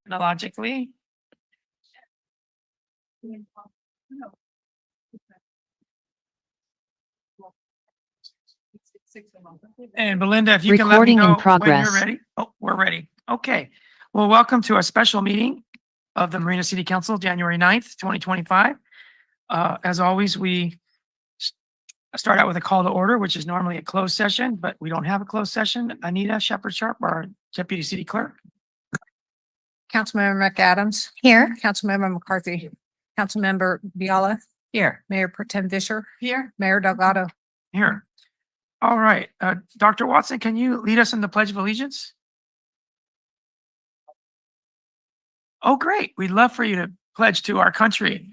technologically. And Belinda, if you can let me Recording in know when you're progress. ready. Oh, we're ready. Okay. Well, welcome to a special meeting of the Marina City Council, January 9th, 2025. As always, we start out with a call to order, which is normally a closed session, but we don't have a closed session. Anita Shepherd-Sharp, our Deputy City Clerk. Councilmember McAdams. Here. Councilmember McCarthy. Councilmember Viola. Here. Mayor Pro Tem Fisher. Here. Mayor Delgado. Here. All right. Dr. Watson, can you lead us in the Pledge of Allegiance? Oh, great. We'd love for you to pledge to our country.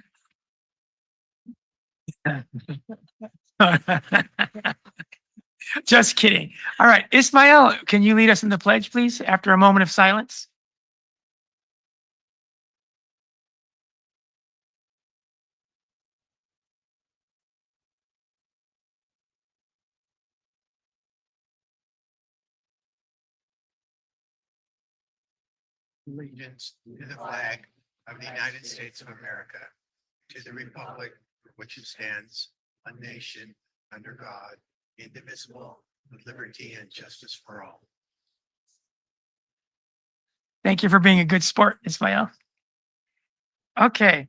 Just kidding. All right. Ismael, can you lead us in the pledge, please, after a moment of silence? Allegiance to the flag of the United States of America, to the republic for which it stands, one nation, under God, indivisible, with liberty and justice for all. Thank you for being a good sport, Ismael. Okay,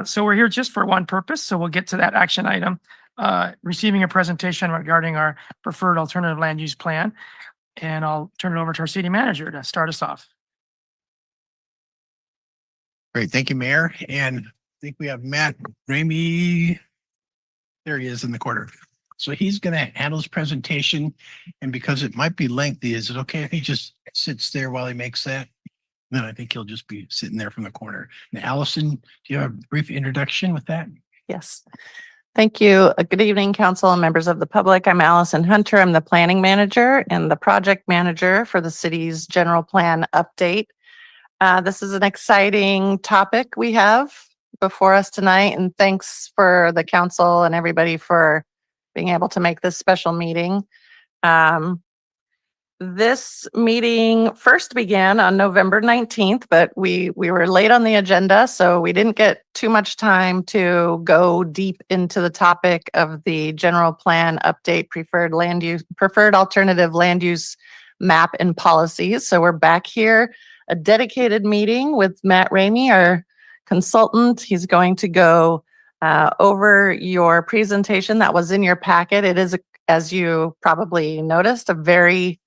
so we're here just for one purpose, so we'll get to that action item, receiving a presentation regarding our preferred alternative land use plan. And I'll turn it over to our city manager to start us off. Great, thank you, Mayor. And I think we have Matt Ramey. There he is in the corner. So he's going to handle his presentation. And because it might be lengthy, is it okay if he just sits there while he makes that? Then I think he'll just be sitting there from the corner. And Allison, do you have a brief introduction with that? Yes. Thank you. Good evening, council and members of the public. I'm Allison Hunter. I'm the planning manager and the project manager for the city's general plan update. This is an exciting topic we have before us tonight, and thanks for the council and everybody for being able to make this special meeting. This meeting first began on November 19th, but we were late on the agenda, so we didn't get too much time to go deep into the topic of the general plan update, preferred alternative land use map and policies. So we're back here, a dedicated meeting with Matt Ramey, our consultant. He's going to go over your presentation that was in your packet. It is, as you probably noticed, a very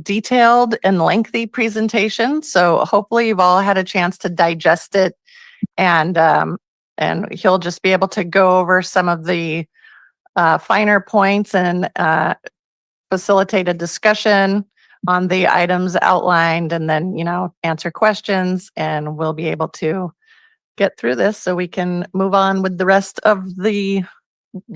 detailed and lengthy presentation. So hopefully you've all had a chance to digest it, and he'll just be able to go over some of the finer points and facilitate a discussion on the items outlined, and then, answer questions, and we'll be able to get through this so we can move on with the rest of the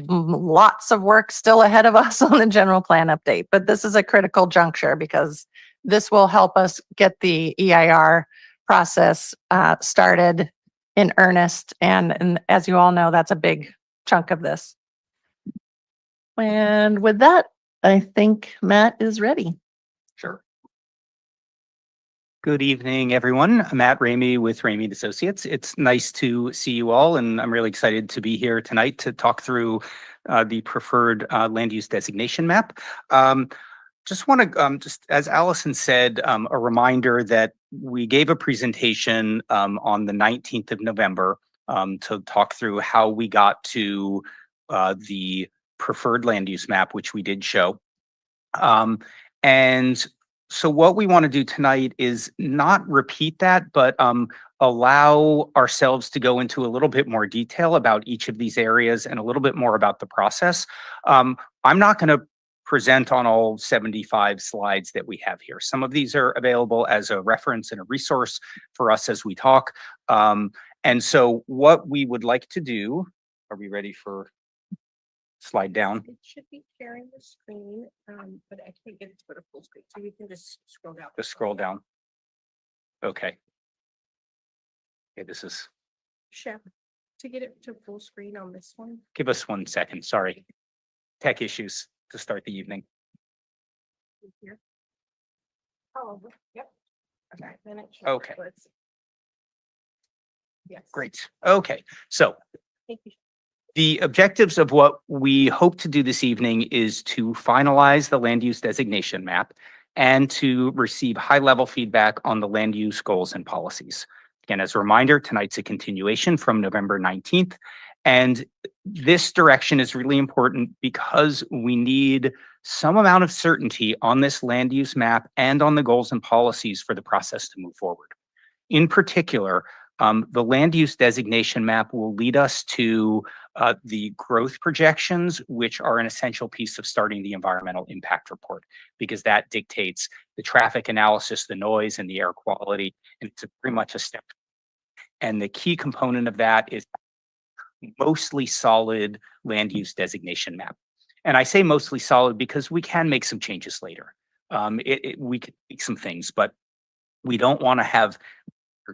lots of work still ahead of us on the general plan update. But this is a critical juncture because this will help us get the EIR process started in earnest. And as you all know, that's a big chunk of this. And with that, I think Matt is ready. Sure. Good evening, everyone. I'm Matt Ramey with Ramey Associates. It's nice to see you all, and I'm really excited to be here tonight to talk through the preferred land use designation map. Just want to, just as Allison said, a reminder that we gave a presentation on the 19th of November to talk through how we got to the preferred land use map, which we did show. And so what we want to do tonight is not repeat that, but allow ourselves to go into a little bit more detail about each of these areas and a little bit more about the process. I'm not going to present on all 75 slides that we have here. Some of these are available as a reference and a resource for us as we talk. And so what we would like to do, are we ready for slide down? It should be sharing the screen, but I can't get it to go to full screen, so you can just scroll down. Just scroll down. Okay. Okay, this is, Chef, to get it to full screen on this one. give us 1 second, sorry. Tech issues to start the evening. Here. Oh, yep. Okay. Okay. Yes. Great. Okay. So Thank you. the objectives of what we hope to do this evening is to finalize the land use designation map and to receive high-level feedback on the land use goals and policies. Again, as a reminder, tonight's a continuation from November 19th. And this direction is really important because we need some amount of certainty on this land use map and on the goals and policies for the process to move forward. In particular, the land use designation map will lead us to the growth projections, which are an essential piece of starting the environmental impact report, because that dictates the traffic analysis, the noise, and the air quality. And it's pretty much a step. And the key component of that is mostly solid land use designation map. And I say mostly solid because we can make some changes later. We can make some things, but we don't want to have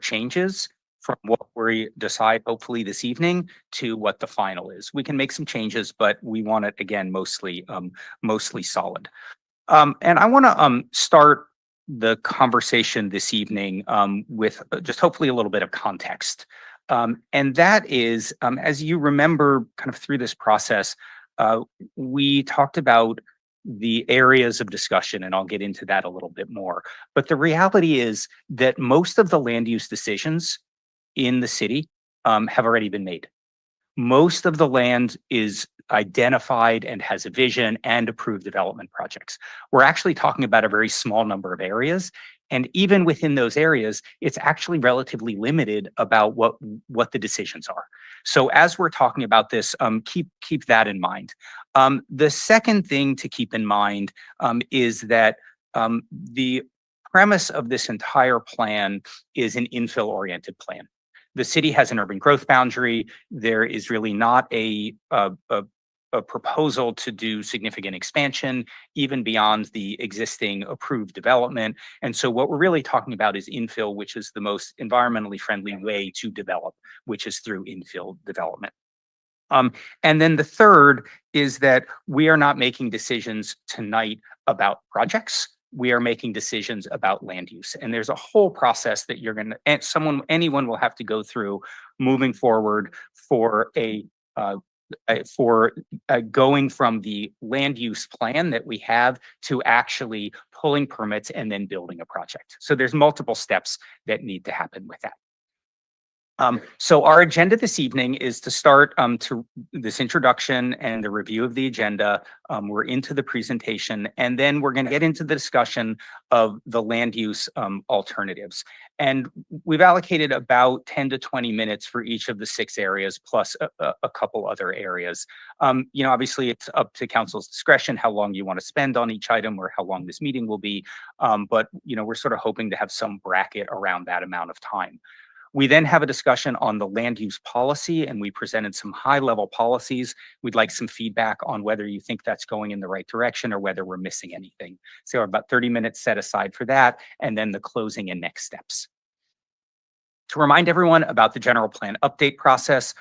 changes from what we decide hopefully this evening to what the final is. We can make some changes, but we want it again mostly solid. And I want to start the conversation this evening with just hopefully a little bit of context. And that is, as you remember kind of through this process, we talked about the areas of discussion, and I'll get into that a little bit more. But the reality is that most of the land use decisions in the city have already been made. Most of the land is identified and has a vision and approved development projects. We're actually talking about a very small number of areas. And even within those areas, it's actually relatively limited about what the decisions are. So as we're talking about this, keep that in mind. The second thing to keep in mind is that the premise of this entire plan is an infill-oriented plan. The city has an urban growth boundary. There is really not a proposal to do significant expansion, even beyond the existing approved development. And so what we're really talking about is infill, which is the most environmentally friendly way to develop, which is through infill development. And then the third is that we are not making decisions tonight about projects. We are making decisions about land use. And there's a whole process that anyone will have to go through moving forward for going from the land use plan that we have to actually pulling permits and then building a project. So there's multiple steps that need to happen with that. So our agenda this evening is to start to this introduction and the review of the agenda. We're into the presentation, and then we're going to get into the discussion of the land use alternatives. And we've allocated about 10 to 20 minutes for each of the 6 areas, plus a couple other areas. Obviously it's up to council's discretion how long you want to spend on each item or how long this meeting will be. But we're sort of hoping to have some bracket around that amount of time. We then have a discussion on the land use policy, and we presented some high-level policies. We'd like some feedback on whether you think that's going in the right direction or whether we're missing anything. So about 30 minutes set aside for that, and then the closing and next steps. To remind everyone about the general plan update process,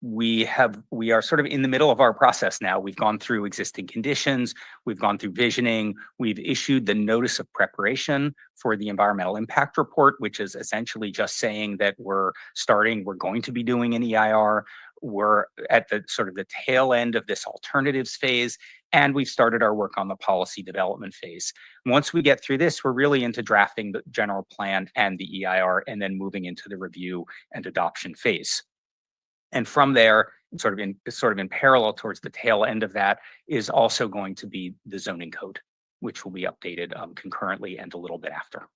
we are sort of in the middle of our process now. We've gone through existing conditions, we've gone through visioning, we've issued the notice of preparation for the environmental impact report, which is essentially just saying that we're going to be doing an EIR. We're at the sort of the tail end of this alternatives phase, and we've started our work on the policy development phase. Once we get through this, we're really into drafting the general plan and the EIR, and then moving into the review and adoption phase. And from there, sort of in parallel towards the tail end of that, is also going to be the zoning code, which will be updated concurrently and a little bit after.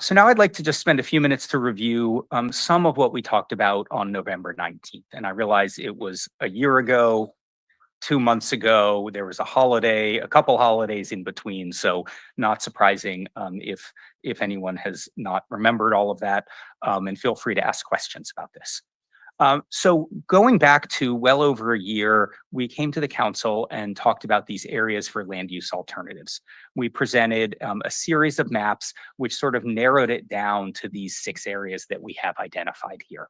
So now I'd like to just spend a few minutes to review some of what we talked about on November 19th. And I realize it was a year ago, 2 months ago. There was a couple holidays in between. So not surprising if anyone has not remembered all of that, and feel free to ask questions about this. So going back to well over a year, we came to the council and talked about these areas for land use alternatives. We presented a series of maps which sort of narrowed it down to these 6 areas that we have identified here.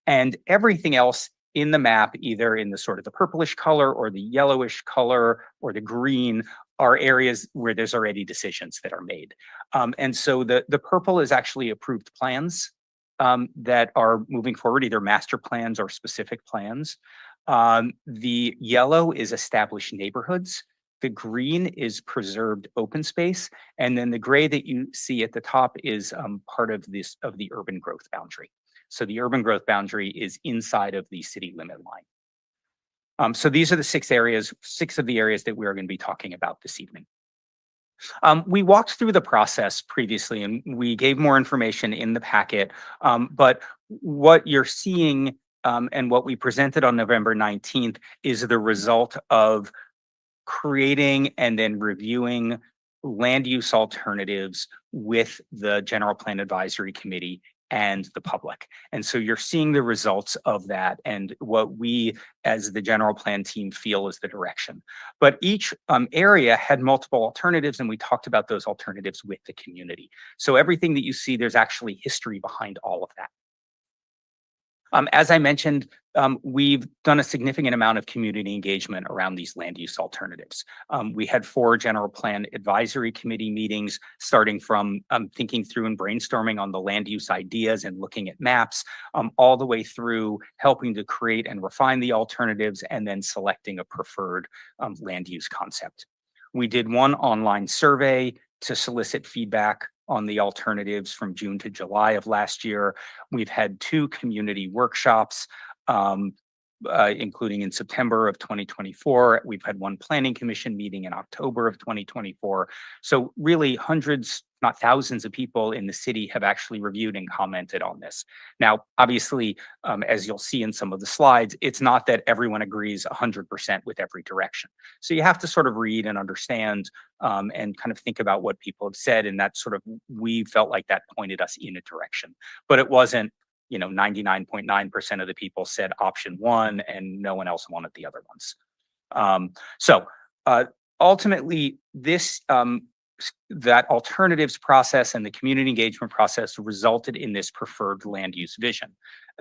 And everything else in the map, either in the sort of the purplish color or the yellowish color or the green, are areas where there's already decisions that are made. And so the purple is actually approved plans that are moving forward, either master plans or specific plans. The yellow is established neighborhoods. The green is preserved open space. And then the gray that you see at the top is part of the urban growth boundary. So the urban growth boundary is inside of the city limit line. So these are the six of the areas that we are going to be talking about this evening. We walked through the process previously and we gave more information in the packet, but what you're seeing and what we presented on November 19th is the result of creating and then reviewing land use alternatives with the General Plan Advisory Committee and the public. And so you're seeing the results of that and what we as the general plan team feel is the direction. But each area had multiple alternatives and we talked about those alternatives with the community. So everything that you see, there's actually history behind all of that. As I mentioned, we've done a significant amount of community engagement around these land use alternatives. We had 4 general plan advisory committee meetings, starting from thinking through and brainstorming on the land use ideas and looking at maps, all the way through helping to create and refine the alternatives and then selecting a preferred land use concept. We did one online survey to solicit feedback on the alternatives from June to July of last year. We've had 2 community workshops, including in September of 2024. We've had 1 planning commission meeting in October of 2024. So really hundreds, not thousands of people in the city have actually reviewed and commented on this. Now, obviously, as you'll see in some of the slides, it's not that everyone agrees 100% with every direction. So you have to sort of read and understand and kind of think about what people have said. And that sort of, we felt like that pointed us in a direction, but it wasn't, 99.9% of the people said option 1 and no one else wanted the other ones. So ultimately that alternatives process and the community engagement process resulted in this preferred land use vision.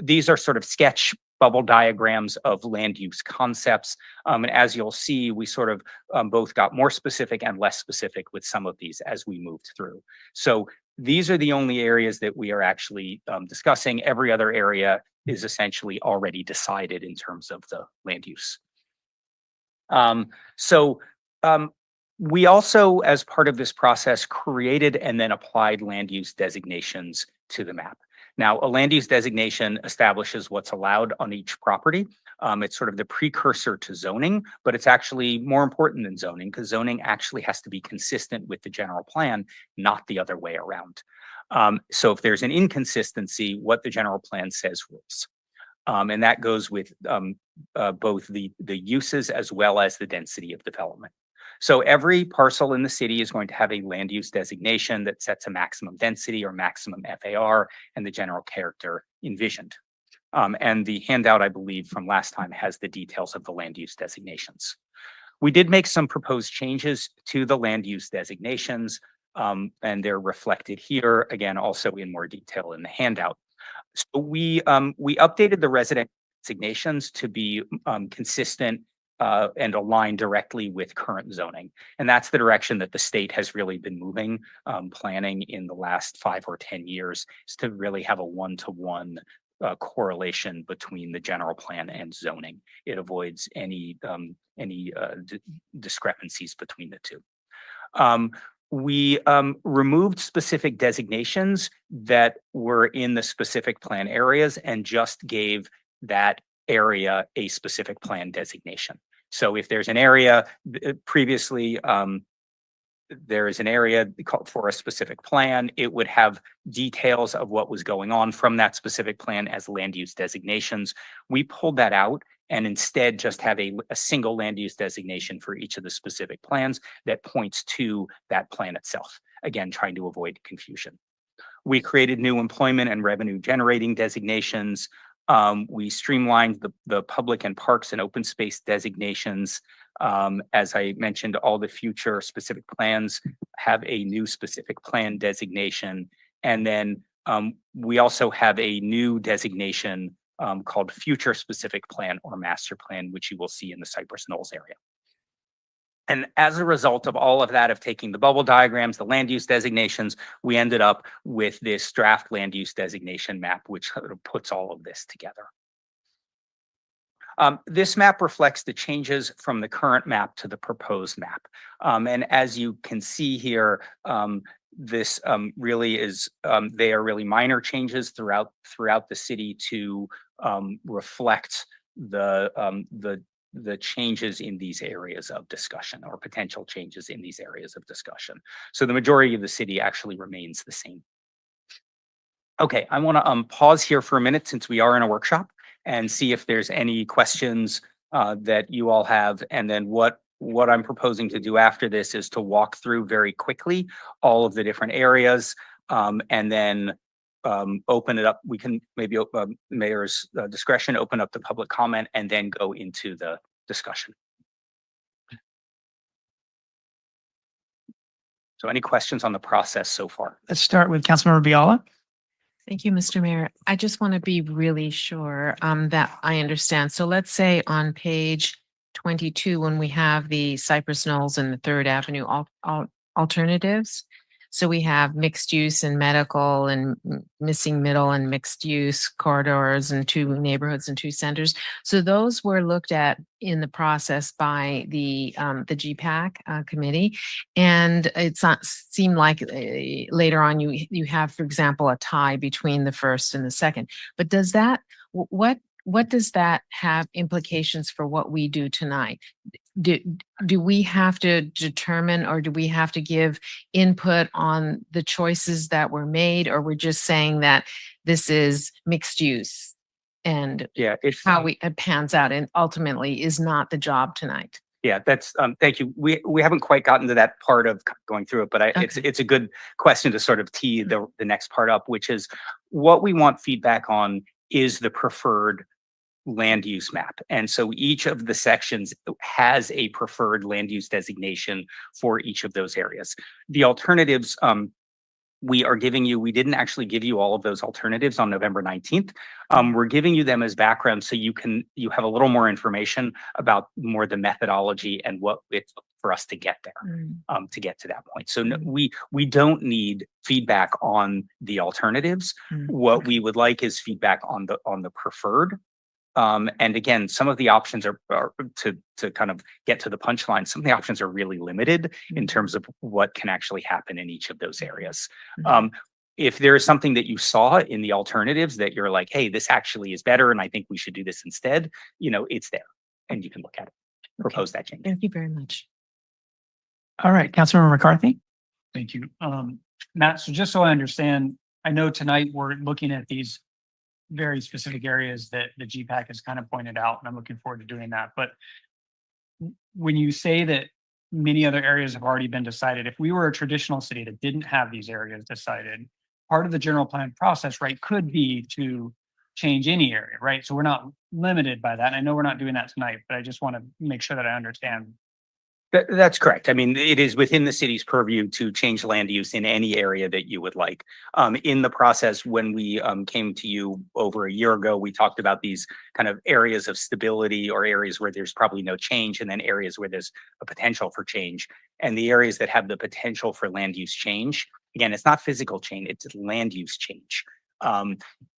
These are sort of sketch bubble diagrams of land use concepts. And as you'll see, we sort of both got more specific and less specific with some of these as we moved through. So these are the only areas that we are actually discussing. Every other area is essentially already decided in terms of the land use. We also, as part of this process, created and then applied land use designations to the map. Now, a land use designation establishes what's allowed on each property. It's sort of the precursor to zoning, but it's actually more important than zoning because zoning actually has to be consistent with the general plan, not the other way around. So if there's an inconsistency, what the general plan says rules. And that goes with both the uses as well as the density of development. So every parcel in the city is going to have a land use designation that sets a maximum density or maximum FAR and the general character envisioned. And the handout, I believe, from last time has the details of the land use designations. We did make some proposed changes to the land use designations, and they're reflected here, again, also in more detail in the handout. So we updated the resident designations to be consistent and align directly with current zoning. And that's the direction that the state has really been moving, planning in the last 5 or 10 years, is to really have a one-to-one correlation between the general plan and zoning. It avoids any discrepancies between the two. We removed specific designations that were in the specific plan areas and just gave that area a specific plan designation. So if there's an area previously, there is an area called for a specific plan, it would have details of what was going on from that specific plan as land use designations. We pulled that out and instead just have a single land use designation for each of the specific plans that points to that plan itself. Again, trying to avoid confusion. We created new employment and revenue generating designations. We streamlined the public and parks and open space designations. As I mentioned, all the future specific plans have a new specific plan designation. And then we also have a new designation called future specific plan or master plan, which you will see in the Cypress Knolls area. And as a result of all of that, of taking the bubble diagrams, the land use designations, we ended up with this draft land use designation map, which sort of puts all of this together. This map reflects the changes from the current map to the proposed map. And as you can see here, this really is, they are really minor changes throughout the city to reflect the changes in these areas of discussion, or potential changes in these areas of discussion. So the majority of the city actually remains the same. Okay, I want to pause here for a minute, since we are in a workshop, and see if there's any questions that you all have. And then what I'm proposing to do after this is to walk through very quickly all of the different areas, and then open it up. We can maybe mayor's discretion, open up the public comment, and then go into the discussion. So any questions on the process so far? Let's start with Councilmember Biala. Thank you, Mr. Mayor. I just want to be really sure that I understand. So let's say on page 22, when we have the Cypress Knolls and the Third Avenue alternatives. So we have mixed use and medical and missing middle and mixed use corridors and 2 neighborhoods and 2 centers. So those were looked at in the process by the GPAC committee. And it's not seemed like later on you have, for example, a tie between the first and the second. But does that, what does that have implications for what we do tonight? Do we have to determine, or do we have to give input on the choices that were made, or we're just saying that this is mixed use and Yeah, it's how it pans out and ultimately is not the job tonight? Yeah, that's thank you. We haven't quite gotten to that part of going through it, but it's a good question to sort of tee the next part up, which is what we want feedback on is the preferred land use map. And so each of the sections has a preferred land use designation for each of those areas. The alternatives we are giving you, we didn't actually give you all of those alternatives on November 19th. We're giving you them as background so you have a little more information about more the methodology and what it's for us to get there, to get to that point. So no, we don't need feedback on the alternatives. What we would like is feedback on the preferred. And again, some of the options are to kind of get to the punchline. Some of the options are really limited in terms of what can actually happen in each of those areas. If there is something that you saw in the alternatives that you're like, hey, this actually is better, and I think we should do this instead, it's there and you can look at it, propose that change. Thank you very much. All right, Councilmember McCarthy. Thank you. Matt, so just so I understand, I know tonight we're looking at these very specific areas that the GPAC has kind of pointed out, and I'm looking forward to doing that. But when you say that many other areas have already been decided, if we were a traditional city that didn't have these areas decided, part of the general plan process, right, could be to change any area, right? So we're not limited by that. And I know we're not doing that tonight, but I just want to make sure that I understand. That's correct. I mean, it is within the city's purview to change land use in any area that you would like. In the process, when we came to you over a year ago, we talked about these kind of areas of stability, or areas where there's probably no change, and then areas where there's a potential for change. And the areas that have the potential for land use change, again, it's not physical change, it's land use change.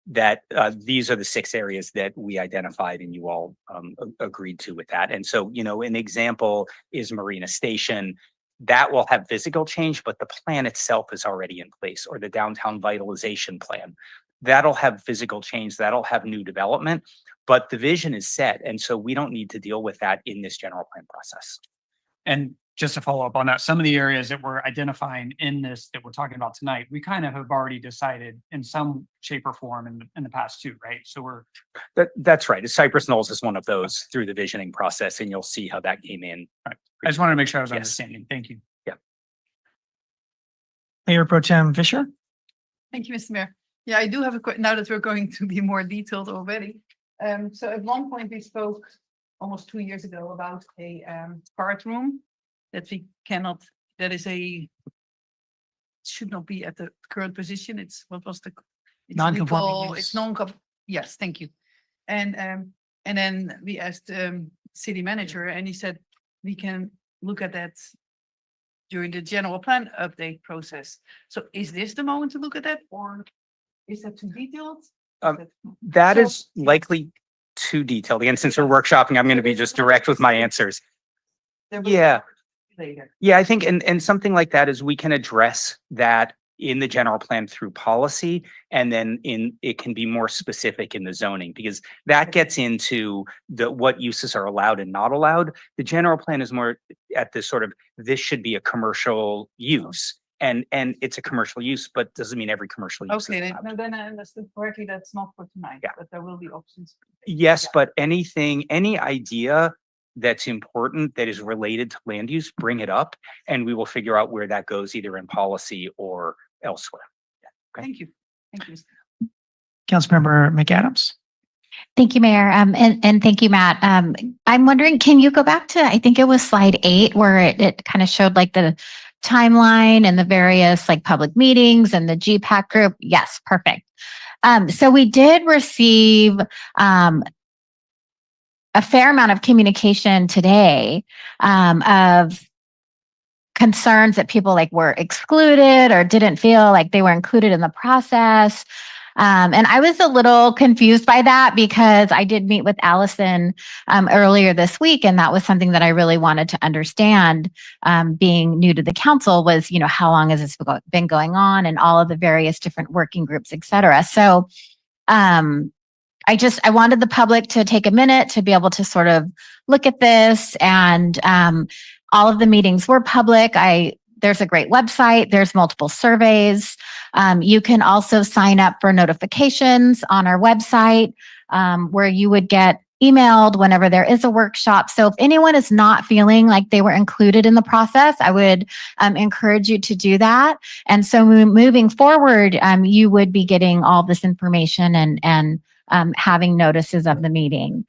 These are the 6 areas that we identified and you all agreed to with that. And so, an example is Marina Station. That will have physical change, but the plan itself is already in place, or the downtown vitalization plan. That'll have physical change, that'll have new development, but the vision is set. And so we don't need to deal with that in this general plan process. And just to follow up on that, some of the areas that we're identifying in this that we're talking about tonight, we kind of have already decided in some shape or form in the past too, right? So That's right. Cypress Knolls is one of those through the visioning process, and you'll see how that came in. right. I just wanted to make sure I was Yes. understanding. Thank you. Mayor Pro Tem Fisher. Thank you, Mr. Mayor. Yeah, I do have a question now that we're going to be more detailed already. So at one point we spoke almost 2 years ago about a card room that we cannot, should not be at the current position. It's, what was the? It's Non-conforming legal, use. It's yes, thank you. And then we asked city manager, and he said we can look at that during the general plan update process. So is this the moment to look at that, or is that too detailed? Is Um, that- That So- is likely too detailed. Again, since we're workshopping, I'm going to be just direct with my answers. there was Yeah. Later. Yeah, I think, and something like that is we can address that in the general plan through policy, and then it can be more specific in the zoning, because that gets into what uses are allowed and not allowed. The general plan is more at this sort of, this should be a commercial use, and it's a commercial use, but doesn't mean every commercial use is Okay, allowed. no, then I understood correctly, that's not for tonight, Yeah. but there will be options. Yes, Yeah. but any idea that's important that is related to land use, bring it up, and we will figure out where that goes, either in policy or elsewhere. Okay. Thank you. Thank you. Councilmember McAdams. Thank you, Mayor. And thank you, Matt. I'm wondering, can you go back to, I think it was slide 8, where it kind of showed like the timeline and the various like public meetings and the GPAC group? Yes, perfect. So we did receive a fair amount of communication today of concerns that people like were excluded or didn't feel like they were included in the process. And I was a little confused by that, because I did meet with Allison earlier this week, and that was something that I really wanted to understand, being new to the council, was, you know, how long has this been going on, and all of the various different working groups, et cetera. So I wanted the public to take a minute to be able to sort of look at this, and all of the meetings were public. There's a great website. There's multiple surveys. You can also sign up for notifications on our website, where you would get emailed whenever there is a workshop. So if anyone is not feeling like they were included in the process, I would encourage you to do that. And so moving forward, you would be getting all this information and having notices of the meeting.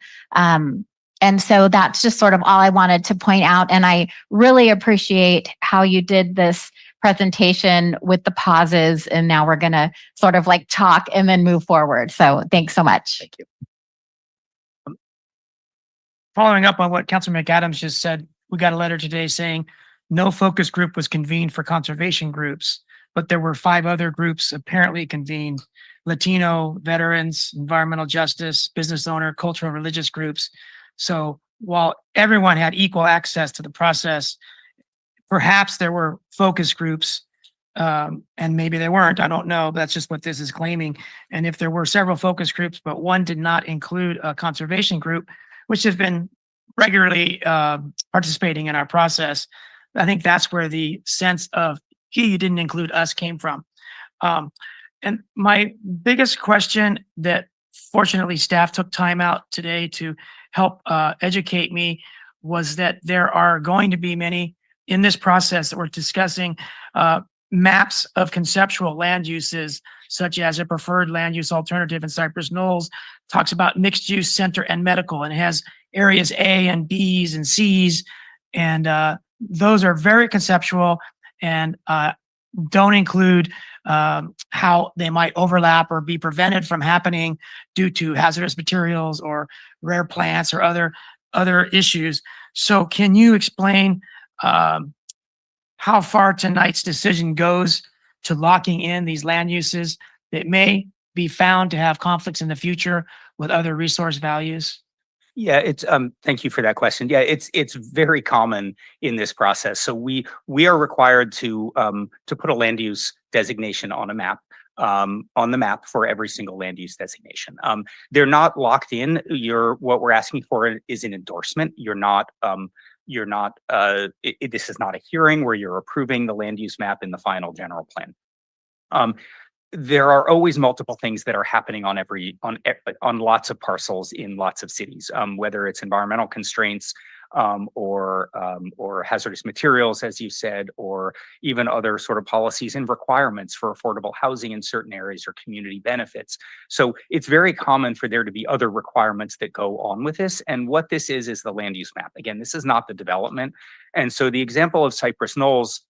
And so that's just sort of all I wanted to point out. And I really appreciate how you did this presentation with the pauses. And now we're going to sort of like talk and then move forward. So thanks so much. Thank you. Following up on what Councilman McAdams just said, we got a letter today saying no focus group was convened for conservation groups, but there were 5 other groups apparently convened: Latino, veterans, environmental justice, business owner, cultural and religious groups. So while everyone had equal access to the process, perhaps there were focus groups, and maybe they weren't. I don't know. That's just what this is claiming. And if there were several focus groups, but one did not include a conservation group, which has been regularly participating in our process, I think that's where the sense of, gee, you didn't include us came from. And my biggest question that fortunately staff took time out today to help educate me was that there are going to be many in this process that we're discussing maps of conceptual land uses, such as a preferred land use alternative in Cypress Knolls talks about mixed use, center, and medical, and it has areas A and Bs and Cs, and those are very conceptual and don't include how they might overlap or be prevented from happening due to hazardous materials or rare plants or other issues. So can you explain how far tonight's decision goes to locking in these land uses that may be found to have conflicts in the future with other resource values? Yeah, it's thank you for that question. Yeah, it's very common in this process. So we are required to put a land use designation on a map, on the map for every single land use designation. They're not locked in. What we're asking for is an endorsement. This is not a hearing where you're approving the land use map in the final general plan. There are always multiple things that are happening on lots of parcels in lots of cities, whether it's environmental constraints or hazardous materials, as you said, or even other sort of policies and requirements for affordable housing in certain areas or community benefits. So it's very common for there to be other requirements that go on with this. And what this is the land use map. Again, this is not the development. And so the example of Cypress Knolls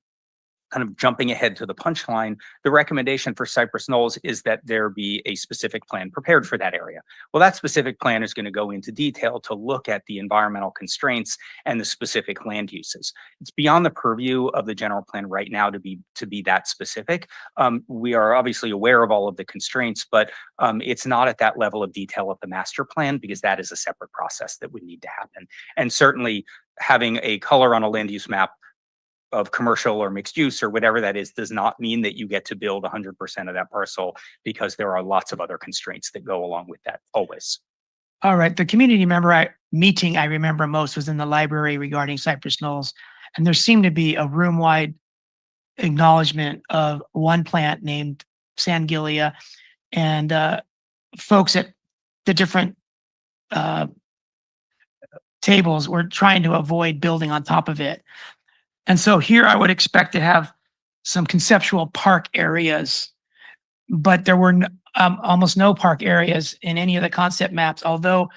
kind of jumping ahead to the punchline, the recommendation for Cypress Knolls is that there be a specific plan prepared for that area. Well, that specific plan is going to go into detail to look at the environmental constraints and the specific land uses. It's beyond the purview of the general plan right now to be that specific. We are obviously aware of all of the constraints, but it's not at that level of detail of the master plan, because that is a separate process that would need to happen. And certainly having a color on a land use map of commercial or mixed use or whatever that is does not mean that you get to build 100% of that parcel, because there are lots of other constraints that go along with that always. All right, the community meeting I remember most was in the library regarding Cypress Knolls. And there seemed to be a room-wide acknowledgement of one plant named Sangilia, and folks at the different tables were trying to avoid building on top of it. And so here I would expect to have some conceptual park areas, but there were almost no park areas in any of the concept maps, although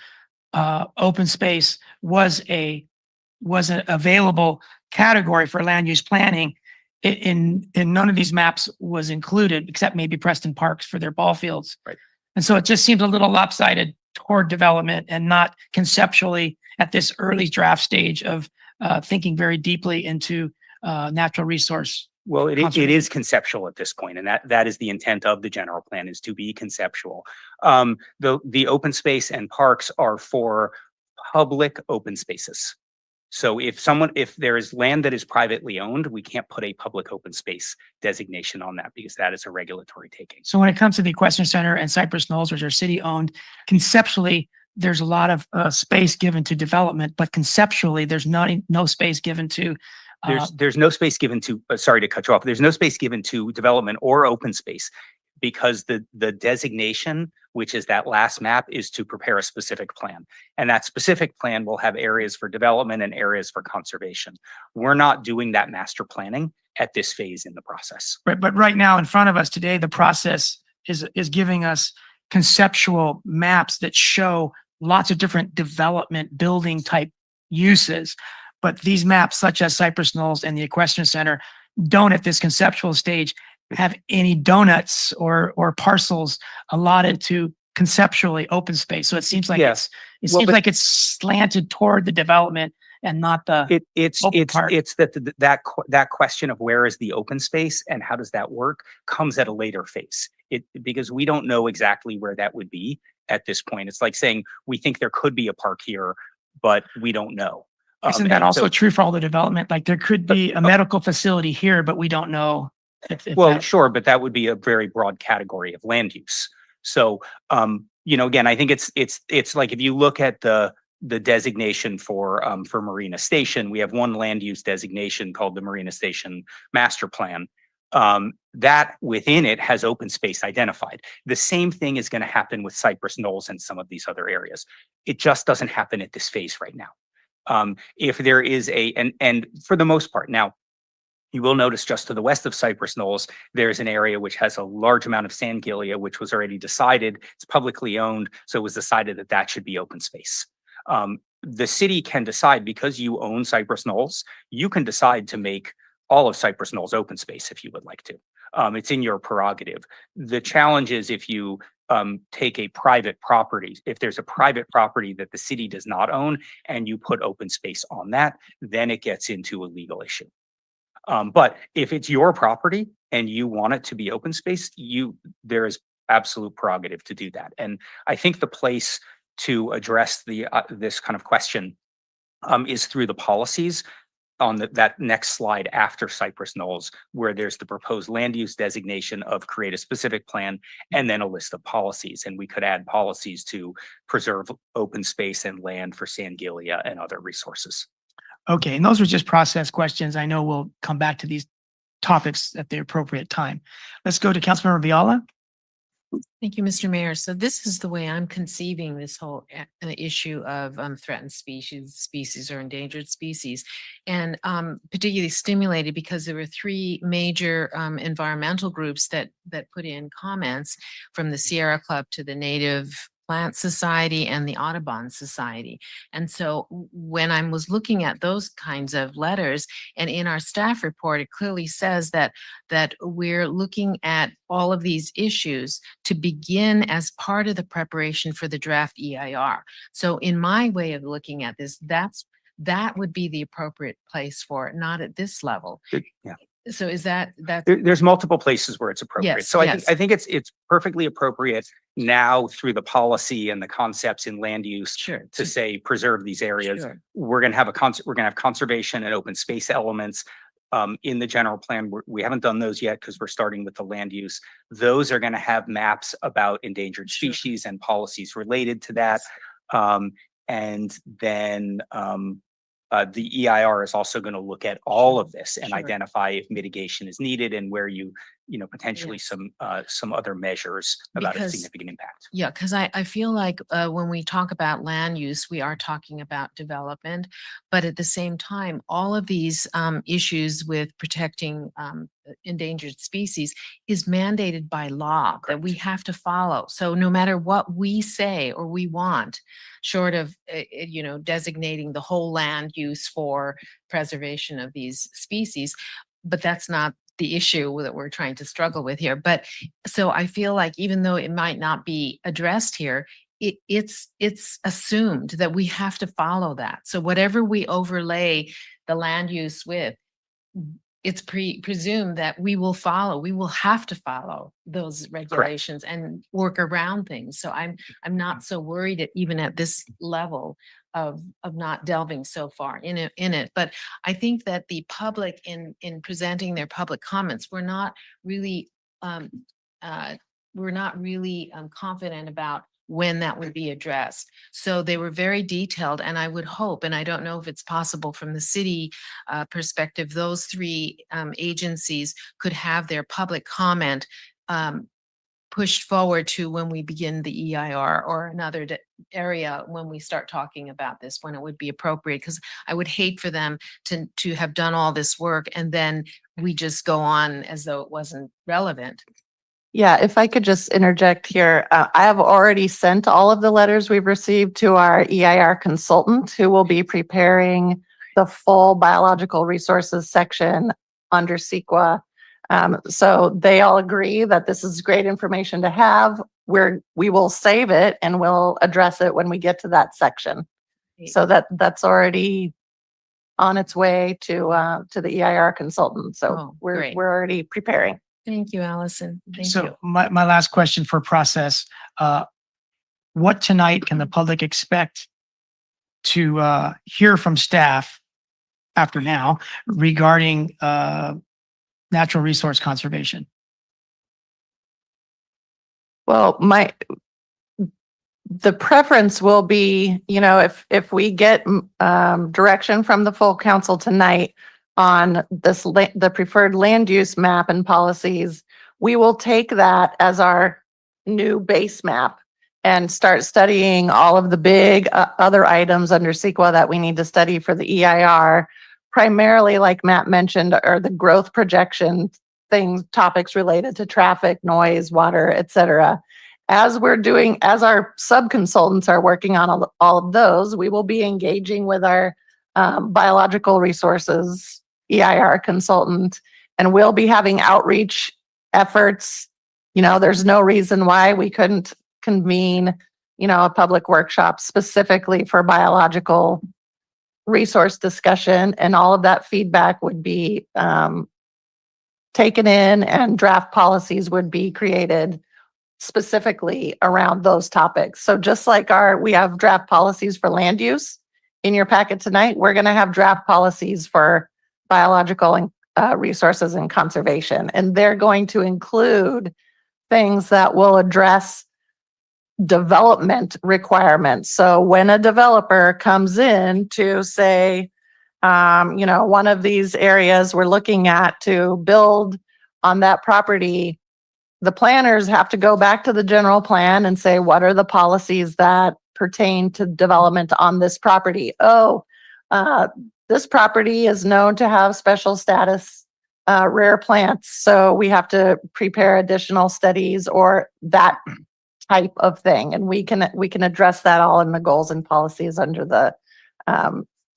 open space was an available category for land use planning. In none of these maps was included, except maybe Preston Parks for their ball fields. Right. And so it just seems a little lopsided toward development, and not conceptually at this early draft stage of thinking very deeply into natural resource. Well, it conservation. is conceptual at this point, and that is the intent of the general plan, is to be conceptual. The open space and parks are for public open spaces. So if there is land that is privately owned, we can't put a public open space designation on that, because that is a regulatory taking. So when it comes to the Equestrian Center and Cypress Knolls, which are city owned, conceptually, there's a lot of space given to development, but conceptually, there's no space given to. There's no space given to, sorry to cut you off. There's no space given to development or open space, because the designation, which is that last map, is to prepare a specific plan. And that specific plan will have areas for development and areas for conservation. We're not doing that master planning at this phase in the process. Right, but right now in front of us today, the process is giving us conceptual maps that show lots of different development building type uses. But these maps, such as Cypress Knolls and the Equestrian Center, don't at this conceptual stage have any donuts or parcels allotted to conceptually open space. So it seems like Yes. it's slanted toward the development and not the It's open part. that question of where is the open space and how does that work comes at a later phase. Because we don't know exactly where that would be at this point. It's like saying we think there could be a park here, but we don't know. Isn't that and also so- true for all the development? Like there could be a medical facility here, but we don't know if Well, that- sure, but that would be a very broad category of land use. So, again, I think it's like if you look at the designation for Marina Station, we have one land use designation called the Marina Station Master Plan. That within it has open space identified. The same thing is going to happen with Cypress Knolls and some of these other areas. It just doesn't happen at this phase right now. If there is and for the most part, now you will notice just to the west of Cypress Knolls, there's an area which has a large amount of Sangilia, which was already decided. It's publicly owned, so it was decided that that should be open space. The city can decide, because you own Cypress Knolls, you can decide to make all of Cypress Knolls open space if you would like to. It's in your prerogative. The challenge is if you take a private property, if there's a private property that the city does not own and you put open space on that, then it gets into a legal issue. But if it's your property and you want it to be open space, there is absolute prerogative to do that. And I think the place to address this kind of question is through the policies on that next slide after Cypress Knolls, where there's the proposed land use designation of create a specific plan and then a list of policies. And we could add policies to preserve open space and land for Sangilia and other resources. Okay, and those were just process questions. I know we'll come back to these topics at the appropriate time. Let's go to Councilmember Viola. Thank you, Mr. Mayor. So this is the way I'm conceiving this whole issue of threatened species or endangered species, and particularly stimulated because there were three major environmental groups that put in comments, from the Sierra Club to the Native Plant Society and the Audubon Society. And so when I was looking at those kinds of letters, and in our staff report, it clearly says that we're looking at all of these issues to begin as part of the preparation for the draft EIR. So in my way of looking at this, that would be the appropriate place for it, not at this level. Yeah. So is that's There's multiple places where it's appropriate. Yes, So yes. I think it's perfectly appropriate now through the policy and the concepts in land use sure. to say preserve these areas. Sure. We're going to have we're going to have conservation and open space elements in the general plan. We haven't done those yet because we're starting with the land use. Those are going to have maps about endangered Sure. species and policies related to that. And then the EIR is also going to look at all of this and Sure. identify if mitigation is needed and where potentially Yes. some other measures about a Because- significant impact. Yeah, because I feel like when we talk about land use, we are talking about development, but at the same time, all of these issues with protecting endangered species is mandated by law that we have to follow. So no matter what we say or we want, short of designating the whole land use for preservation of these species, but that's not the issue that we're trying to struggle with here. But so I feel like even though it might not be addressed here, it's assumed that we have to follow that. So whatever we overlay the land use with, it's presumed that we will have to follow those regulations and work around things. So I'm not so worried even at this level of not delving so far in it. But I think that the public in presenting their public comments, we're not really confident about when that would be addressed. So they were very detailed, and I would hope, and I don't know if it's possible from the city perspective, those three agencies could have their public comment pushed forward to when we begin the EIR or another area when we start talking about this, when it would be appropriate, because I would hate for them to have done all this work and then we just go on as though it wasn't relevant. Yeah, if I could just interject here, I have already sent all of the letters we've received to our EIR consultant who will be preparing the full biological resources section under CEQA. So they all agree that this is great information to have. We will save it and we'll address it when we get to that section. So that's already on its way to the EIR consultant. So Oh, we're great. already preparing. Thank you, Allison. Thank you. So my last question for process, what tonight can the public expect to hear from staff after now regarding natural resource conservation? Well, the preference will be, if we get direction from the full council tonight on the preferred land use map and policies, we will take that as our new base map and start studying all of the big other items under CEQA that we need to study for the EIR. Primarily, like Matt mentioned, are the growth projection topics related to traffic, noise, water, et cetera. As our sub-consultants are working on all of those, we will be engaging with our biological resources EIR consultant, and we'll be having outreach efforts. There's no reason why we couldn't convene, a public workshop specifically for biological resource discussion, and all of that feedback would be taken in and draft policies would be created specifically around those topics. So just like we have draft policies for land use in your packet tonight, we're going to have draft policies for biological and resources and conservation. And they're going to include things that will address development requirements. So when a developer comes in to say, one of these areas we're looking at to build on that property, the planners have to go back to the general plan and say, what are the policies that pertain to development on this property? This property is known to have special status, rare plants. So we have to prepare additional studies, or that type of thing. And we can address that all in the goals and policies under the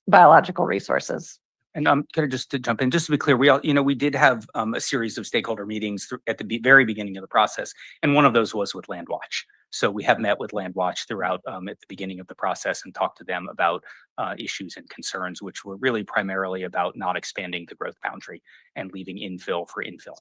biological resources. And can I just to jump in, just to be clear, we did have a series of stakeholder meetings at the very beginning of the process, and one of those was with Land Watch. So we have met with Land Watch throughout at the beginning of the process and talked to them about issues and concerns, which were really primarily about not expanding the growth boundary and leaving infill for infill.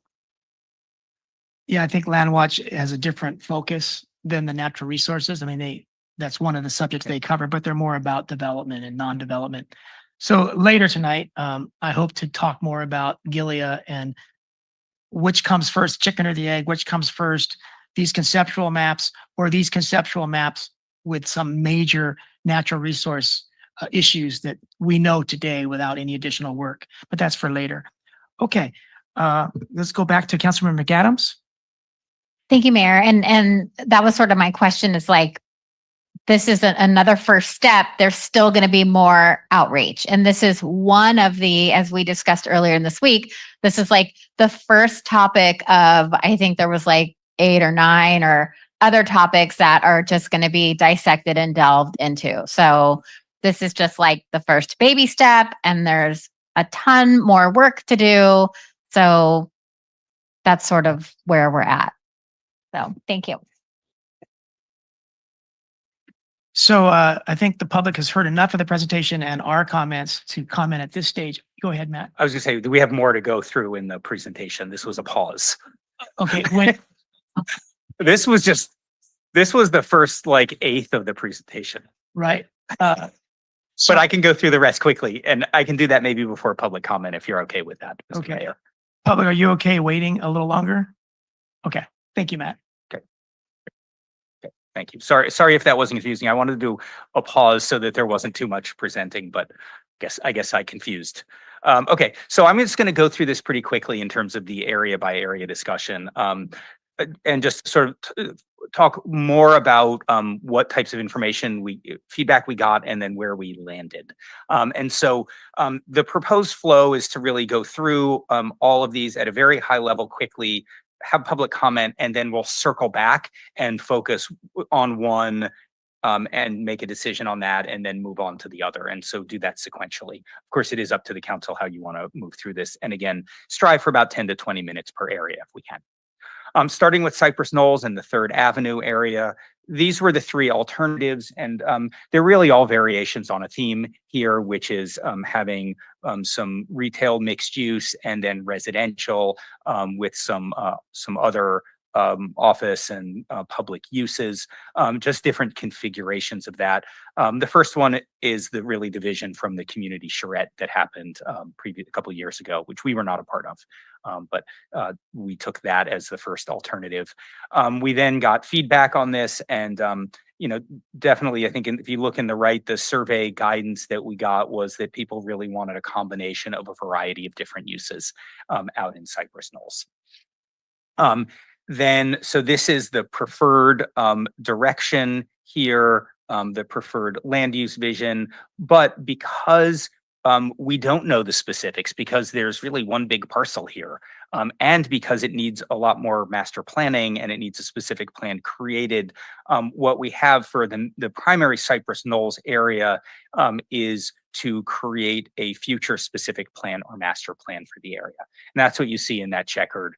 Yeah, I think Land Watch has a different focus than the natural resources. I mean, that's one of the subjects they cover, but they're more about development and non-development. So later tonight, I hope to talk more about Gilead and which comes first, chicken or the egg, which comes first, these conceptual maps or these conceptual maps with some major natural resource issues that we know today without any additional work, but that's for later. Okay, let's go back to Councilmember McAdams. Thank you, Mayor. And that was sort of my question is like, this is another first step. There's still going to be more outreach. And this is one of the, as we discussed earlier in this week, this is like the first topic of, I think there was like 8 or 9 or other topics that are just going to be dissected and delved into. So this is just like the first baby step, and there's a ton more work to do. So that's sort of where we're at. So thank you. So I think the public has heard enough of the presentation and our comments to comment at this stage. Go ahead, Matt. I was going to say, we have more to go through in the presentation. This was a pause. Okay, This was the first like 1/8 of the presentation. right. But I can go through the rest quickly, and I can do that maybe before public comment if you're okay with that, Mr. Okay. Mayor. Public, are you okay waiting a little longer? Okay, thank you, Matt. Thank you. Sorry if that wasn't confusing. I wanted to do a pause so that there wasn't too much presenting, but I guess I confused. Okay, so I'm just going to go through this pretty quickly in terms of the area by area discussion, and just sort of talk more about what types of feedback we got, and then where we landed. And so the proposed flow is to really go through all of these at a very high level quickly, have public comment, and then we'll circle back and focus on one and make a decision on that, and then move on to the other. And so do that sequentially. Of course, it is up to the council how you want to move through this. And again, strive for about 10 to 20 minutes per area if we can. Starting with Cypress Knolls and the 3rd Avenue area, these were the 3 alternatives, and they're really all variations on a theme here, which is having some retail mixed use and then residential with some other office and public uses, just different configurations of that. The first one is the division from the community charrette that happened a couple of years ago, which we were not a part of, but we took that as the first alternative. We then got feedback on this, and definitely, I think if you look in the right, the survey guidance that we got was that people really wanted a combination of a variety of different uses out in Cypress Knolls. So this is the preferred direction here, the preferred land use vision. But because we don't know the specifics, because there's really one big parcel here, and because it needs a lot more master planning and it needs a specific plan created, what we have for the primary Cypress Knolls area is to create a future specific plan or master plan for the area. And that's what you see in that checkered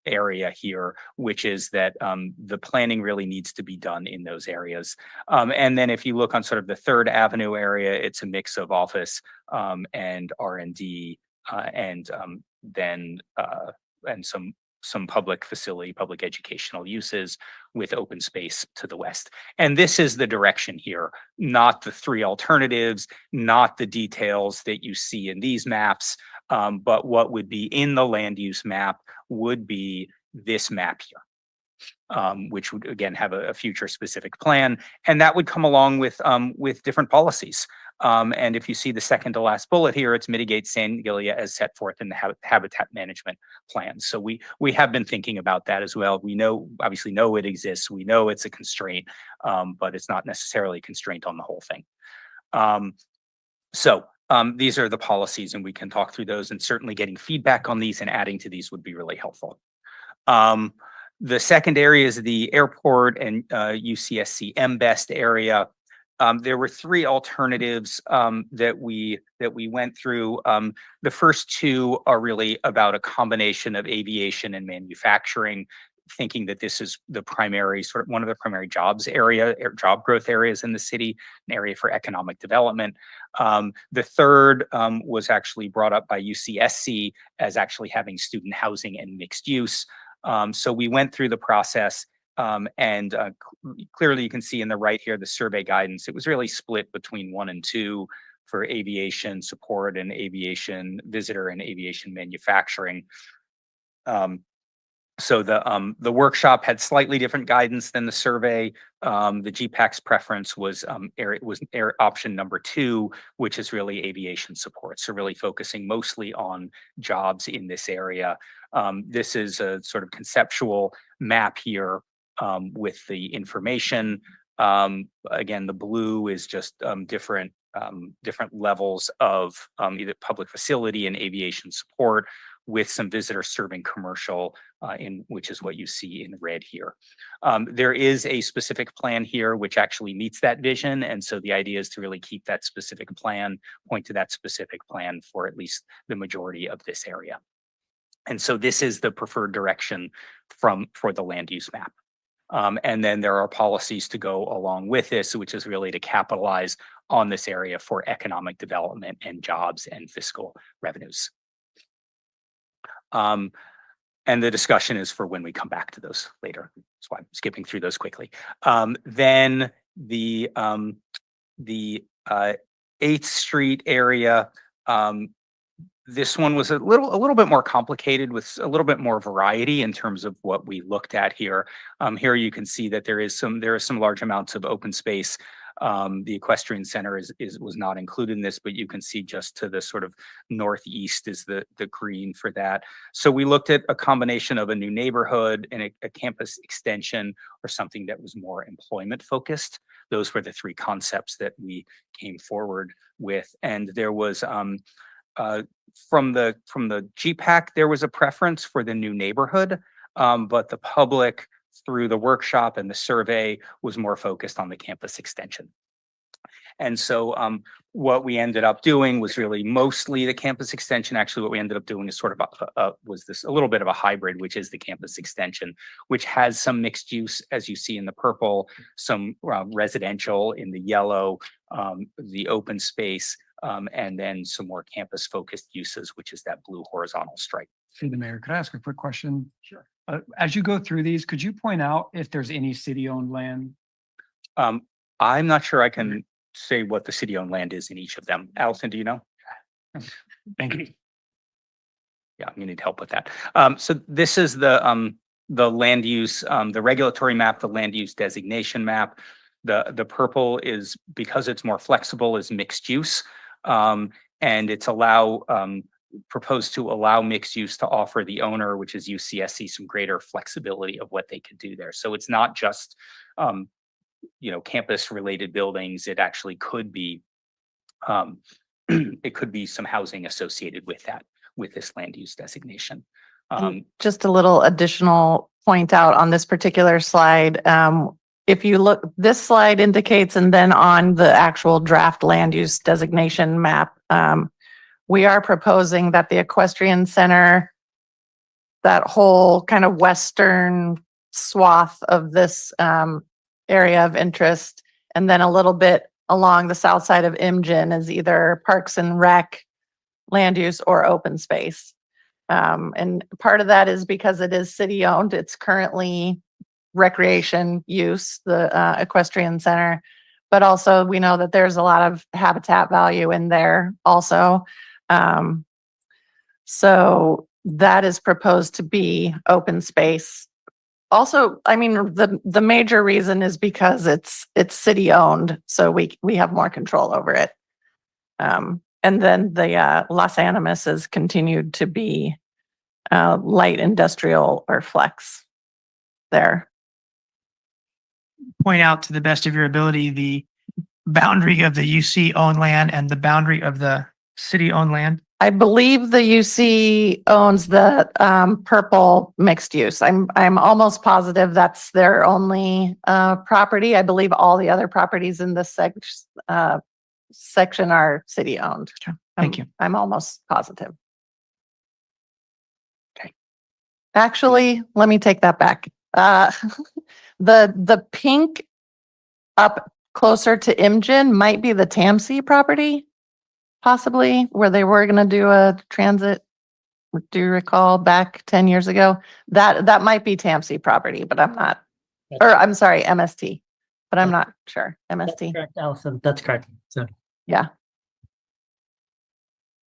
area here, which is that the planning really needs to be done in those areas. And then if you look on sort of the 3rd Avenue area, it's a mix of office and R&D and some public facility, public educational uses with open space to the west. And this is the direction here, not the 3 alternatives, not the details that you see in these maps, but what would be in the land use map would be this map here, which would again have a future specific plan, and that would come along with different policies. And if you see the second to last bullet here, it's mitigate sand gilia as set forth in the habitat management plan. So we have been thinking about that as well. We obviously know it exists. We know it's a constraint, but it's not necessarily a constraint on the whole thing. These are the policies, and we can talk through those, and certainly getting feedback on these and adding to these would be really helpful. The second area is the airport and UCSC M-Best area. There were three alternatives that we went through. The first two are really about a combination of aviation and manufacturing, thinking that this is the primary sort of one of the primary job growth areas in the city, an area for economic development. The third was actually brought up by UCSC as actually having student housing and mixed use. So we went through the process and clearly you can see in the right here, the survey guidance, it was really split between 1 and 2 for aviation support and aviation visitor and aviation manufacturing. So the workshop had slightly different guidance than the survey. The GPAC's preference was option number 2, which is really aviation support. So really focusing mostly on jobs in this area. This is a sort of conceptual map here with the information. Again, the blue is just different levels of either public facility and aviation support, with some visitor serving commercial which is what you see in red here. There is a specific plan here which actually meets that vision. And so the idea is to really keep that specific plan, point to that specific plan for at least the majority of this area. And so this is the preferred direction for the land use map. And then there are policies to go along with this, which is really to capitalize on this area for economic development and jobs and fiscal revenues. And the discussion is for when we come back to those later. That's why I'm skipping through those quickly. Then the 8th Street area, this one was a little bit more complicated with a little bit more variety in terms of what we looked at here. Here you can see that there are some large amounts of open space. The equestrian center was not included in this, but you can see just to the sort of northeast is the green for that. So we looked at a combination of a new neighborhood and a campus extension, or something that was more employment focused. Those were the 3 concepts that we came forward with. And there was from the GPAC, there was a preference for the new neighborhood, but the public, through the workshop and the survey, was more focused on the campus extension. And so what we ended up doing was really mostly the campus extension. Actually, what we ended up doing is sort of was this a little bit of a hybrid, which is the campus extension, which has some mixed use, as you see in the purple, some residential in the yellow, the open space, and then some more campus focused uses, which is that blue horizontal stripe. Through the mayor, could I ask a quick question? Sure. As you go through these, could you point out if there's any city-owned land? I'm not sure I can say what the city-owned land is in each of them. Allison, do you know? Thank you. Yeah, you need help with that. So this is the land use, the regulatory map, the land use designation map. The purple is, because it's more flexible, is mixed use, and it's proposed to allow mixed use to offer the owner, which is UCSC, some greater flexibility of what they could do there. So it's not just campus related buildings. It actually could be it could be some housing associated with that, with this land use designation. And just a little additional point out on this particular slide. If you look, this slide indicates, and then on the actual draft land use designation map, we are proposing that the equestrian center, that whole kind of western swath of this area of interest, and then a little bit along the south side of Imgen is either Parks and Rec, land use, or open space. And part of that is because it is city owned. It's currently recreation use, the equestrian center, but also we know that there's a lot of habitat value in there also. So that is proposed to be open space. Also, I mean, the major reason is because it's city owned, so we have more control over it. And then the Los Animas has continued to be light industrial or flex there. Point out to the best of your ability the boundary of the UC owned land and the boundary of the city-owned land? I believe the UC owns the purple mixed use. I'm almost positive that's their only property. I believe all the other properties in this section are city owned. Okay, thank you. I'm almost positive. Okay. Actually, let me take that back. The pink up closer to Imgen might be the Tamsi property, possibly, where they were gonna do a transit. Do you recall back 10 years ago? That might be Tamsi property, but I'm not, or I'm sorry, MST, but I'm not sure. That's MST, correct, Allison. That's correct. So yeah.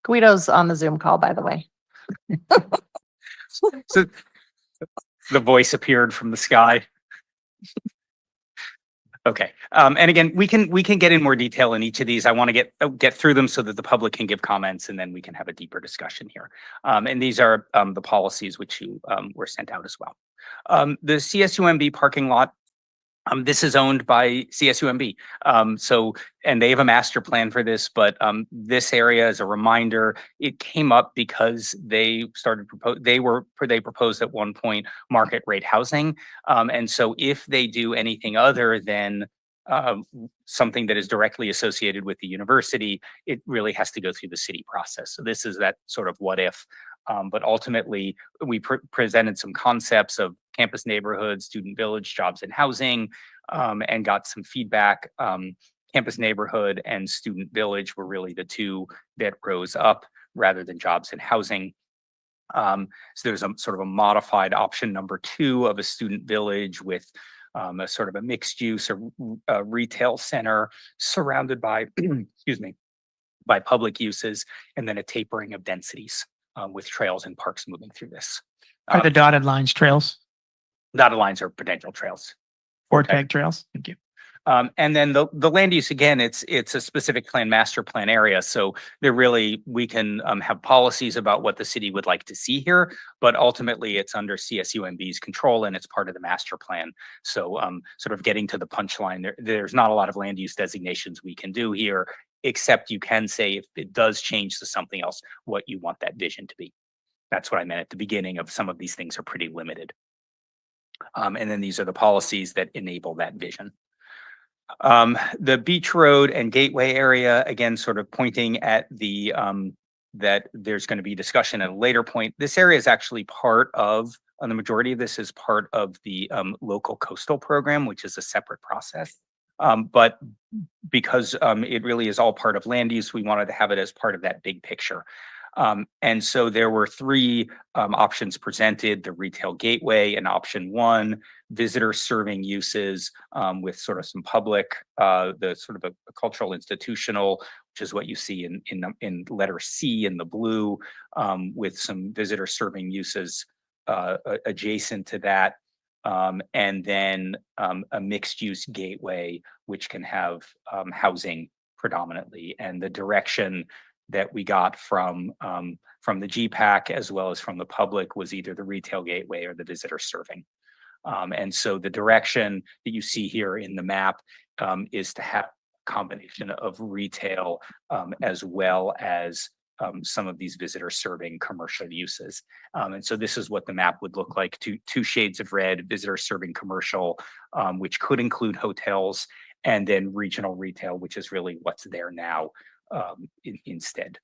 Guido's on the Zoom call, by the way. So the voice appeared from the sky. Okay, and again, we can get in more detail in each of these. I want to get through them so that the public can give comments, and then we can have a deeper discussion here. And these are the policies which you were sent out as well. The CSUMB parking lot. This is owned by CSUMB. And they have a master plan for this, but this area, as a reminder, it came up because they proposed at one point market rate housing. And so if they do anything other than something that is directly associated with the university, it really has to go through the city process. So this is that sort of what if. But ultimately, we presented some concepts of campus neighborhoods, student village, jobs and housing, and got some feedback. Campus neighborhood and student village were really the two that rose up rather than jobs and housing. So there's a sort of a modified option number 2 of a student village with a sort of a mixed use or a retail center surrounded by, excuse me, by public uses, and then a tapering of densities. With trails and parks moving through this. Are the dotted lines trails, Dotted lines are potential trails. or tag trails? Thank you. And then the land use, again, it's a specific plan, master plan area. So we can have policies about what the city would like to see here, but ultimately it's under CSUMB's control and it's part of the master plan. So sort of getting to the punchline, there's not a lot of land use designations we can do here, except you can say if it does change to something else, what you want that vision to be. That's what I meant at the beginning of some of these things are pretty limited. And then these are the policies that enable that vision. The beach road and gateway area, again, sort of pointing at the that there's going to be discussion at a later point. This area is actually part of, the majority of this is part of the local coastal program, which is a separate process. But because it really is all part of land use, we wanted to have it as part of that big picture. And so there were 3 options presented: the retail gateway and option 1, visitor serving uses with sort of some public, the sort of a cultural institutional, which is what you see in letter C in the blue, with some visitor serving uses adjacent to that. And then a mixed use gateway, which can have housing predominantly. And the direction that we got from the GPAC as well as from the public was either the retail gateway or the visitor serving. And so the direction that you see here in the map is to have a combination of retail as well as some of these visitor serving commercial uses. And so this is what the map would look like: two shades of red, visitor serving commercial, which could include hotels, and then regional retail, which is really what's there now instead.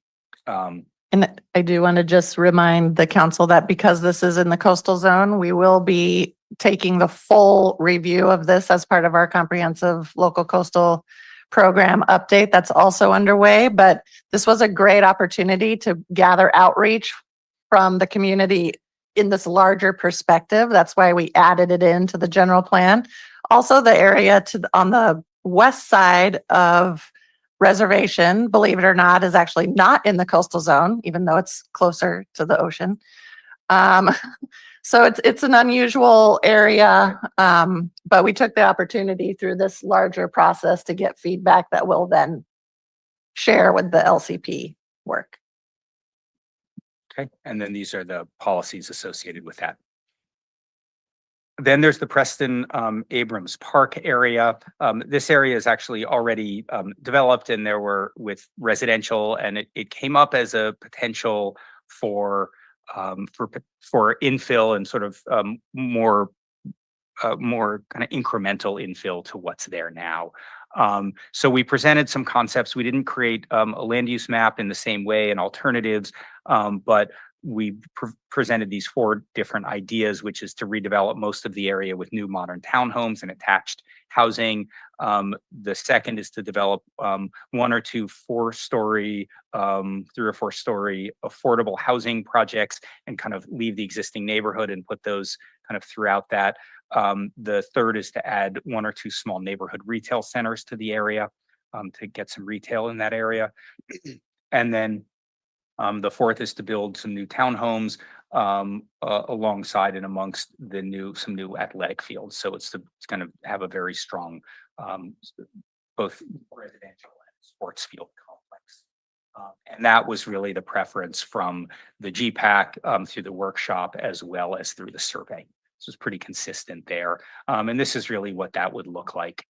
And I do want to just remind the council that because this is in the coastal zone, we will be taking the full review of this as part of our comprehensive local coastal program update that's also underway. But this was a great opportunity to gather outreach from the community in this larger perspective. That's why we added it into the general plan. Also, the area on the west side of Reservation, believe it or not, is actually not in the coastal zone, even though it's closer to the ocean. So it's an unusual area, but we took the opportunity through this larger process to get feedback that we'll then share with the LCP work. Okay, and then these are the policies associated with that. Then there's the Preston Abrams Park area. This area is actually already developed, and there were with residential, and it came up as a potential for infill and sort of more kind of incremental infill to what's there now. So we presented some concepts. We didn't create a land use map in the same way and alternatives, but we presented these 4 different ideas, which is to redevelop most of the area with new modern townhomes and attached housing. The second is to develop 1 or 2 4-story, 3 or 4-story affordable housing projects and kind of leave the existing neighborhood and put those kind of throughout that. The third is to add 1 or 2 small neighborhood retail centers to the area to get some retail in that area. And then the fourth is to build some new townhomes alongside and amongst some new athletic fields. So it's going to have a very strong both residential and sports field complex. And that was really the preference from the GPAC through the workshop as well as through the survey. So it's pretty consistent there. And this is really what that would look like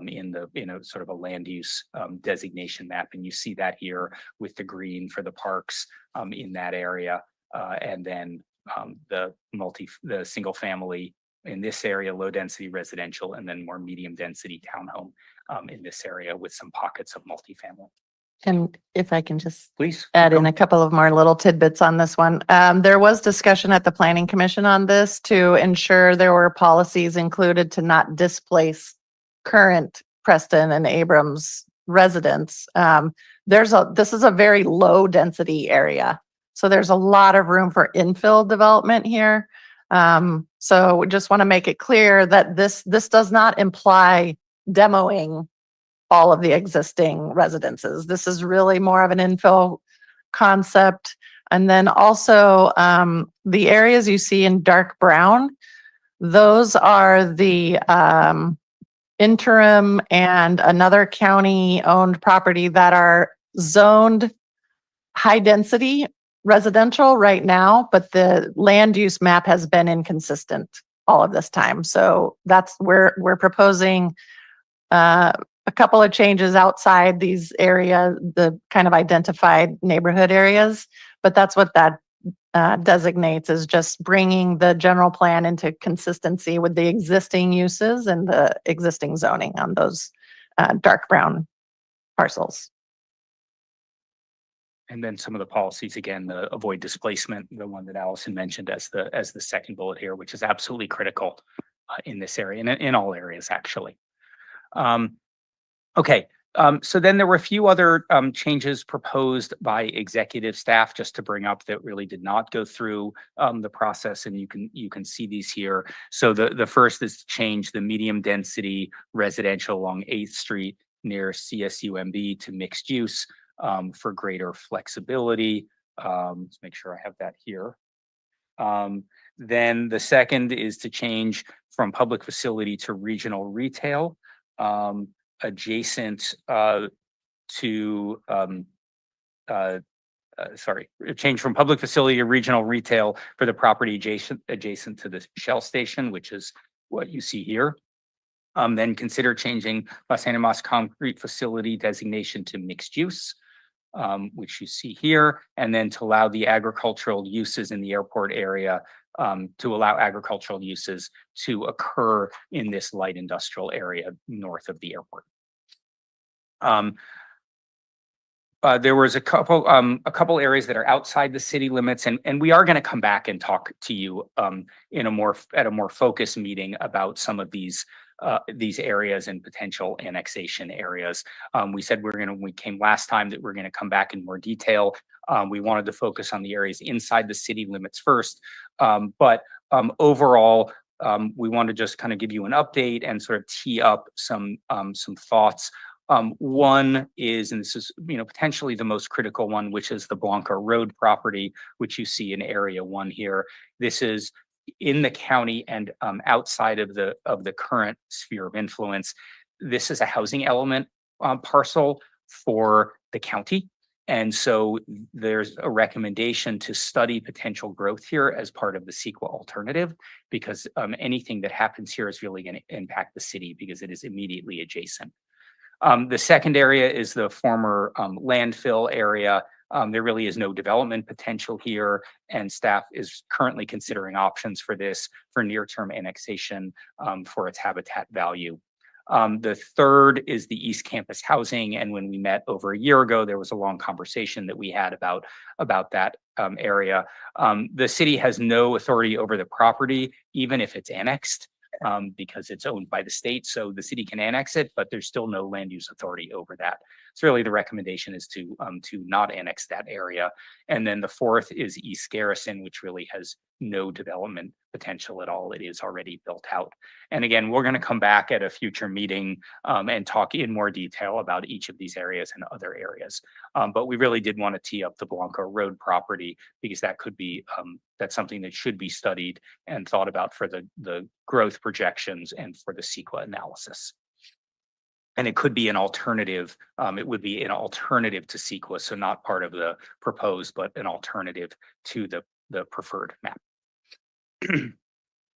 in a sort of a land use designation map. And you see that here with the green for the parks in that area. And then the single family in this area, low density residential, and then more medium density townhome in this area with some pockets of multifamily. And if I can just Please add in go. a couple of more little tidbits on this one. There was discussion at the Planning Commission on this to ensure there were policies included to not displace current Preston and Abrams residents. This is a very low density area. So there's a lot of room for infill development here. So we just want to make it clear that this does not imply demoing all of the existing residences. This is really more of an infill concept. And then also the areas you see in dark brown, those are the interim and another county owned property that are zoned high density residential right now, but the land use map has been inconsistent all of this time. So that's where we're proposing a couple of changes outside these areas, the kind of identified neighborhood areas, but that's what that designates, is just bringing the general plan into consistency with the existing uses and the existing zoning on those dark brown parcels. And then some of the policies, again, the avoid displacement, the one that Allison mentioned as the second bullet here, which is absolutely critical in this area and in all areas, actually. Okay, so then there were a few other changes proposed by executive staff just to bring up that really did not go through the process, and you can see these here. So the first is to change the medium density residential along 8th Street near CSUMB to mixed use for greater flexibility. Let's make sure I have that here. Then the second is to change from public facility to regional retail. Adjacent to change from public facility to regional retail for the property adjacent to the Shell station, which is what you see here. Then consider changing Los Animas concrete facility designation to mixed use, which you see here, and then to allow the agricultural uses in the airport area to allow agricultural uses to occur in this light industrial area north of the airport. There was a couple areas that are outside the city limits, and we are going to come back and talk to you at a more focused meeting about some of these areas and potential annexation areas. We said we came last time that we're going to come back in more detail. We wanted to focus on the areas inside the city limits first, but overall, we want to just kind of give you an update and sort of tee up some thoughts. One is, and this is potentially the most critical one, which is the Blanca Road property, which you see in Area 1 here. This is in the county and outside of the current sphere of influence. This is a housing element parcel for the county, And so there's a recommendation to study potential growth here as part of the CEQA alternative, because anything that happens here is really going to impact the city because it is immediately adjacent. The second area is the former landfill area. There really is no development potential here, and staff is currently considering options for this for near-term annexation for its habitat value. The third is the East Campus housing, and when we met over a year ago, there was a long conversation that we had about that area. The city has no authority over the property, even if it's annexed, because it's owned by the state. So the city can annex it, but there's still no land use authority over that. So really the recommendation is to not annex that area. And then the fourth is East Garrison, which really has no development potential at all. It is already built out. And again, we're going to come back at a future meeting and talk in more detail about each of these areas and other areas. But we really did want to tee up the Blanco Road property because that could be, that's something that should be studied and thought about for the growth projections and for the CEQA analysis. And it could be an alternative. It would be an alternative to CEQA, so not part of the proposed, but an alternative to the preferred map.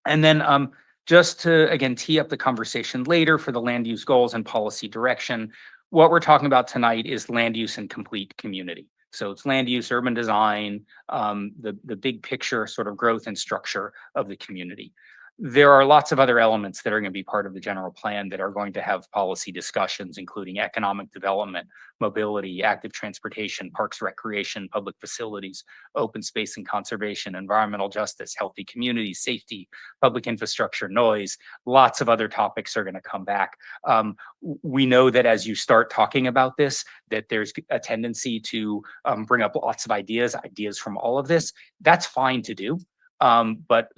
And then just to, again, tee up the conversation later for the land use goals and policy direction, what we're talking about tonight is land use and complete community. So it's land use, urban design, the big picture sort of growth and structure of the community. There are lots of other elements that are going to be part of the general plan that are going to have policy discussions, including economic development, mobility, active transportation, parks, recreation, public facilities, open space and conservation, environmental justice, healthy communities, safety, public infrastructure, noise. Lots of other topics are going to come back. We know that as you start talking about this, that there's a tendency to bring up lots of ideas from all of this. That's fine to do, but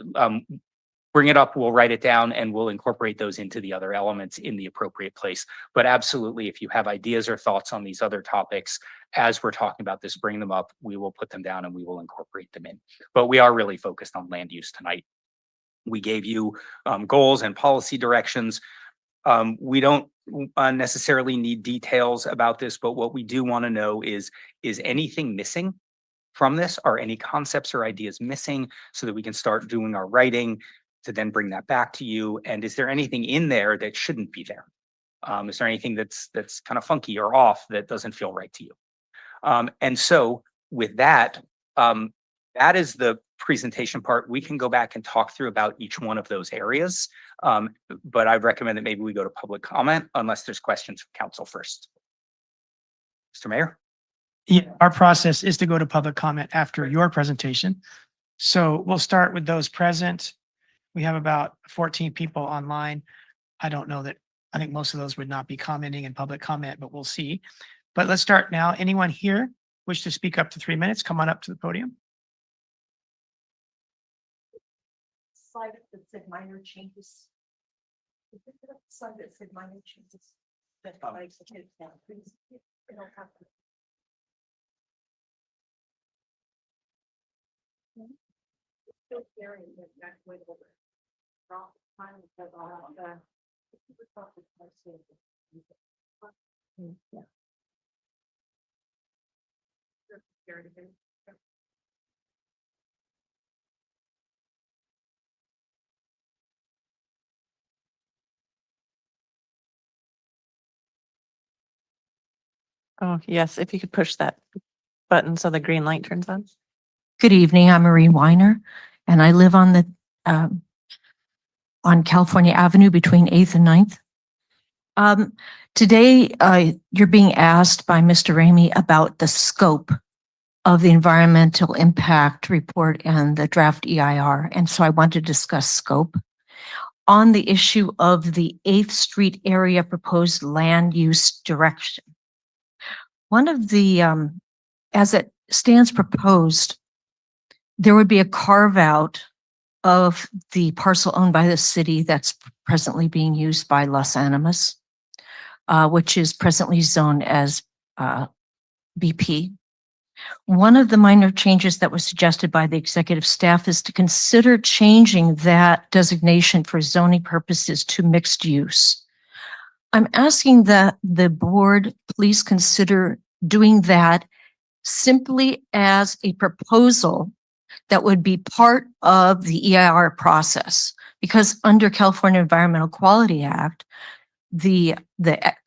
bring it up, we'll write it down, and we'll incorporate those into the other elements in the appropriate place. But absolutely, if you have ideas or thoughts on these other topics, as we're talking about this, bring them up, we will put them down and we will incorporate them in. But we are really focused on land use tonight. We gave you goals and policy directions. We don't necessarily need details about this, but what we do want to know is anything missing from this? Are any concepts or ideas missing so that we can start doing our writing to then bring that back to you? And is there anything in there that shouldn't be there? Is there anything that's kind of funky or off that doesn't feel right to you? And so with that, that is the presentation part. We can go back and talk through about each one of those areas. But I recommend that maybe we go to public comment unless there's questions from council first. Mr. Mayor? Yeah, our process is to go to public comment after your presentation. So we'll start with those present. We have about 14 people online. I don't know that, I think most of those would not be commenting in public comment, but we'll see. But let's start now. Anyone here wish to speak up to 3 minutes? Come on up to the podium. Slide that said minor changes. Slide that said minor changes. That likes to get down, please. It'll happen. Still carrying that way over. Yeah. Oh, yes, if you could push that button so the green light turns on. Good evening, I'm Marina Weiner, and I live on the on California Avenue between 8th and 9th. Today, you're being asked by Mr. Ramey about the scope of the environmental impact report and the draft EIR, and so I want to discuss scope. On the issue of the 8th Street area proposed land use direction. One of the, as it stands proposed, there would be a carve out of the parcel owned by the city that's presently being used by Los Animas, which is presently zoned as BP. One of the minor changes that was suggested by the executive staff is to consider changing that designation for zoning purposes to mixed use. I'm asking that the board please consider doing that simply as a proposal that would be part of the EIR process. Because under California Environmental Quality Act, the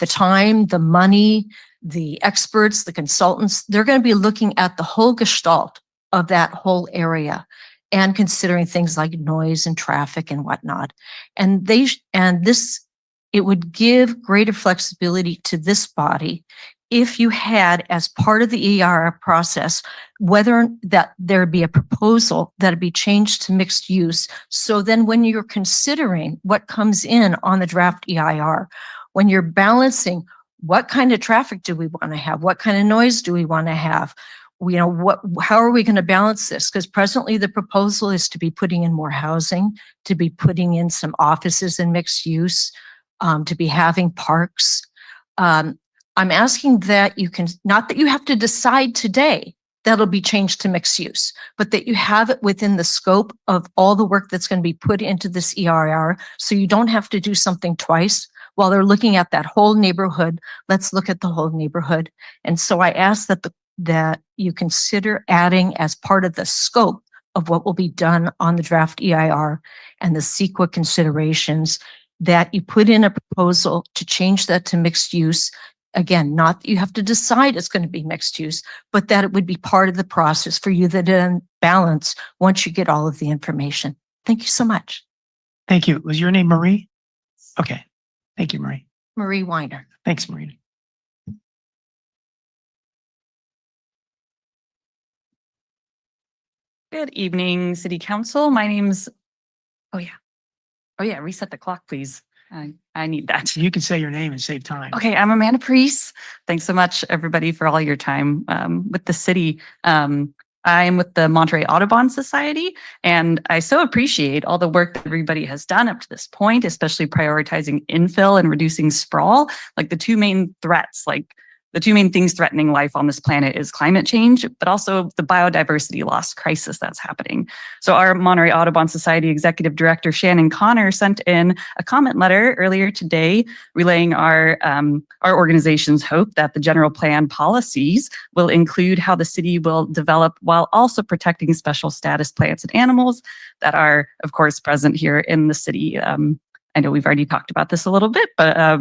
time, the money, the experts, the consultants, they're going to be looking at the whole gestalt of that whole area and considering things like noise and traffic and whatnot. And it would give greater flexibility to this body if you had, as part of the EIR process, whether that there be a proposal that it be changed to mixed use. So then when you're considering what comes in on the draft EIR, when you're balancing what kind of traffic do we want to have? What kind of noise do we want to have? How are we going to balance this? Because presently the proposal is to be putting in more housing, to be putting in some offices in mixed use, to be having parks. I'm asking that not that you have to decide today that'll be changed to mixed use, but that you have it within the scope of all the work that's going to be put into this EIR, so you don't have to do something twice while they're looking at that whole neighborhood. Let's look at the whole neighborhood. And so I ask that you consider adding, as part of the scope of what will be done on the draft EIR and the CEQA considerations, that you put in a proposal to change that to mixed use. Again, not that you have to decide it's going to be mixed use, but that it would be part of the process for you to then balance once you get all of the information. Thank you so much. Thank you. Was your name Marie? Okay. Thank you, Marie. Marie Weiner. Thanks, Marina. Good evening, City Council. My name's, oh yeah, reset the clock, please. I need that. You can say your name and save time. Okay, I'm Amanda Priest. Thanks so much, everybody, for all your time with the city. I'm with the Monterey Audubon Society, and I so appreciate all the work that everybody has done up to this point, especially prioritizing infill and reducing sprawl. Like the two main things threatening life on this planet is climate change, but also the biodiversity loss crisis that's happening. So our Monterey Audubon Society Executive Director, Shannon Connor, sent in a comment letter earlier today relaying our organization's hope that the general plan policies will include how the city will develop while also protecting special status plants and animals that are, of course, present here in the city. I know we've already talked about this a little bit, but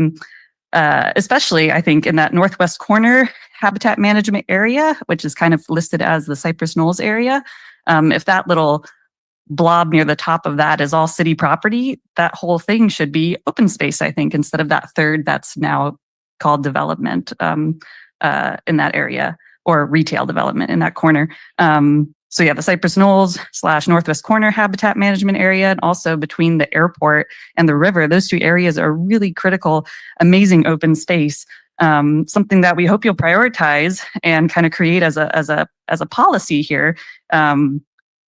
especially, I think, in that northwest corner habitat management area, which is kind of listed as the Cypress Knolls area. If that little blob near the top of that is all city property, that whole thing should be open space, I think, instead of that third that's now called development in that area, or retail development in that corner. So yeah, the Cypress Knolls / northwest corner habitat management area, and also between the airport and the river, those two areas are really critical, amazing open space. Something that we hope you'll prioritize and kind of create as a policy here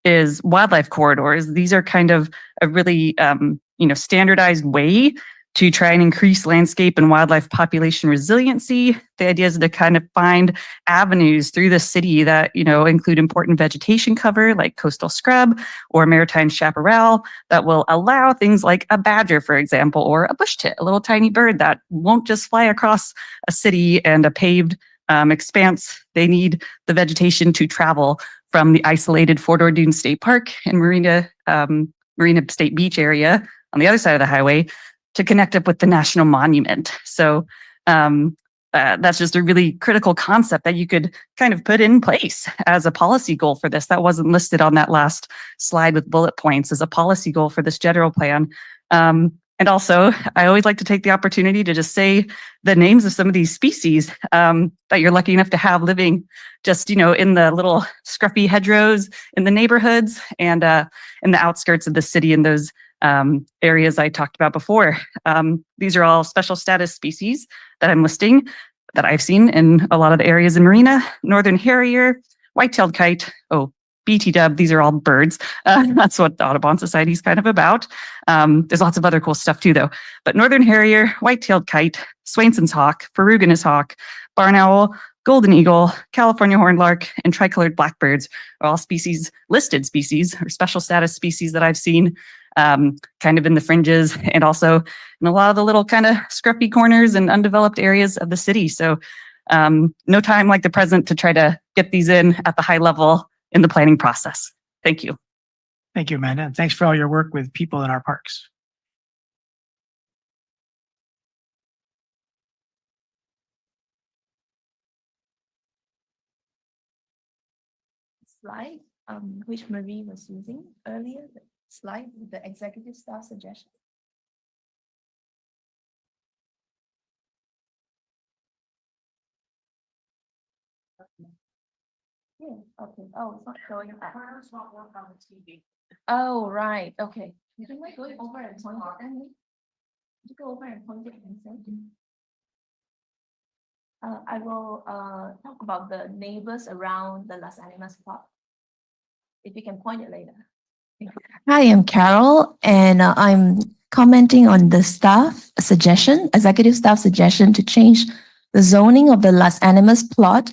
is wildlife corridors. These are kind of a really standardized way to try and increase landscape and wildlife population resiliency. The idea is to kind of find avenues through the city that, include important vegetation cover like coastal scrub or maritime chaparral that will allow things like a badger, for example, or a bush tit, a little tiny bird that won't just fly across a city and a paved expanse. They need the vegetation to travel from the isolated Fort Ord State Park and Marina State Beach area on the other side of the highway to connect up with the National Monument. So that's just a really critical concept that you could kind of put in place as a policy goal for this. That wasn't listed on that last slide with bullet points as a policy goal for this general plan. And also, I always like to take the opportunity to just say the names of some of these species that you're lucky enough to have living just, in the little scruffy hedgerows in the neighborhoods and in the outskirts of the city in those areas I talked about before. These are all special status species that I'm listing that I've seen in a lot of the areas in Marina, northern harrier, white-tailed kite, BT dub, these are all birds. That's what the Audubon Society is kind of about. There's lots of other cool stuff too, though. But northern harrier, white-tailed kite, Swainson's hawk, ferruginous hawk, barn owl, golden eagle, California horned lark, and tricolored blackbirds are all listed species or special status species that I've seen kind of in the fringes and also in a lot of the little kind of scruffy corners and undeveloped areas of the city. So No time like the present to try to get these in at the high level in the planning process. Thank you. Thank you, Amanda. And thanks for all your work with people in our parks. Slide, which Marie was using earlier, the slide with the executive staff suggestion. Yeah, okay. Oh, it's not showing up. Oh, right, okay. You can like go over and point it and you go over and point it and say. I will talk about the neighbors around the Las Animas plot. If you can point it later. Hi, I'm Carol, and I'm commenting on the staff suggestion, executive staff suggestion to change the zoning of the Las Animas plot,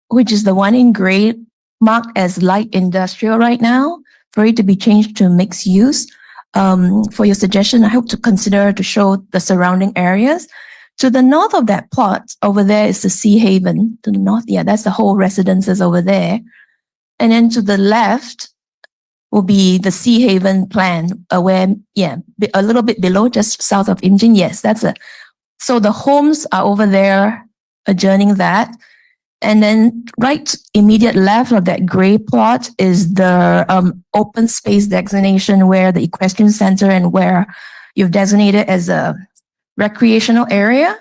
which is the one in gray marked as light industrial right now, for it to be changed to mixed use. For your suggestion, I hope to consider to show the surrounding areas. To the north of that plot, over there is the Sea Haven. To the north, yeah, that's the whole residences over there. And then to the left will be the Sea Haven plan, where, yeah, a little bit below, just south of Imjin. Yes, that's it. So the homes are over there adjoining that. And then right immediate left of that gray plot is the open space designation where the equestrian center and where you've designated as a recreational area.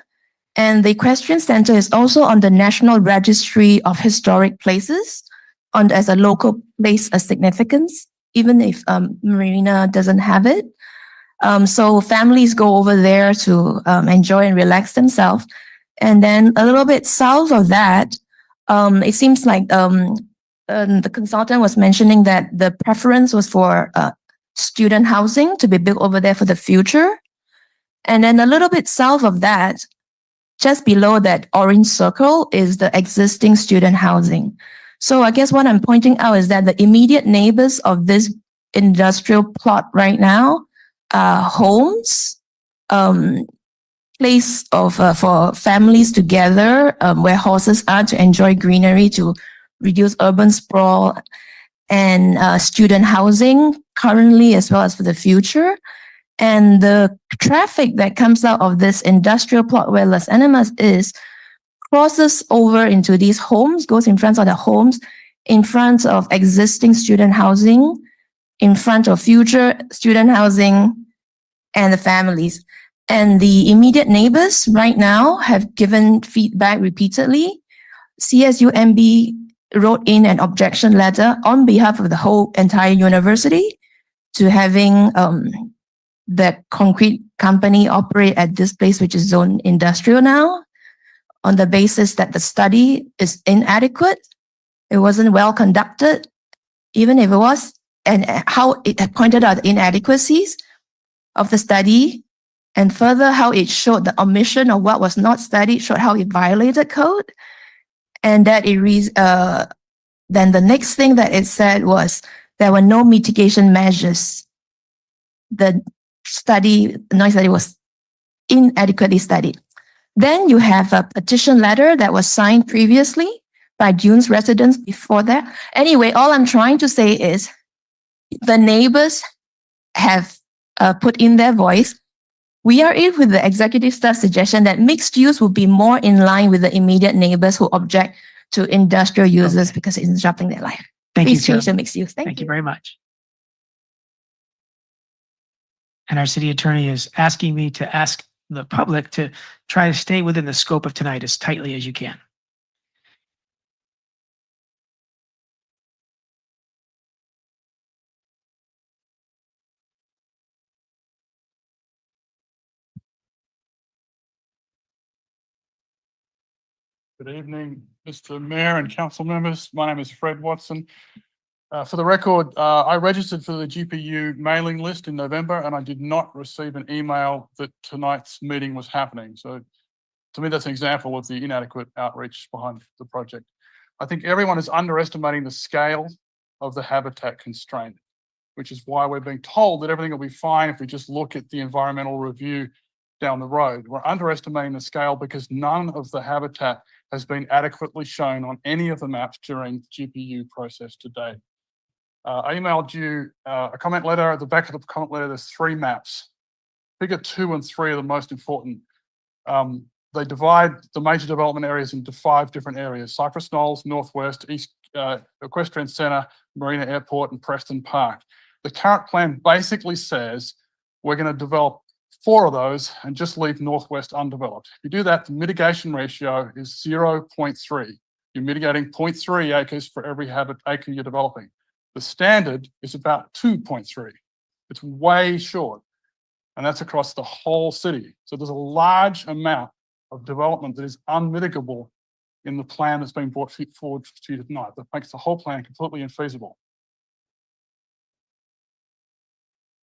And the equestrian center is also on the National Registry of Historic Places as a local place of significance, even if Marina doesn't have it. So families go over there to enjoy and relax themselves. And then a little bit south of that, it seems like the consultant was mentioning that the preference was for student housing to be built over there for the future. And then a little bit south of that, just below that orange circle, is the existing student housing. So I guess what I'm pointing out is that the immediate neighbors of this industrial plot right now are homes, place of for families together, where horses are to enjoy greenery, to reduce urban sprawl, and student housing currently as well as for the future. And the traffic that comes out of this industrial plot where Las Animas is crosses over into these homes, goes in front of the homes, in front of existing student housing, in front of future student housing, and the families. And the immediate neighbors right now have given feedback repeatedly. CSUMB wrote in an objection letter on behalf of the whole entire university to having the concrete company operate at this place, which is zone industrial now, on the basis that the study is inadequate. It wasn't well conducted, even if it was, and how it had pointed out the inadequacies of the study, and further how it showed the omission of what was not studied, showed how it violated code, and that then the next thing that it said was there were no mitigation measures. The noise study was inadequately studied. Then you have a petition letter that was signed previously by June's residents before that. Anyway, all I'm trying to say is the neighbors have put in their voice. We are in with the executive staff suggestion that mixed use will be more in line with the immediate neighbors who object to industrial uses because it's disrupting their life. Thank you, Please change the Carol. mixed use. Thank you very much. And our city attorney is asking me to ask the public to try to stay within the scope of tonight as tightly as you can. Good evening, Mr. Mayor and council members. My name is Fred Watson. For the record, I registered for the GPU mailing list in November and I did not receive an email that tonight's meeting was happening. So to me, that's an example of the inadequate outreach behind the project. I think everyone is underestimating the scale of the habitat constraint, which is why we're being told that everything will be fine if we just look at the environmental review down the road. We're underestimating the scale because none of the habitat has been adequately shown on any of the maps during GPU process to date. I emailed you a comment letter. At the back of the comment letter, there's 3 maps. Figure 2 and 3 are the most important. They divide the major development areas into 5 different areas: Cypress Knolls, Northwest, East, Equestrian Centre, Marina Airport, and Preston Park. The current plan basically says we're going to develop 4 of those and just leave Northwest undeveloped. If you do that, the mitigation ratio is 0.3. You're mitigating 0.3 acres for every acre you're developing. The standard is about 2.3. It's way short, and that's across the whole city. So there's a large amount of development that is unmitigable in the plan that's being brought forward to you tonight. That makes the whole plan completely infeasible.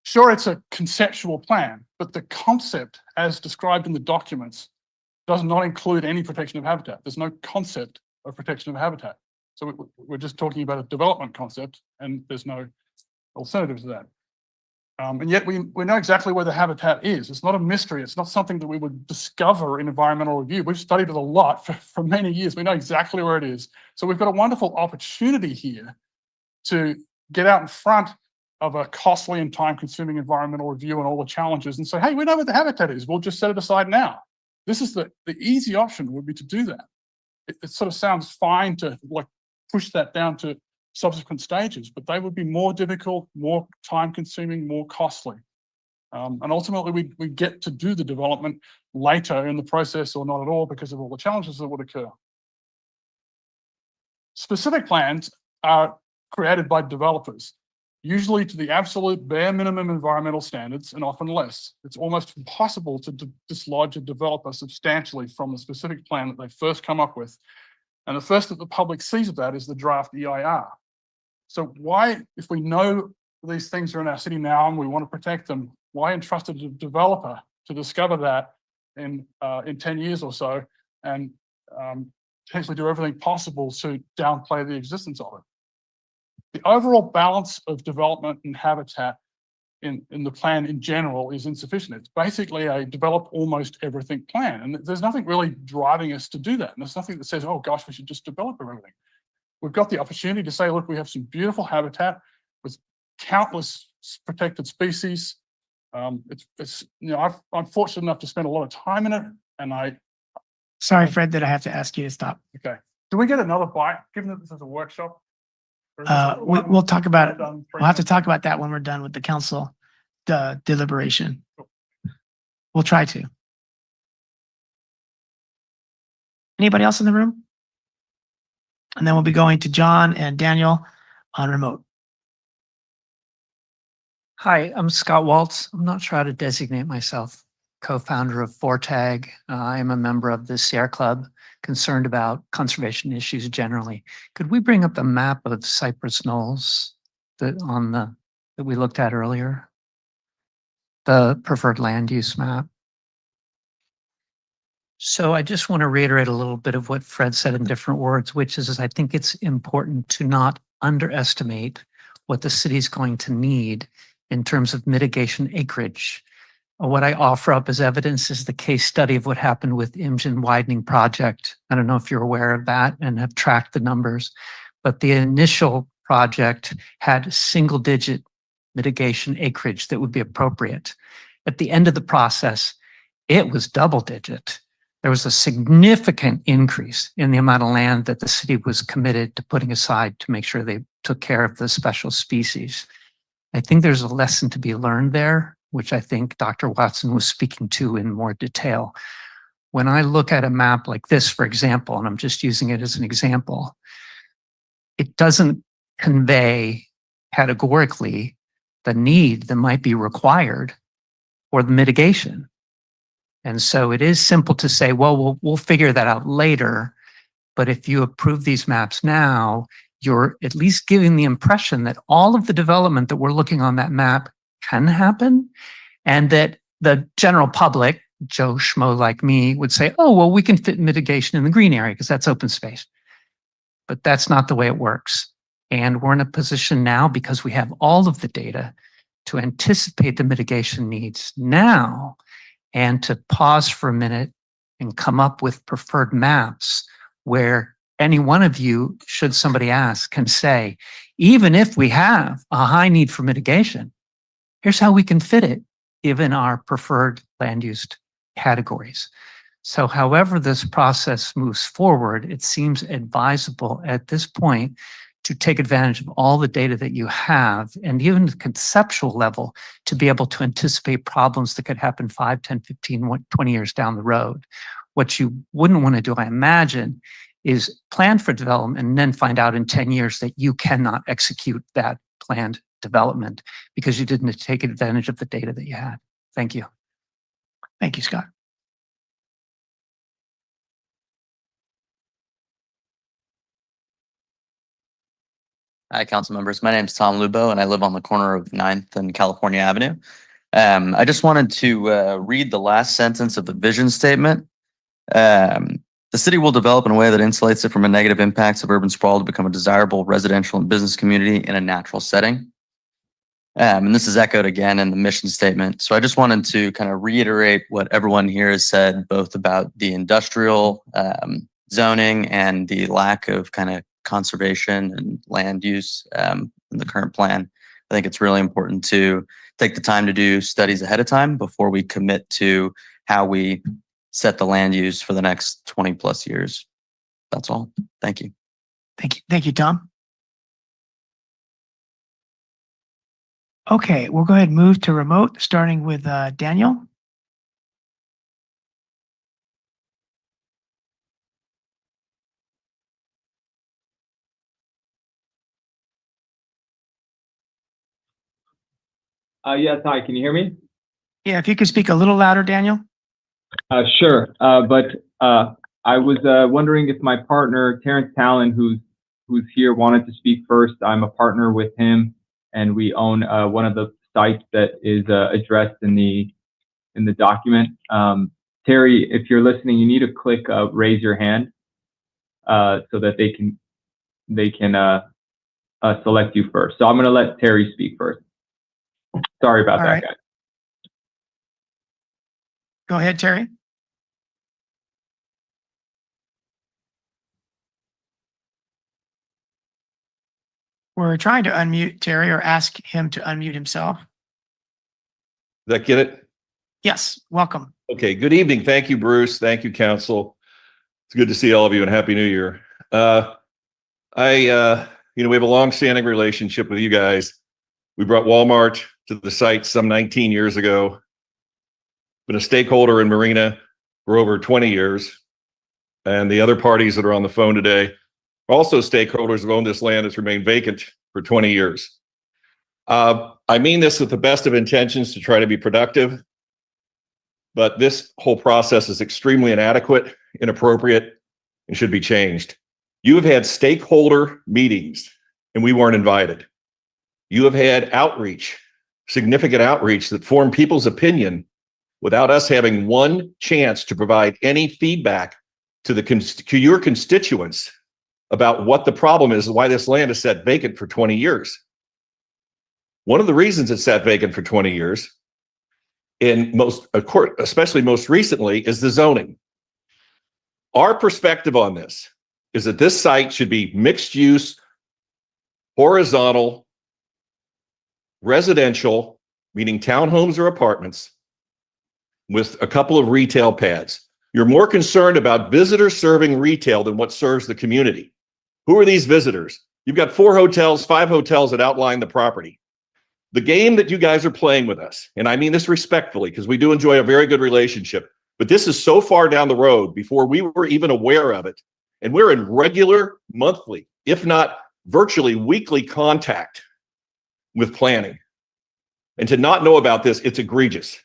Sure, it's a conceptual plan, but the concept as described in the documents does not include any protection of habitat. There's no concept of protection of habitat. So we're just talking about a development concept, and there's no alternative to that. And yet we know exactly where the habitat is. It's not a mystery. It's not something that we would discover in environmental review. We've studied it a lot for many years. We know exactly where it is. So we've got a wonderful opportunity here to get out in front of a costly and time-consuming environmental review and all the challenges and say, hey, we know where the habitat is. We'll just set it aside now. This is the easy option would be to do that. It sort of sounds fine to like push that down to subsequent stages, but they would be more difficult, more time-consuming, more costly. And ultimately, we get to do the development later in the process or not at all because of all the challenges that would occur. Specific plans are created by developers, usually to the absolute bare minimum environmental standards and often less. It's almost impossible to dislodge a developer substantially from the specific plan that they first come up with. And the first that the public sees of that is the draft EIR. So why, if we know these things are in our city now and we want to protect them, why entrust a developer to discover that in 10 years or so and potentially do everything possible to downplay the existence of it? The overall balance of development and habitat in the plan in general is insufficient. It's basically a develop almost everything plan. And there's nothing really driving us to do that. And there's nothing that says, oh gosh, we should just develop everything. We've got the opportunity to say, look, we have some beautiful habitat with countless protected species. It's you know, I'm fortunate enough to spend a lot of time in it, and Sorry, Fred, that I have to ask you to stop. okay. Do we get another bite, given that this is a workshop? Or is this a We'll talk about it. done We'll have to pre- talk about that when we're done with the council deliberation. We'll try to. Anybody else in the room? And then we'll be going to John and Daniel on remote. Hi, I'm Scott Waltz. I'm not sure how to designate myself. Co-founder of Fortag. I am a member of the Sierra Club, concerned about conservation issues generally. Could we bring up the map of Cypress Knolls that we looked at earlier? The preferred land use map. So I just want to reiterate a little bit of what Fred said in different words, which is I think it's important to not underestimate what the city is going to need in terms of mitigation acreage. What I offer up as evidence is the case study of what happened with Imjin Widening Project. I don't know if you're aware of that and have tracked the numbers, but the initial project had single-digit mitigation acreage that would be appropriate. At the end of the process, it was double-digit. There was a significant increase in the amount of land that the city was committed to putting aside to make sure they took care of the special species. I think there's a lesson to be learned there, which I think Dr. Watson was speaking to in more detail. When I look at a map like this, for example, and I'm just using it as an example, it doesn't convey categorically the need that might be required for the mitigation. And so it is simple to say, well, we'll figure that out later. But if you approve these maps now, you're at least giving the impression that all of the development that we're looking on that map can happen, and that the general public, Joe Schmo like me, would say, oh, well, we can fit mitigation in the green area because that's open space. But that's not the way it works. And we're in a position now, because we have all of the data, to anticipate the mitigation needs now and to pause for a minute and come up with preferred maps where any one of you, should somebody ask, can say, even if we have a high need for mitigation, here's how we can fit it given our preferred land use categories. So however this process moves forward, it seems advisable at this point to take advantage of all the data that you have, and even the conceptual level, to be able to anticipate problems that could happen 5, 10, 15, 20 years down the road. What you wouldn't want to do, I imagine, is plan for development and then find out in 10 years that you cannot execute that planned development because you didn't take advantage of the data that you had. Thank you. Thank you, Scott. Hi, council members. My name is Tom Lubo, and I live on the corner of 9th and California Avenue. I just wanted to read the last sentence of the vision statement. The city will develop in a way that insulates it from the negative impacts of urban sprawl to become a desirable residential and business community in a natural setting. And this is echoed again in the mission statement. So I just wanted to kind of reiterate what everyone here has said, both about the industrial zoning and the lack of kind of conservation and land use in the current plan. I think it's really important to take the time to do studies ahead of time before we commit to how we set the land use for the next 20 plus years. That's all. Thank you. Thank you. Thank you, Tom. Okay, we'll go ahead and move to remote, starting with Daniel. Yes, hi, can you hear me? Yeah, if you could speak a little louder, Daniel. Sure, but I was wondering if my partner, Terrence Talon, who's here, wanted to speak first. I'm a partner with him, and we own one of the sites that is addressed in the document. Terry, if you're listening, you need to click raise your hand so that they can select you first. So I'm going to let Terry speak first. Sorry about that, guys. Go ahead, Terry. We're trying to unmute Terry or ask him to unmute himself. Did that get it? Yes, welcome. Okay, good evening. Thank you, Bruce. Thank you, council. It's good to see all of you and Happy New Year. We have a long-standing relationship with you guys. We brought Walmart to the site some 19 years ago. Been a stakeholder in Marina for over 20 years. And the other parties that are on the phone today are also stakeholders who own this land that's remained vacant for 20 years. I mean this with the best of intentions to try to be productive, but this whole process is extremely inadequate, inappropriate, and should be changed. You have had stakeholder meetings and we weren't invited. You have had outreach, significant outreach that formed people's opinion without us having one chance to provide any feedback to your constituents about what the problem is and why this land is sat vacant for 20 years. One of the reasons it's sat vacant for 20 years, and especially most recently, is the zoning. Our perspective on this is that this site should be mixed use, horizontal, residential, meaning townhomes or apartments, with a couple of retail pads. You're more concerned about visitors serving retail than what serves the community. Who are these visitors? You've got 4 hotels, 5 hotels that outline the property. The game that you guys are playing with us, and I mean this respectfully because we do enjoy a very good relationship, but this is so far down the road before we were even aware of it. And we're in regular monthly, if not virtually weekly contact with planning. And to not know about this, it's egregious.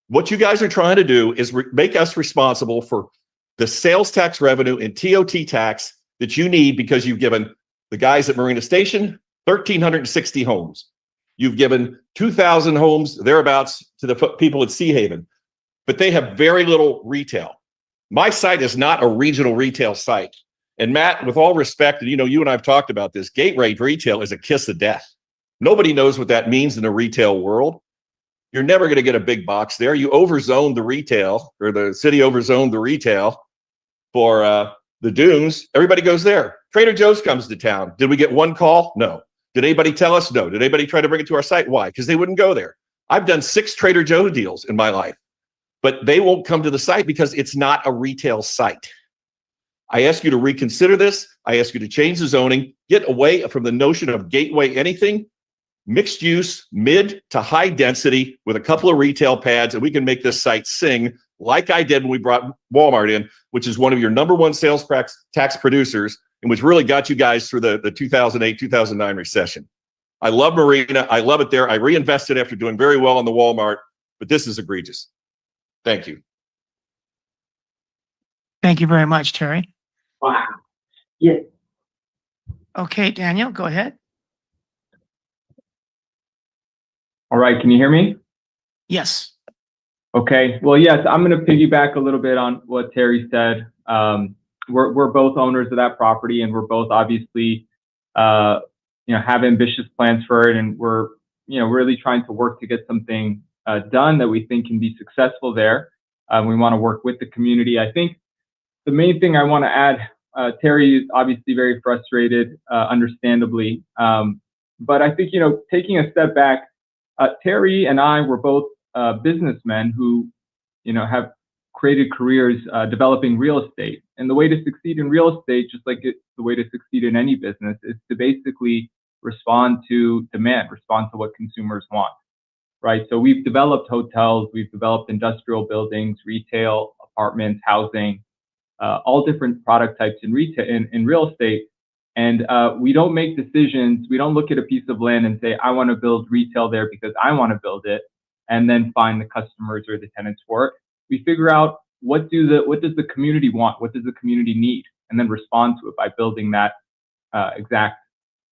What you guys are trying to do is make us responsible for the sales tax revenue and TOT tax that you need because you've given the guys at Marina Station 1,360 homes. You've given 2,000 homes thereabouts to the people at Sea Haven, but they have very little retail. My site is not a regional retail site. And Matt, with all respect, and you and I have talked about this, gate rate retail is a kiss of death. Nobody knows what that means in the retail world. You're never going to get a big box there. You overzoned the retail, or the city overzoned the retail for The Dunes, everybody goes there. Trader Joe's comes to town. Did we get one call? No. Did anybody tell us? No. Did anybody try to bring it to our site? Why? Because they wouldn't go there. I've done 6 Trader Joe deals in my life, but they won't come to the site because it's not a retail site. I ask you to reconsider this. I ask you to change the zoning, get away from the notion of gateway anything, mixed use, mid to high density with a couple of retail pads, and we can make this site sing like I did when we brought Walmart in, which is one of your #1 sales tax producers, and which really got you guys through the 2008, 2009 recession. I love Marina. I love it there. I reinvested after doing very well on the Walmart, but this is egregious. Thank you. Thank you very much, Terry. Wow. Yeah. Okay, Daniel, go ahead. All right. Can you hear me? Yes. Okay. Well, yes, I'm going to piggyback a little bit on what Terry said. We're both owners of that property, and we're both obviously, have ambitious plans for it, and we're, really trying to work to get something done that we think can be successful there. We want to work with the community. I think the main thing I want to add, Terry is obviously very frustrated, understandably, but I think taking a step back, Terry and I were both businessmen who, have created careers developing real estate. And the way to succeed in real estate, just like the way to succeed in any business, is to basically respond to demand, respond to what consumers want, right? So we've developed hotels, we've developed industrial buildings, retail, apartments, housing, all different product types in retail, in real estate. And we don't make decisions. We don't look at a piece of land and say, I want to build retail there because I want to build it, and then find the customers or the tenants for it. We figure out what does the community want? What does the community need? And then respond to it by building that exact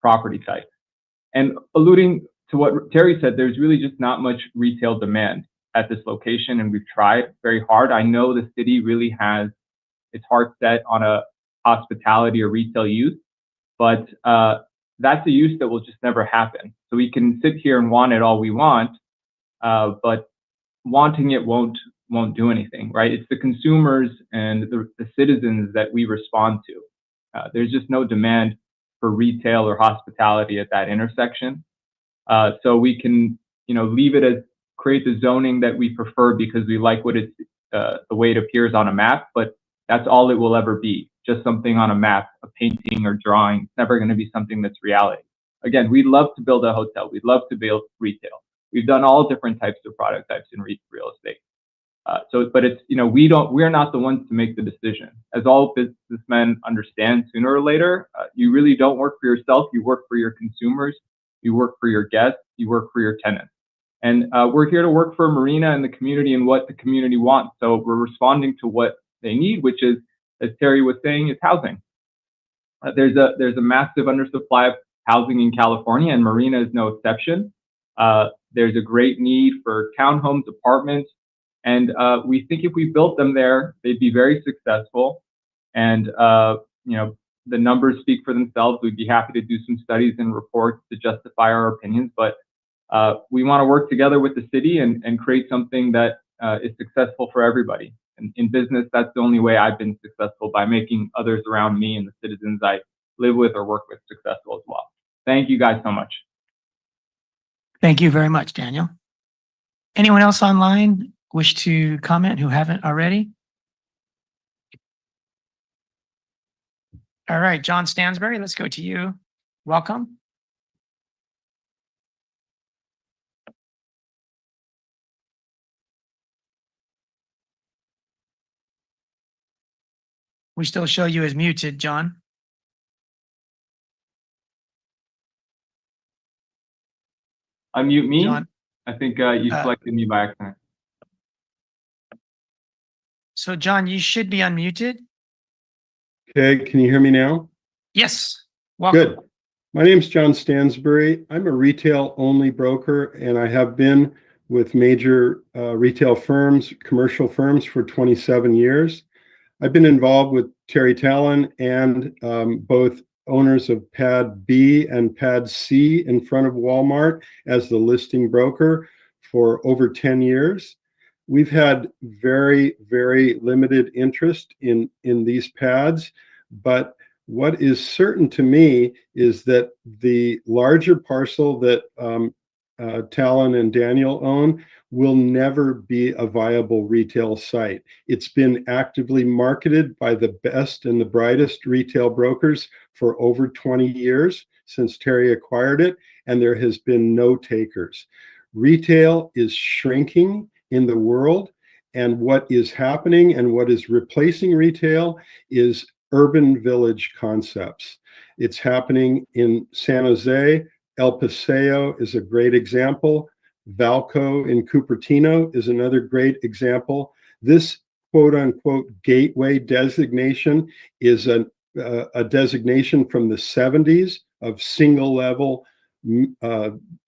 property type. And alluding to what Terry said, there's really just not much retail demand at this location, and we've tried very hard. I know the city really has its heart set on a hospitality or retail use, but that's a use that will just never happen. So we can sit here and want it all we want, but wanting it won't do anything, right? It's the consumers and the citizens that we respond to. There's just no demand for retail or hospitality at that intersection. So we can, leave it as create the zoning that we prefer because we like what it's the way it appears on a map, but that's all it will ever be. Just something on a map, a painting or drawing. It's never going to be something that's reality. Again, we'd love to build a hotel. We'd love to build retail. We've done all different types of product types in real estate. But it's, we're not the ones to make the decision. As all businessmen understand, sooner or later, you really don't work for yourself. You work for your consumers. You work for your guests. You work for your tenants. And we're here to work for Marina and the community and what the community wants. So we're responding to what they need, which is, as Terry was saying, is housing. There's a massive undersupply of housing in California, and Marina is no exception. There's a great need for townhomes, apartments, and we think if we built them there, they'd be very successful. And the numbers speak for themselves. We'd be happy to do some studies and reports to justify our opinions, but we want to work together with the city and create something that is successful for everybody. And in business, that's the only way I've been successful, by making others around me and the citizens I live with or work with successful as well. Thank you guys so much. Thank you very much, Daniel. Anyone else online wish to comment who haven't already? All right, John Stansberry, let's go to you. Welcome. We still show you as muted, John. Unmute me? John. I think you selected me by accident. So John, you should be unmuted. Okay, can you hear me now? Yes. Welcome. Good. My name's John Stansbury. I'm a retail-only broker, and I have been with major retail firms, commercial firms, for 27 years. I've been involved with Terry Talon and both owners of Pad B and Pad C in front of Walmart as the listing broker for over 10 years. We've had very, very limited interest in these pads. But what is certain to me is that the larger parcel that Talon and Daniel own will never be a viable retail site. It's been actively marketed by the best and the brightest retail brokers for over 20 years since Terry acquired it, and there has been no takers. Retail is shrinking in the world, and what is happening and what is replacing retail is urban village concepts. It's happening in San Jose. El Paseo is a great example. Valco in Cupertino is another great example. This quote unquote gateway designation is a designation from the 70s of single level,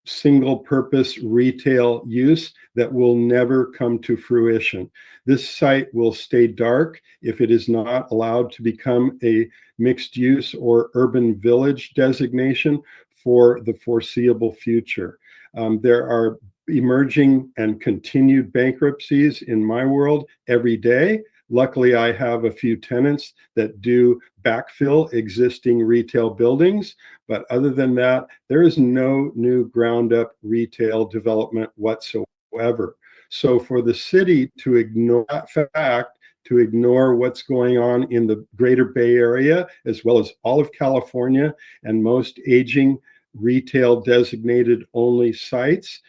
single purpose retail use that will never come to fruition. This site will stay dark if it is not allowed to become a mixed use or urban village designation for the foreseeable future. There are emerging and continued bankruptcies in my world every day. Luckily, I have a few tenants that do backfill existing retail buildings. But other than that, there is no new ground up retail development whatsoever. So for the city to ignore that fact, to ignore what's going on in the greater Bay Area, as well as all of California and most aging retail designated only sites,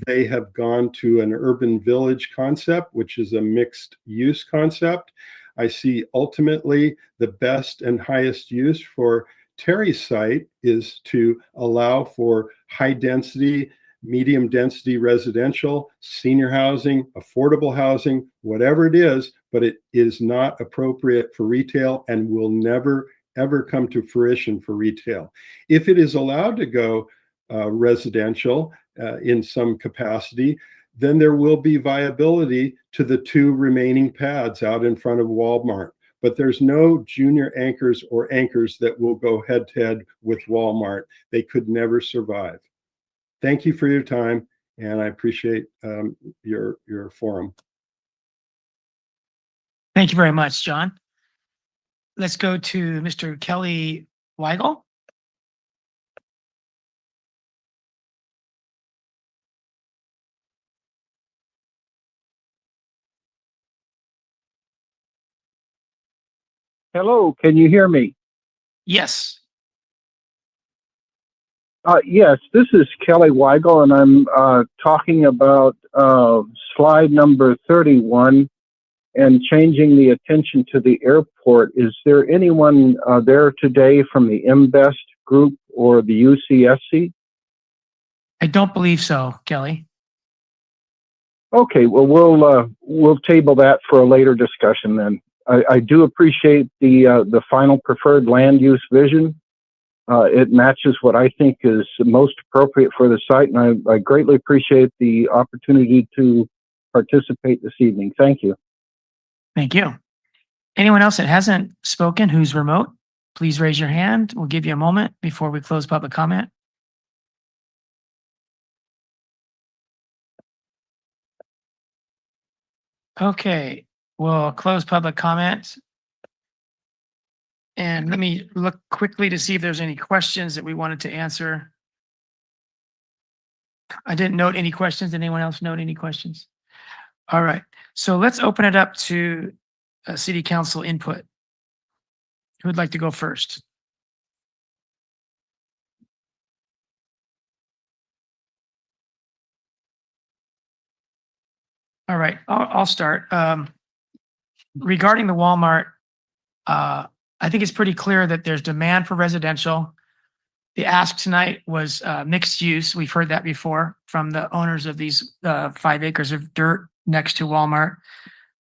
they have gone to an urban village concept, which is a mixed use concept. I see ultimately the best and highest use for Terry's site is to allow for high density, medium density residential, senior housing, affordable housing, whatever it is, but it is not appropriate for retail and will never, ever come to fruition for retail. If it is allowed to go residential in some capacity, then there will be viability to the two remaining pads out in front of Walmart. But there's no junior anchors or anchors that will go head to head with Walmart. They could never survive. Thank you for your time, and I appreciate your forum. Thank you very much, John. Let's go to Mr. Kelly Weigel. Hello, can you hear me? Yes. Yes, this is Kelly Weigel, and I'm talking about slide number 31 and changing the attention to the airport. Is there anyone there today from the MBEST group or the UCSC? I don't believe so, Kelly. Okay, well, we'll table that for a later discussion then. I do appreciate the final preferred land use vision. It matches what I think is most appropriate for the site, and I greatly appreciate the opportunity to participate this evening. Thank you. Thank you. Anyone else that hasn't spoken who's remote, please raise your hand. We'll give you a moment before we close public comment. Okay, we'll close public comment. And let me look quickly to see if there's any questions that we wanted to answer. I didn't note any questions. Did anyone else note any questions? All right, so let's open it up to city council input. Who would like to go first? All right, I'll start. Regarding the Walmart, I think it's pretty clear that there's demand for residential. The ask tonight was mixed use. We've heard that before from the owners of these 5 acres of dirt next to Walmart.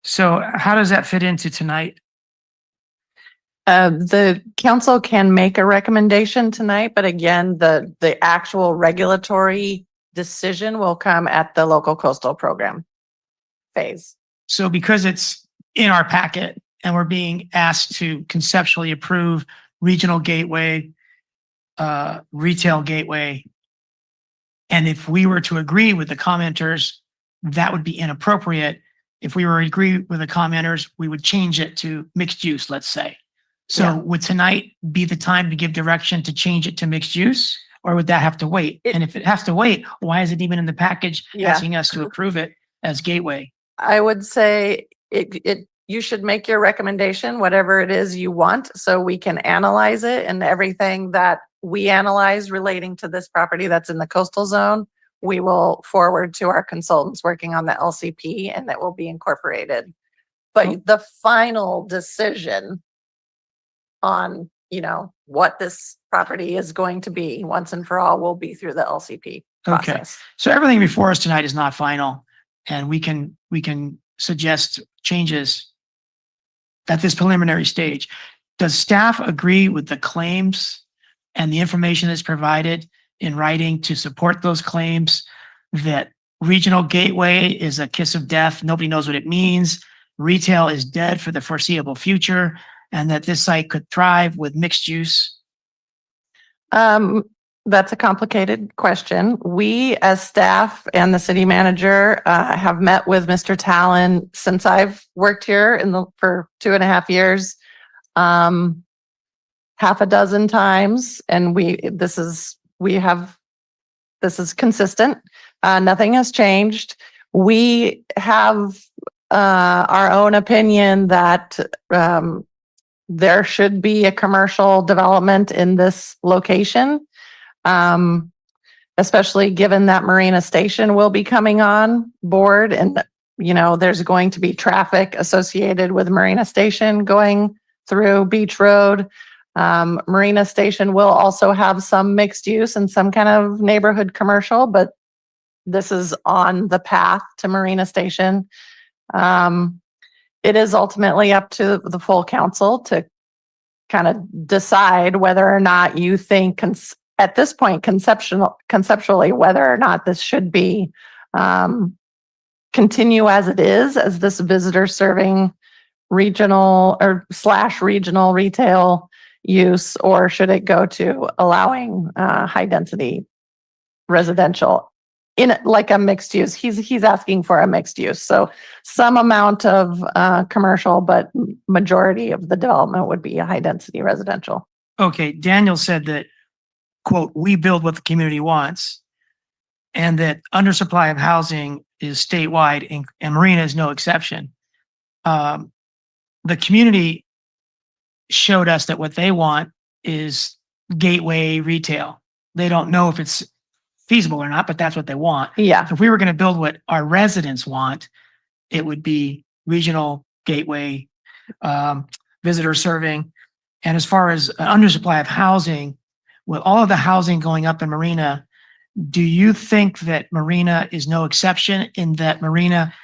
So how does that fit into tonight? The council can make a recommendation tonight, but again, the actual regulatory decision will come at the local coastal program phase. So because it's in our packet and we're being asked to conceptually approve regional gateway, retail gateway, and if we were to agree with the commenters, that would be inappropriate. If we were to agree with the commenters, we would change it to mixed use, let's say. So Yeah. would tonight be the time to give direction to change it to mixed use? Or would that have to wait? And if it has to wait, why is it even in the package Yeah. asking us to approve it as gateway? I would say you should make your recommendation, whatever it is you want, so we can analyze it, and everything that we analyze relating to this property that's in the coastal zone, we will forward to our consultants working on the LCP, and that will be incorporated. But the final decision on, what this property is going to be once and for all will be through the LCP Okay. process. So everything before us tonight is not final, and we can suggest changes at this preliminary stage. Does staff agree with the claims and the information that's provided in writing to support those claims that regional gateway is a kiss of death? Nobody knows what it means. Retail is dead for the foreseeable future, and that this site could thrive with mixed use? That's a complicated question. We, as staff and the city manager, have met with Mr. Talon since I've worked here for 2.5 years, half a dozen times, and this is consistent. Nothing has changed. We have our own opinion that there should be a commercial development in this location. Especially given that Marina Station will be coming on board, and, there's going to be traffic associated with Marina Station going through Beach Road. Marina Station will also have some mixed use and some kind of neighborhood commercial, but this is on the path to Marina Station. It is ultimately up to the full council to kind of decide whether or not you think at this point, conceptually, whether or not this should be continue as it is, as this visitor serving regional or / regional retail use, or should it go to allowing high density residential in like a mixed use? He's asking for a mixed use, so some amount of commercial, but majority of the development would be a high density residential. Okay, Daniel said that, quote, "We build what the community wants," and that undersupply of housing is statewide, and Marina is no exception. The community showed us that what they want is gateway retail. They don't know if it's feasible or not, but that's what they want. Yeah. So if we were going to build what our residents want, it would be regional gateway, visitor serving. And as far as undersupply of housing, with all of the housing going up in Marina, do you think that Marina is no exception in that Marina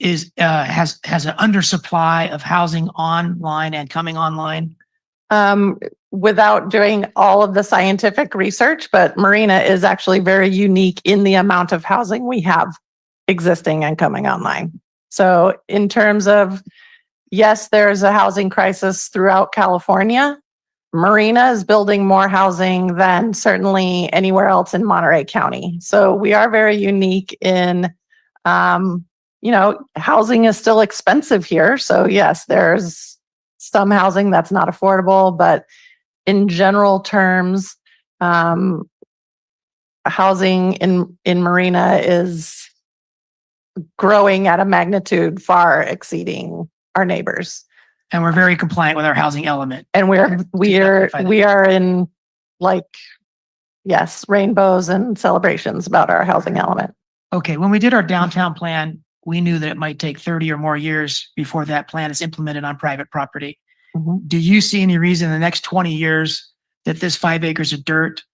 has an undersupply of housing online and coming online? Without doing all of the scientific research, but Marina is actually very unique in the amount of housing we have existing and coming online. So in terms of, yes, there's a housing crisis throughout California. Marina is building more housing than certainly anywhere else in Monterey County. So we are very unique in, housing is still expensive here. So yes, there's some housing that's not affordable, but in general terms, housing in Marina is growing at a magnitude far exceeding our neighbors. And we're very compliant with our housing element. And we are in rainbows and celebrations about our housing element. Okay, when we did our downtown plan, we knew that it might take 30 or more years before that plan is implemented on private property. Mhm. Do you see any reason in the next 20 years that this 5 acres of dirt,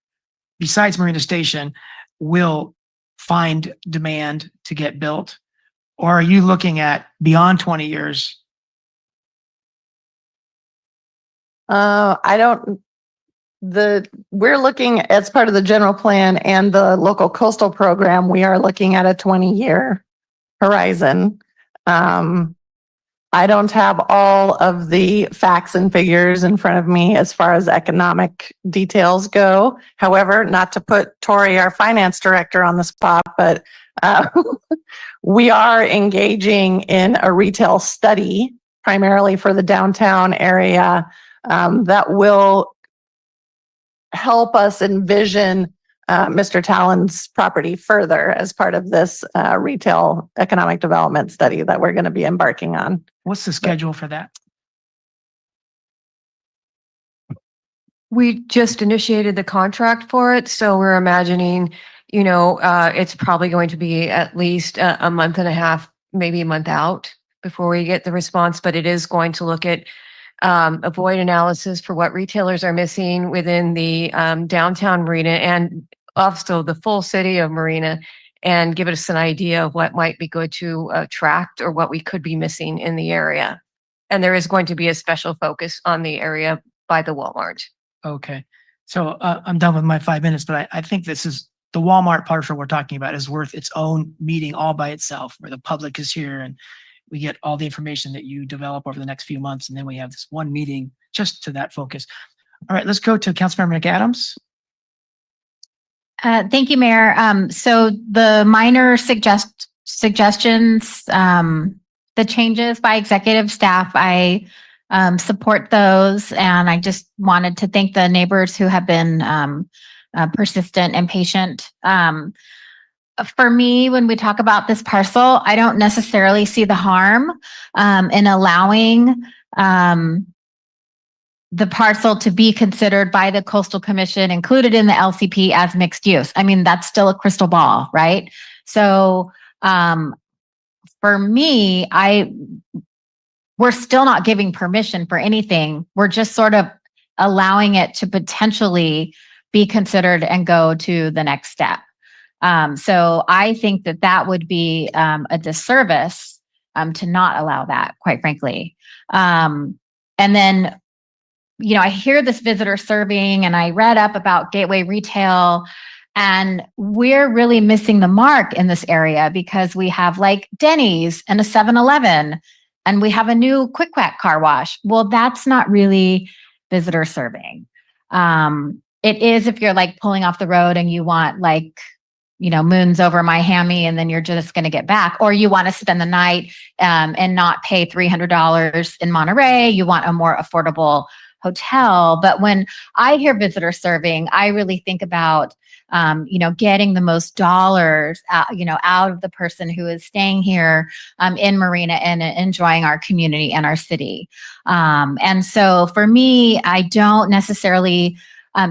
besides Marina Station, will find demand to get built? Or are you looking at beyond 20 years? We're looking as part of the general plan and the local coastal program, we are looking at a 20-year horizon. I don't have all of the facts and figures in front of me as far as economic details go. However, not to put Tori, our finance director, on the spot, but we are engaging in a retail study primarily for the downtown area that will help us envision Mr. Talon's property further as part of this retail economic development study that we're going to be embarking on. What's the schedule for that? We just initiated the contract for it, so we're imagining, it's probably going to be at least a month and a half, maybe a month out before we get the response, but it is going to look at a void analysis for what retailers are missing within the downtown Marina and also the full city of Marina, and give us an idea of what might be good to attract or what we could be missing in the area. And there is going to be a special focus on the area by the Walmart. Okay. So I'm done with my 5 minutes, but I think this is the Walmart parcel we're talking about is worth its own meeting all by itself, where the public is here and we get all the information that you develop over the next few months. And then we have this one meeting just to that focus. All right, let's go to Councilmember McAdams. Thank you, Mayor. So the minor suggestions, the changes by executive staff, I support those. And I just wanted to thank the neighbors who have been persistent and patient. For me, when we talk about this parcel, I don't necessarily see the harm in allowing the parcel to be considered by the Coastal Commission, included in the LCP as mixed use. I mean, that's still a crystal ball, right? So for me, we're still not giving permission for anything. We're just sort of allowing it to potentially be considered and go to the next step. So I think that would be a disservice to not allow that, quite frankly. And then, I hear this visitor serving and I read up about gateway retail, and we're really missing the mark in this area because we have like Denny's and a 7-Eleven, and we have a new Quick Quack car wash. Well, that's not really visitor serving. It is if you're like pulling off the road and you want moons over my hammy, and then you're just going to get back, or you want to spend the night and not pay $300 in Monterey. You want a more affordable hotel. But when I hear visitor serving, I really think about, getting the most dollars out of the person who is staying here in Marina and enjoying our community and our city. And so for me, I don't necessarily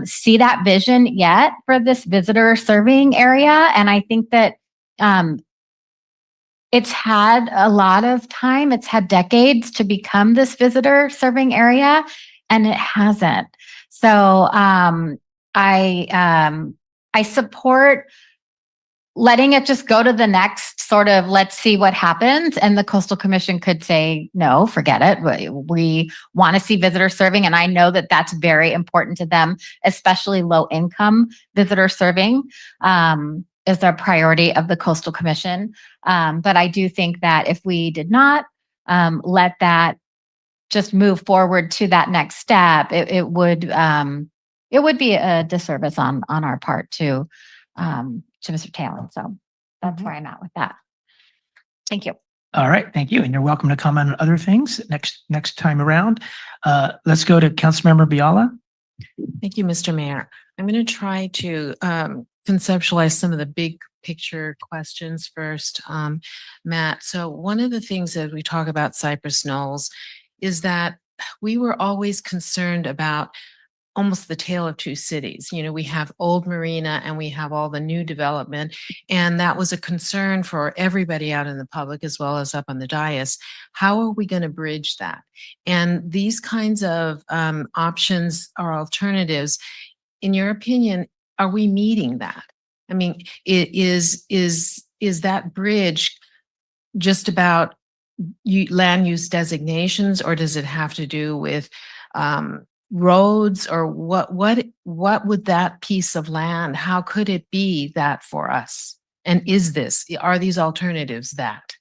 see that vision yet for this visitor serving area. And I think that it's had a lot of time, it's had decades to become this visitor serving area, and it hasn't. So I support letting it just go to the next sort of, let's see what happens. And the Coastal Commission could say, no, forget it. We want to see visitor serving. And I know that that's very important to them, especially low income visitor serving is a priority of the Coastal Commission. But I do think that if we did not let that just move forward to that next step, it would be a disservice on our part to Mr. Talon. So that's where I'm at with that. Thank you. All right, thank you. And you're welcome to comment on other things next time around. Let's go to Councilmember Biala. Thank you, Mr. Mayor. I'm going to try to conceptualize some of the big picture questions first, Matt. So one of the things that we talk about Cypress Knolls is that we were always concerned about almost the tale of two cities. We have old Marina and we have all the new development. And that was a concern for everybody out in the public as well as up on the dais. How are we going to bridge that? And these kinds of options or alternatives, in your opinion, are we meeting that? I mean, is that bridge just about land use designations, or does it have to do with roads, or what would that piece of land, how could it be that for us? And are these alternatives that?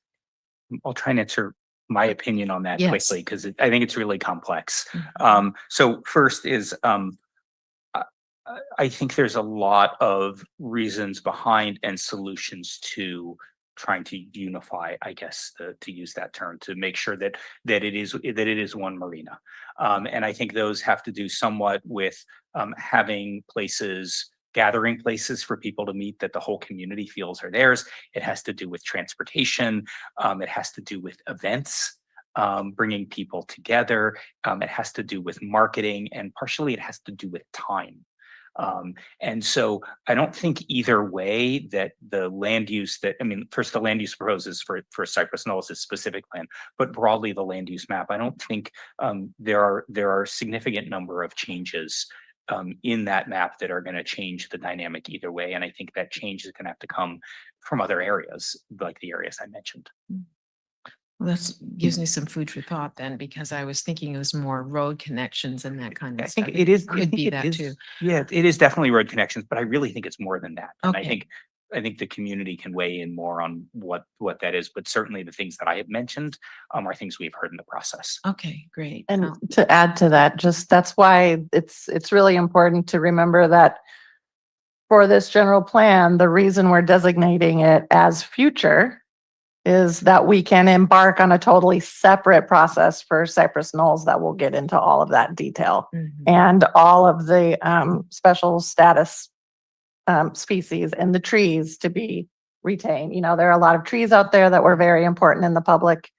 I'll try and answer my opinion on that Yes. quickly, because I think it's really complex. Mhm. So first is, I think there's a lot of reasons behind and solutions to trying to unify, I guess, to use that term, to make sure that it is one marina. And I think those have to do somewhat with having places, gathering places for people to meet that the whole community feels are theirs. It has to do with transportation. It has to do with events, bringing people together. It has to do with marketing, and partially it has to do with time. And so I don't think either way that the land use that, I mean, first the land use proposes for Cypress Knolls is specific land, but broadly the land use map, I don't think there are significant number of changes in that map that are going to change the dynamic either way. And I think that change is going to have to come from other areas, like the areas I mentioned. Well, that gives me some food for thought then, because I was thinking it was more road connections and that kind I of stuff. think it is. I Could think be it that is- too. Yeah, it is definitely road connections, but I really think it's more than that. And Okay. I think the community can weigh in more on what that is, but certainly the things that I have mentioned are things we've heard in the process. Okay, great. And to add to that, just that's why it's really important to remember that for this general plan, the reason we're designating it as future is that we can embark on a totally separate process for Cypress Knolls that will get into all of that detail and all of the special status species and the trees to be retained. You know, there are a lot of trees out there that were very important in the public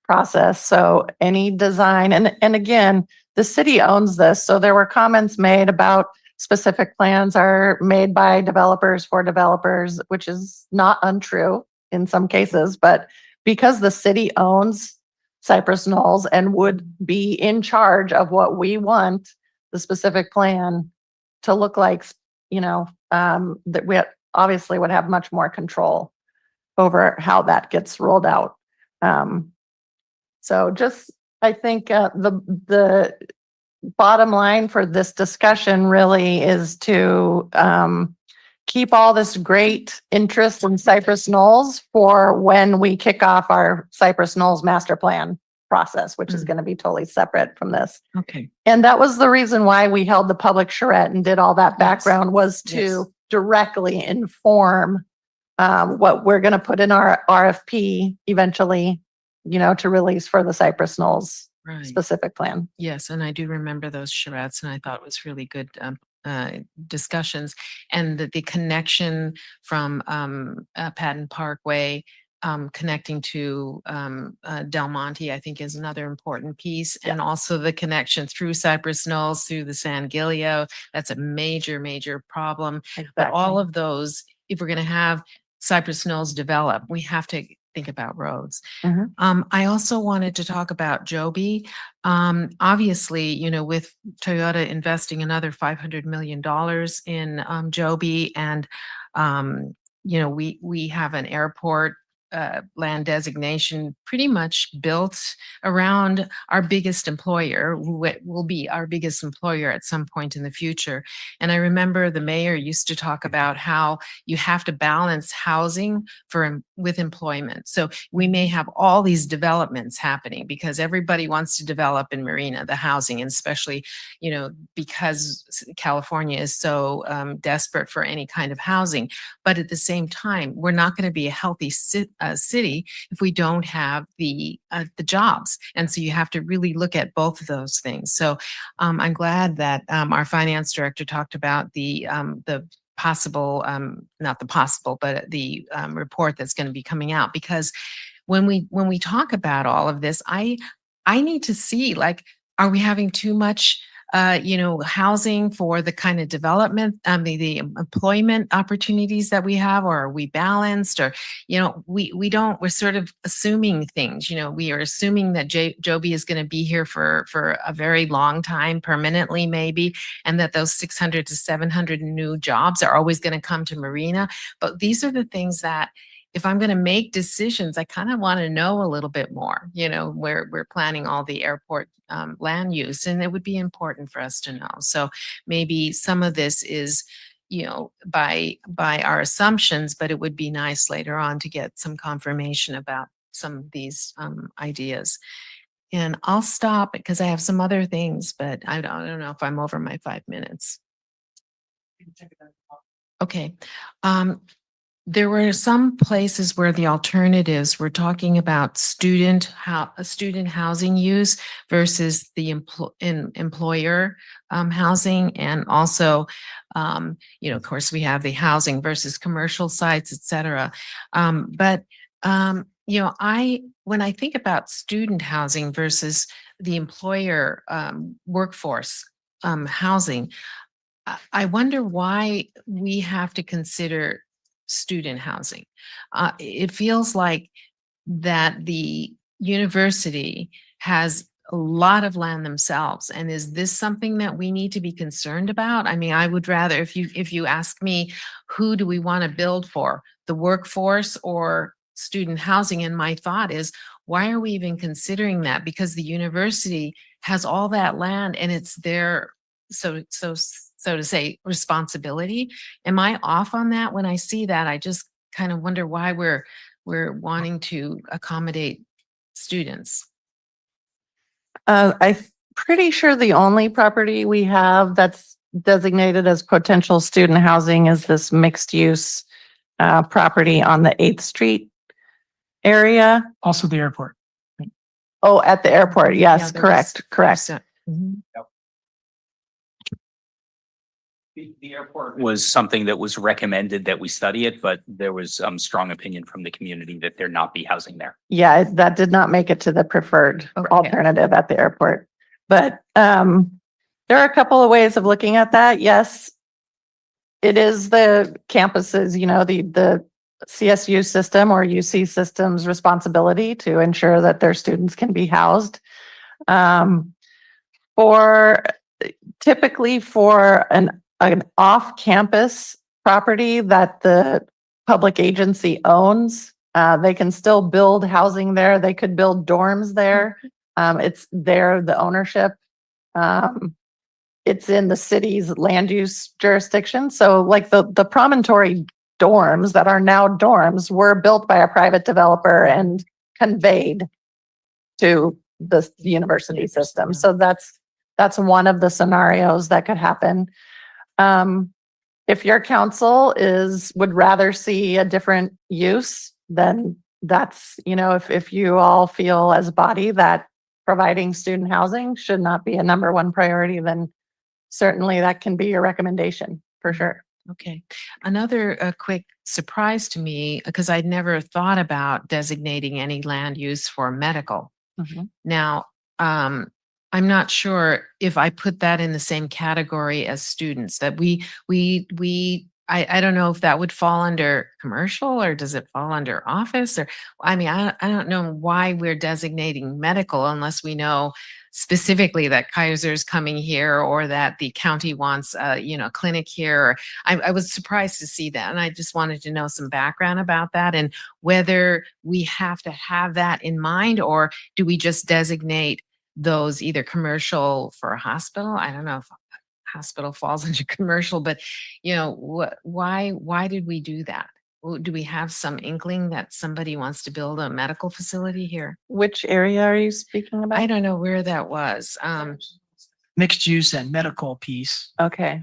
process. So any design, and again, the city owns this. So there were comments made about specific plans are made by developers for developers, which is not untrue in some cases, but because the city owns Cypress Knolls and would be in charge of what we want the specific plan to look like, you know, that we obviously would have much more control over how that gets rolled out. So just, I think the bottom line for this discussion really is to keep all this great interest in Cypress Knolls for when we kick off our Cypress Knolls master plan process, which is going to be totally separate from this. Okay. And that was the reason why we held the public charrette and did all that background was to Yes. directly inform what we're going to put in our RFP eventually, you know, to release for the Cypress Knolls Right. specific plan. Yes, and I do remember those charrettes, and I thought it was really good discussions, and the connection from Patton Parkway connecting to Del Monte, I think is another important piece, and also the connection through Cypress Knolls through the San Gilio. That's a major problem. But all of those, if we're going to have Cypress Knolls develop, we have to think about roads. I also wanted to talk about Joby. Obviously, you know, with Toyota investing another $500 million in Joby, and you know, we have an airport land designation pretty much built around our biggest employer, who will be our biggest employer at some point in the future. And I remember the mayor used to talk about how you have to balance housing with employment. So we may have all these developments happening because everybody wants to develop in Marina, the housing, and especially, you know, because California is so desperate for any kind of housing. But at the same time, we're not going to be a healthy city if we don't have the jobs. And so you have to really look at both of those things. So I'm glad that our finance director talked about the possible, not the possible, but the report that's going to be coming out, because when we talk about all of this, I need to see, like, are we having too much you know, housing for the kind of development, the employment opportunities that we have, or are we balanced? Or, you know, we're sort of assuming things, you know, we are assuming that Joby is going to be here for a very long time, permanently maybe, and that those 600 to 700 new jobs are always going to come to Marina. But these are the things that, if I'm going to make decisions, I kind of want to know a little bit more, you know, where we're planning all the airport land use, and it would be important for us to know. So maybe some of this is, you know, by our assumptions, but it would be nice later on to get some confirmation about some of these ideas. And I'll stop because I have some other things, but I don't know if I'm over my 5 minutes. Okay. there were some places where the alternatives were talking about student housing use versus the employer housing, and also, of course, we have the housing versus commercial sites, et cetera. But when I think about student housing versus the employer workforce housing, I wonder why we have to consider student housing. It feels like that the university has a lot of land themselves. And is this something that we need to be concerned about? I mean, I would rather, if you ask me, who do we want to build for, the workforce or student housing? And my thought is, why are we even considering that? Because the university has all that land and it's their, so to say, responsibility. Am I off on that? When I see that, I just kind of wonder why we're wanting to accommodate students. I'm pretty sure the only property we have that's designated as potential student housing is this mixed use property on the 8th Street area. Also the airport. Oh, at the airport. Yes, Yeah, there correct. Mhm. The airport was something that was recommended that we study it, but there was strong opinion from the community that there not be housing there. Yeah, that did not make it to the preferred Okay. alternative at the airport. But there are a couple of ways of looking at that. Yes, it is the campuses, the CSU system or UC system's responsibility to ensure that their students can be housed. For typically for an off-campus property that the public agency owns, they can still build housing there. They could build dorms there. It's the ownership. It's in the city's land use jurisdiction. So like the promontory dorms that are now dorms were built by a private developer and conveyed to the university system. So that's one of the scenarios that could happen. If your council would rather see a different use, then that's, if you all feel as a body that providing student housing should not be a number one priority, then certainly that can be your recommendation for sure. Okay. Another quick surprise to me, because I'd never thought about designating any land use for medical. Now, I'm not sure if I put that in the same category as students, that I don't know if that would fall under commercial or does it fall under office, or, I mean, I don't know why we're designating medical unless we know specifically that Kaiser's coming here or that the county wants a clinic here. Or I was surprised to see that. And I just wanted to know some background about that and whether we have to have that in mind, or do we just designate those either commercial for a hospital? I don't know if hospital falls into commercial, but why did we do that? Do we have some inkling that somebody wants to build a medical facility here? Which area are you speaking about? I don't know where that was. Mixed use and medical piece. Okay.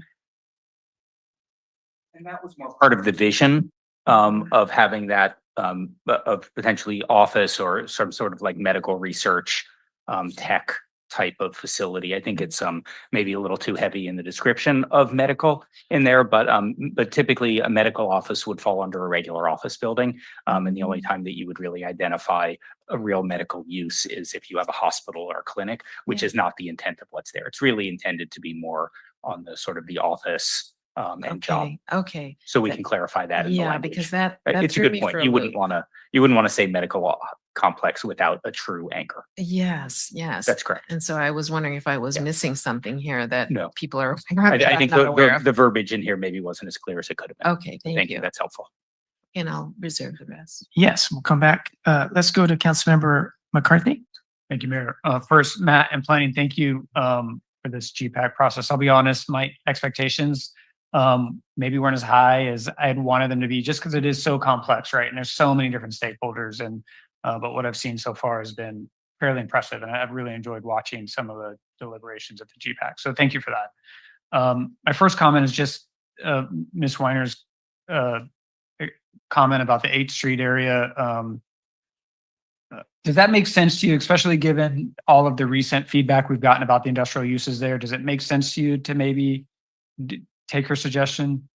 And that was more part of the vision of having that of potentially office or some sort of like medical research tech type of facility. I think it's maybe a little too heavy in the description of medical in there, but typically a medical office would fall under a regular office building. And the only time that you would really identify a real medical use is if you have a hospital or a clinic, which is not the intent of what's there. It's really intended to be more on the sort of the office and job. Okay. So we can clarify that in the Yeah, language. because that It's a threw good me point. for a You wouldn't loop. want to say medical complex without a true anchor. Yes. That's correct. And so I was wondering if I was missing something here that No. people are aware of that I I'm think not aware of. the verbiage in here maybe wasn't as clear as it could have been. Okay, thank you. That's helpful. And I'll reserve the rest. Yes, we'll come back. Let's go to Councilmember McCarthy. Thank you, Mayor. First, Matt and planning, thank you for this GPAC process. I'll be honest, my expectations maybe weren't as high as I had wanted them to be, just because it is so complex, right? And there's so many different stakeholders, and but what I've seen so far has been fairly impressive, and I've really enjoyed watching some of the deliberations at the GPAC. So thank you for that. My first comment is just Ms. Weiner's comment about the 8th Street area. Does that make sense to you, especially given all of the recent feedback we've gotten about the industrial uses there? Does it make sense to you to maybe take her suggestion?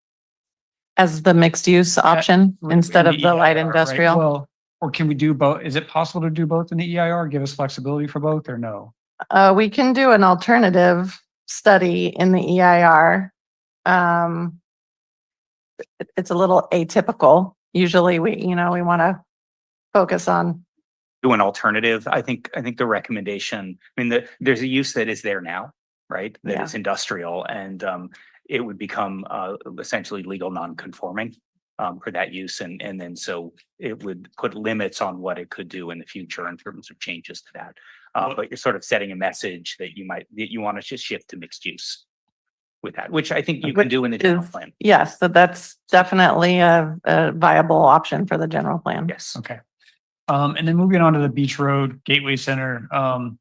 As the mixed use option instead of the light EIR, right? industrial? Well, or can we do both? Is it possible to do both in the EIR? Give us flexibility for both or no? We can do an alternative study in the EIR. It's a little atypical. Usually we want to focus on. Do an alternative. I think the recommendation, I mean, there's a use that is there now, right? That is industrial, and it would become essentially legal non-conforming for that use. And then so it would put limits on what it could do in the future in terms of changes to that. But you're sort of setting a message that you want to just shift to mixed use with that, which I think you can do in the general plan. Yes, so that's definitely a viable option for the general plan. Yes. Okay. And then moving on to the Beach Road Gateway Center, I'm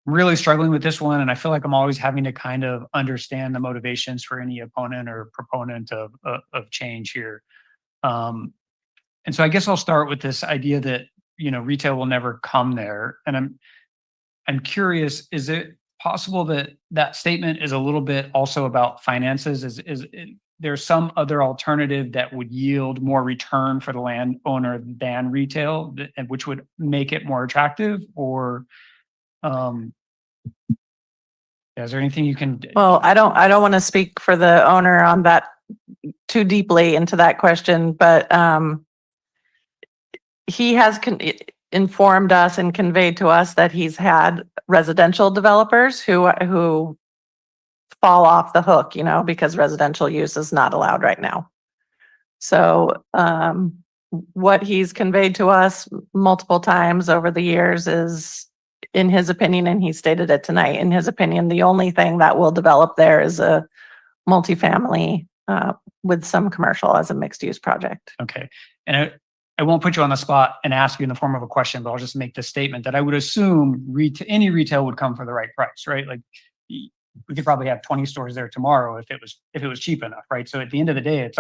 really struggling with this one, and I feel like I'm always having to kind of understand the motivations for any opponent or proponent of change here. And so I guess I'll start with this idea that retail will never come there, and I'm curious: is it possible that that statement is a little bit also about finances? Is there some other alternative that would yield more return for the landowner than retail, which would make it more attractive? Or is there anything you can? Well, I don't want to speak for the owner on that too deeply into that question, but he has informed us and conveyed to us that he's had residential developers who fall off the hook, because residential use is not allowed right now. So what he's conveyed to us multiple times over the years is, in his opinion, and he stated it tonight, in his opinion, the only thing that will develop there is a multifamily with some commercial as a mixed use project. Okay. And I won't put you on the spot and ask you in the form of a question, but I'll just make this statement that I would assume any retail would come for the right price, right? Like we could probably have 20 stores there tomorrow if it was cheap enough, right? So at the end of the day, it's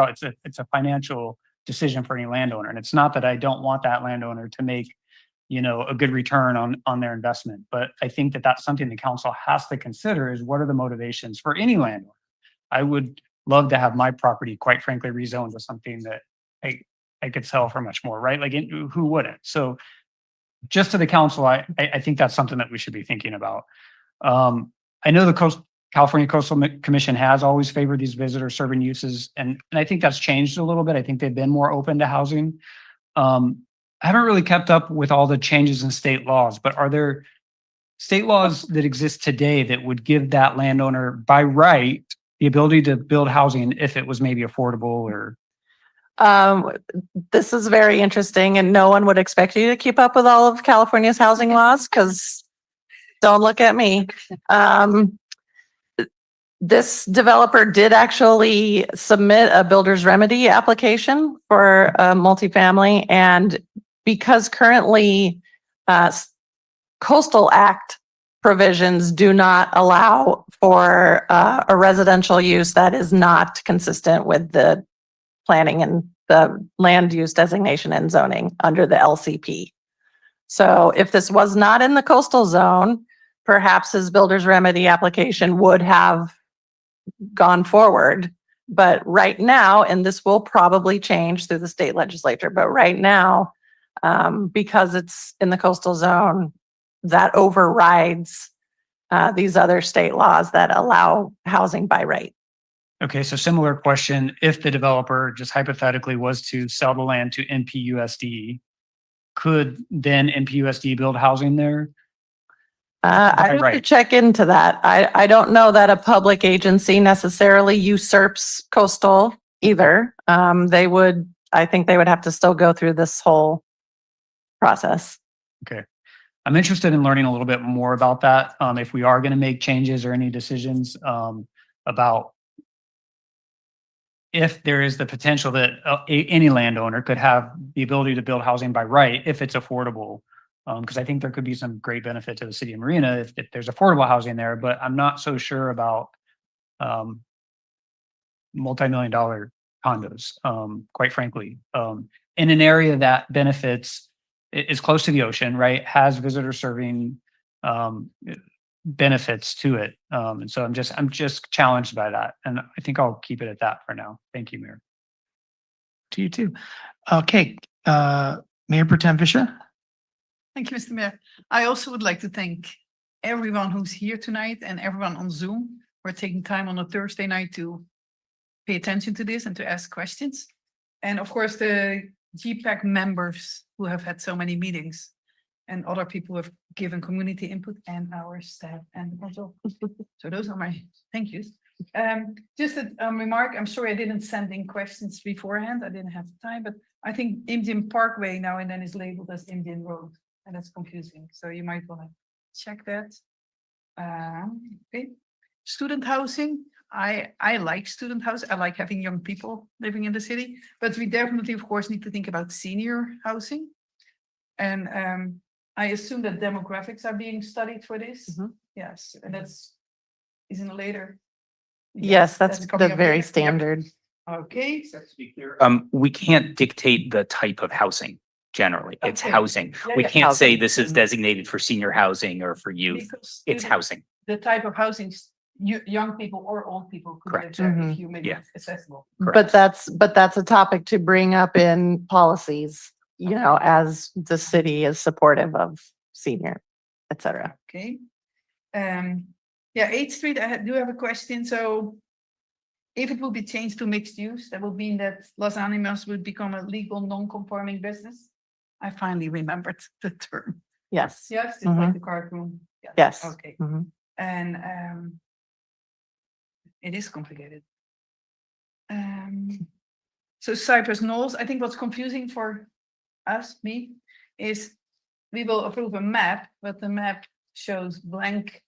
a financial decision for any landowner. And it's not that I don't want that landowner to make, a good return on their investment. But I think that that's something the council has to consider, is what are the motivations for any landowner? I would love to have my property, quite frankly, rezoned to something that I could sell for much more, right? Like who wouldn't? So just to the council, I think that's something that we should be thinking about. I know the California Coastal Commission has always favored these visitor serving uses, and I think that's changed a little bit. I think they've been more open to housing. I haven't really kept up with all the changes in state laws, but are there state laws that exist today that would give that landowner by right the ability to build housing if it was maybe affordable? Or this is very interesting, and no one would expect you to keep up with all of California's housing laws, because don't look at me. This developer did actually submit a builder's remedy application for a multifamily, and because currently Coastal Act provisions do not allow for a residential use that is not consistent with the planning and the land use designation and zoning under the LCP. So if this was not in the coastal zone, perhaps his builder's remedy application would have gone forward. But right now, and this will probably change through the state legislature, but right now, because it's in the coastal zone, that overrides these other state laws that allow housing by right. okay, so similar question: if the developer just hypothetically was to sell the land to NPUSD, could then NPUSD build housing there? I have to check into that. I don't know that a public agency necessarily usurps coastal either. I think they would have to still go through this whole process. Okay. I'm interested in learning a little bit more about that. If we are going to make changes or any decisions about if there is the potential that any landowner could have the ability to build housing by right if it's affordable. Because I think there could be some great benefit to the city of Marina if there's affordable housing there, but I'm not so sure about multi-million-dollar condos, quite frankly. in an area that benefits, is close to the ocean, right? Has visitor serving, benefits to it. And so I'm just challenged by that. And I think I'll keep it at that for now. Thank you, Mayor. To you too. Okay, Mayor Pro Tem Fisher? Thank you, Mr. Mayor. I also would like to thank everyone who's here tonight and everyone on Zoom for taking time on a Thursday night to pay attention to this and to ask questions. And of course, the GPAC members who have had so many meetings and other people who have given community input and our staff and also. So those are my thank yous. Just a remark, I'm sorry I didn't send in questions beforehand. I didn't have the time, but I think Indian Parkway now and then is labeled as Indian Road, and that's confusing. So you might want to check that. Okay, student housing. I like student housing. I like having young people living in the city, but we definitely, of course, need to think about senior housing. And I assume that demographics are being studied for this. Yes, and that's isn't it later. Yes, that's coming the up very later. Yep. standard. Okay, To be clear, we can't dictate the type of housing generally. It's Okay. housing. Yeah, We yeah. can't say Housing. this is designated for senior housing or for youth. because It's student- housing. The type of housing, young people or old people could live Correct. there Mhm. if you make Yeah. it accessible. But that's a topic to bring up in policies, you know, as the city is supportive of senior, et cetera. Okay. Yeah, 8th Street, I do have a question. So if it will be changed to mixed use, that would mean that Los Animas would become a legal non-conforming business. I finally remembered the term. Yes. Yes, it's like the card room. Yes. Okay. Mhm. And it is complicated. So Cypress Knolls, I think what's confusing for us, me, is we will approve a map, but the map shows blank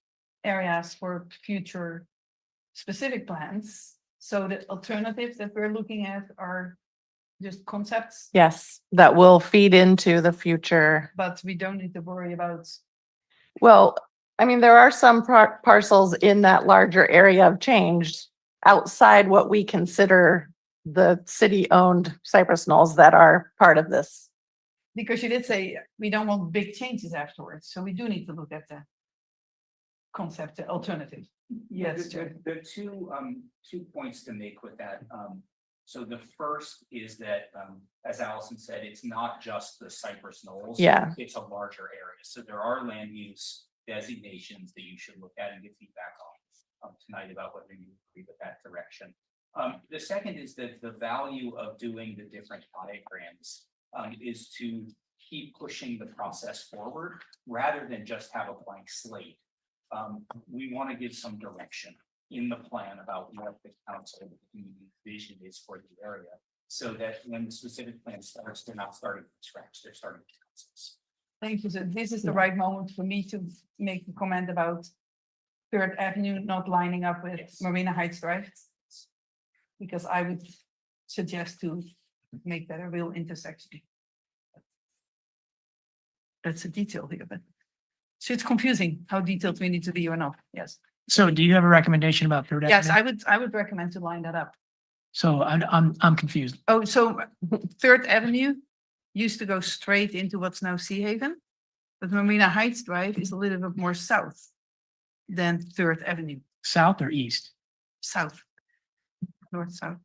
areas for future specific plans. So the alternatives that we're looking at are just concepts, Yes, that will feed into the future. but we don't need to worry about. Well, I mean, there are some parcels in that larger area of change outside what we consider the city-owned Cypress Knolls that are part of this. Because you did say we don't want big changes afterwards, so we do need to look at the concept, the alternative. Yes, the two points to make with that. So the first is that, as Allison said, it's not just the Cypress Knolls. Yeah. It's a larger area. So there are land use designations that you should look at and get feedback on tonight about whether you agree with that direction. The second is that the value of doing the different diagrams is to keep pushing the process forward rather than just have a blank slate. We want to give some direction in the plan about what the council and the community vision is for the area, so that when the specific plan starts, they're not starting from scratch, they're starting with concepts. Thank you. So this is the right moment for me to make a comment about 3rd Avenue not lining up with Marina Heights Drive. Because I would suggest to make that a real intersection. That's a detail here, but so it's confusing how detailed we need to be or not. Yes. So do you have a recommendation about Third Avenue? Yes, I would recommend to line that up. So I'm confused. Oh, so 3rd Avenue used to go straight into what's now Sea Haven, but Marina Heights Drive is a little bit more south than 3rd Avenue. South or east? South. North, south.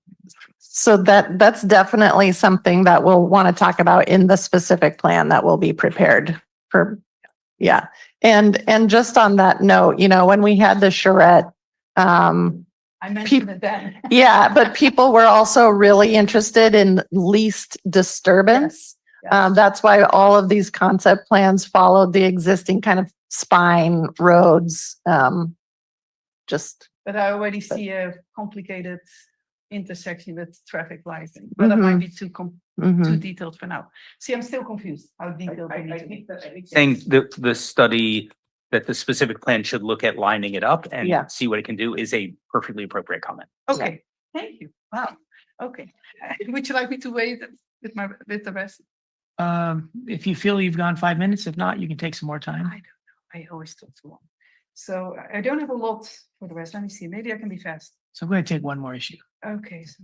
So that's definitely something that we'll want to talk about in the specific plan that will be prepared for. Yeah. And just on that note, you know, when we had the charrette, I mentioned it then. yeah, but people were also really interested in least disturbance. That's why all of these concept plans followed the existing kind of spine roads. But I already see a complicated intersection with traffic lights, but that might be too detailed for now. See, I'm still confused how detailed we need to be. Saying the study that the specific plan should look at lining it up and see what it can do is a perfectly appropriate comment. Okay, thank you. Wow. Okay. Would you like me to wait with the rest? If you feel you've gone 5 minutes, if not, you can take some more time. I don't know. I always talk too long. So I don't have a lot for the rest. Let me see. Maybe I can be fast. So I'm going to take one more issue. Okay. So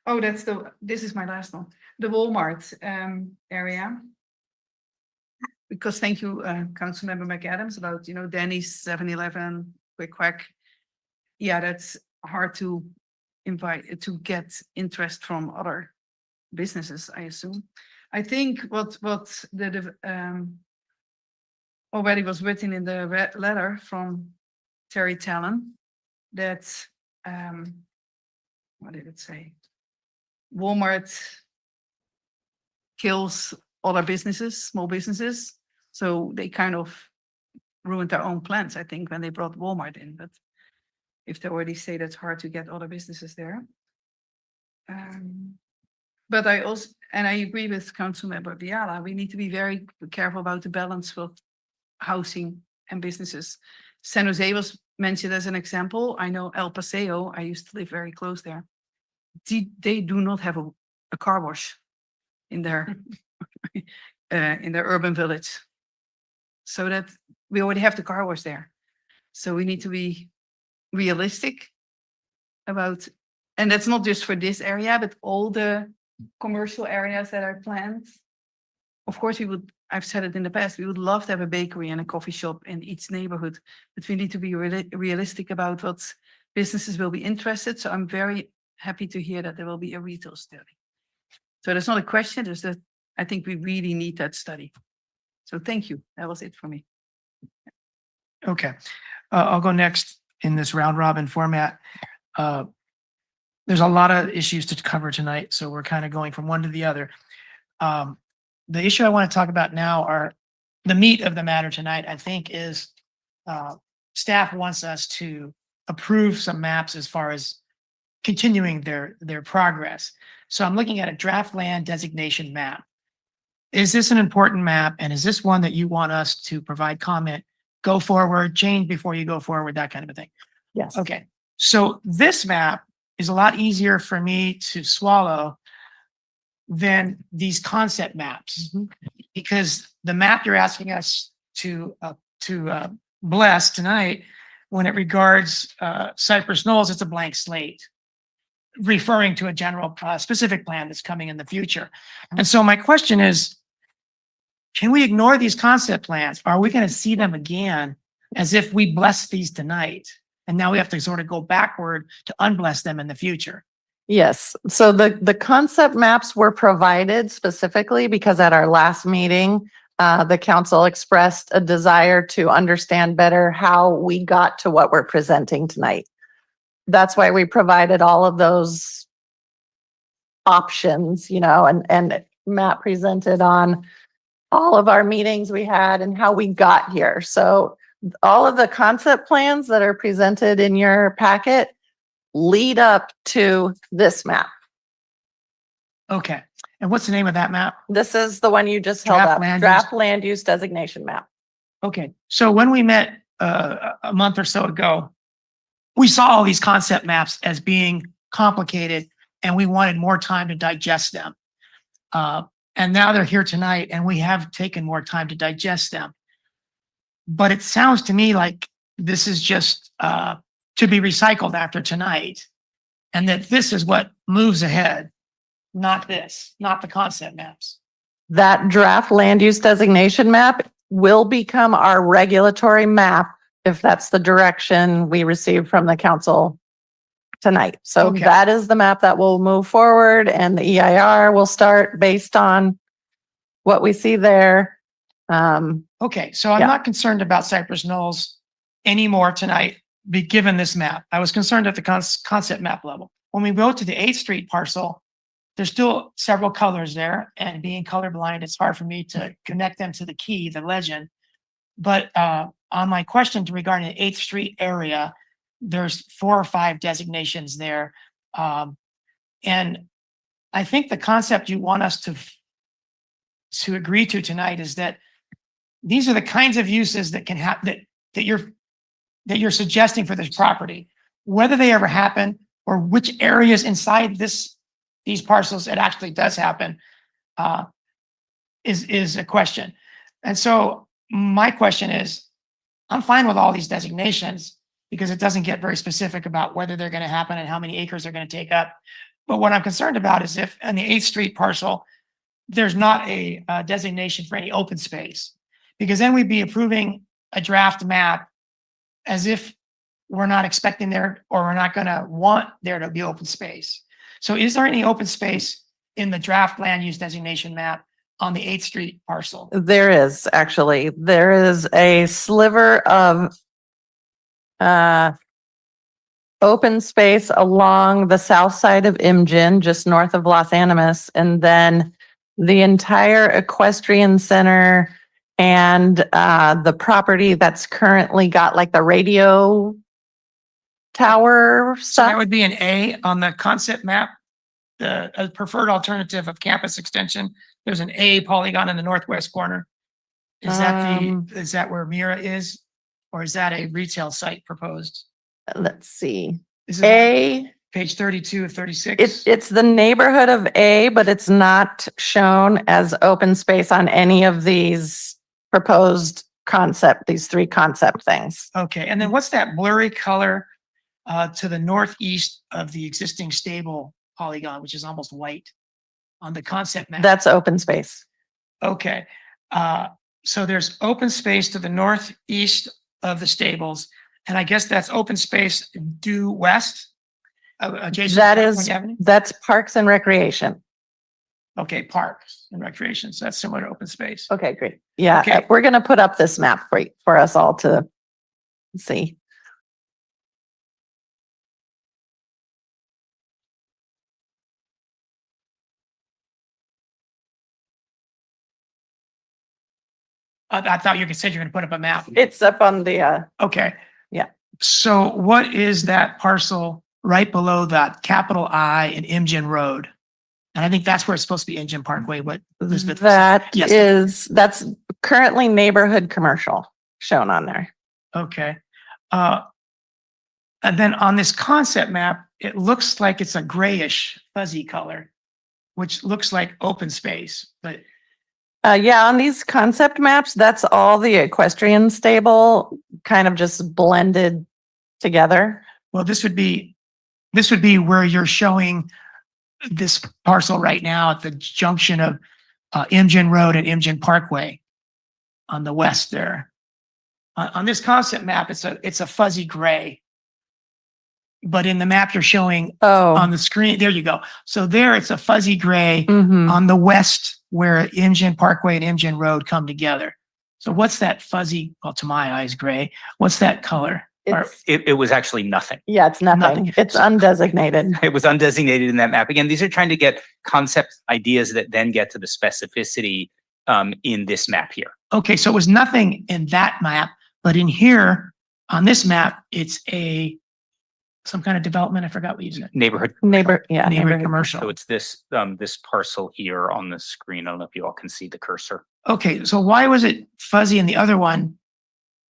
Oh, this is my last one, the Walmart area. Because thank you, Councilmember McAdams, about, Denny's, 7-Eleven, Quick Quack. Yeah, that's hard to to get interest from other businesses, I assume. I think what the already was written in the letter from Terry Talon, that what did it say? Walmart kills other businesses, small businesses. So they kind of ruined their own plans, I think, when they brought Walmart in. But if they already say that's hard to get other businesses there. But I also, and I agree with Councilmember Viala, we need to be very careful about the balance with housing and businesses. San Jose was mentioned as an example. I know El Paseo, I used to live very close there. They do not have a car wash in their urban village. So that we already have the car wash there. So we need to be realistic about, and that's not just for this area, but all the commercial areas that are planned. Of course, I've said it in the past, we would love to have a bakery and a coffee shop in each neighborhood, but we need to be realistic about what businesses will be interested. So I'm very happy to hear that there will be a retail study. So that's not a question, just that I think we really need that study. So thank you. That was it for me. Okay, I'll go next in this round robin format. There's a lot of issues to cover tonight, so we're kind of going from one to the other. The issue I want to talk about now are the meat of the matter tonight, I think, is staff wants us to approve some maps as far as continuing their progress. So I'm looking at a draft land designation map. Is this an important map? And is this one that you want us to provide comment, go forward, change before you go forward, that kind of a thing? Yes. Okay, so this map is a lot easier for me to swallow than these concept maps. Because the map you're asking us to bless tonight, when it regards Cypress Knolls, it's a blank slate, referring to a general specific plan that's coming in the future. And so my question is, can we ignore these concept plans? Are we going to see them again as if we bless these tonight? And now we have to sort of go backward to unbless them in the future. Yes, so the concept maps were provided specifically because at our last meeting, the council expressed a desire to understand better how we got to what we're presenting tonight. That's why we provided all of those options, and Matt presented on all of our meetings we had and how we got here. So all of the concept plans that are presented in your packet lead up to this map. Okay, and what's the name of that map? This is the one you just held Draft up, land draft land use designation map. Okay, so when we met a month or so ago, we saw all these concept maps as being complicated and we wanted more time to digest them. And now they're here tonight and we have taken more time to digest them. But it sounds to me like this is just to be recycled after tonight, and that this is what moves ahead, not this, not the concept maps. That draft land use designation map will become our regulatory map if that's the direction we receive from the council tonight. So Okay. that is the map that will move forward and the EIR will start based on what we see there. Okay, so I'm Yeah. not concerned about Cypress Knolls anymore tonight, given this map. I was concerned at the concept map level. When we go to the 8th Street parcel, there's still several colors there, and being colorblind, it's hard for me to connect them to the key, the legend. But on my question regarding the 8th Street area, there's 4 or 5 designations there. And I think the concept you want us to agree to tonight is that these are the kinds of uses that can happen, that you're suggesting for this property. Whether they ever happen or which areas inside these parcels it actually does happen is a question. And so my question is, I'm fine with all these designations because it doesn't get very specific about whether they're going to happen and how many acres they're going to take up. But what I'm concerned about is if on the 8th Street parcel, there's not a designation for any open space. Because then we'd be approving a draft map as if we're not expecting there, or we're not gonna want there to be open space. So is there any open space in the draft land use designation map on the 8th Street parcel? There is actually, there is a sliver of open space along the south side of Imjin, just north of Los Animas, and then the entire equestrian center and the property that's currently got like the radio tower So that stuff. would be an A on the concept map, the preferred alternative of campus extension. There's an A polygon in the northwest corner. Is that is that where Mira is? Or is that a retail site proposed? Let's see. Is it A, page 32 of 36? it's the neighborhood of A, but it's not shown as open space on any of these proposed concept, these three concept things. Okay, and then what's that blurry color to the northeast of the existing stable polygon, which is almost white on the concept map? That's open space. Okay, so there's open space to the northeast of the stables, and I guess that's open space due west, adjacent to That California is, Avenue? that's parks and recreation. Okay, parks and recreation, so that's similar to open space. Okay, great. Yeah, Okay. we're gonna put up this map for us all to see. I thought you said you're gonna put up a map. It's up on the, Okay. Yeah. So what is that parcel right below that capital I in Imjin Road? And I think that's where it's supposed to be Imjin Parkway, what Elizabeth. that Yes. is, that's currently neighborhood commercial shown on there. Okay. And then on this concept map, it looks like it's a grayish fuzzy color, which looks like open space, but Yeah, on these concept maps, that's all the equestrian stable kind of just blended together. well, this would be where you're showing this parcel right now at the junction of Imjin Road and Imjin Parkway on the west there. On this concept map, it's a fuzzy gray. But in the map you're showing on Oh, the screen, there you go. So there it's a fuzzy gray mhm. on the west where Imjin Parkway and Imjin Road come together. So what's that fuzzy, well, to my eyes, gray? What's that color? Or- It's, It was actually nothing. yeah, it's nothing. Nothing. It's undesignated. It was undesignated in that map. Again, these are trying to get concept ideas that then get to the specificity in this map here. Okay, so it was nothing in that map, but in here, on this map, it's some kind of development. I forgot what you said. Neighborhood. Neighborhood commercial. So it's this parcel here on the screen. I don't know if you all can see the cursor. Okay, so why was it fuzzy in the other one?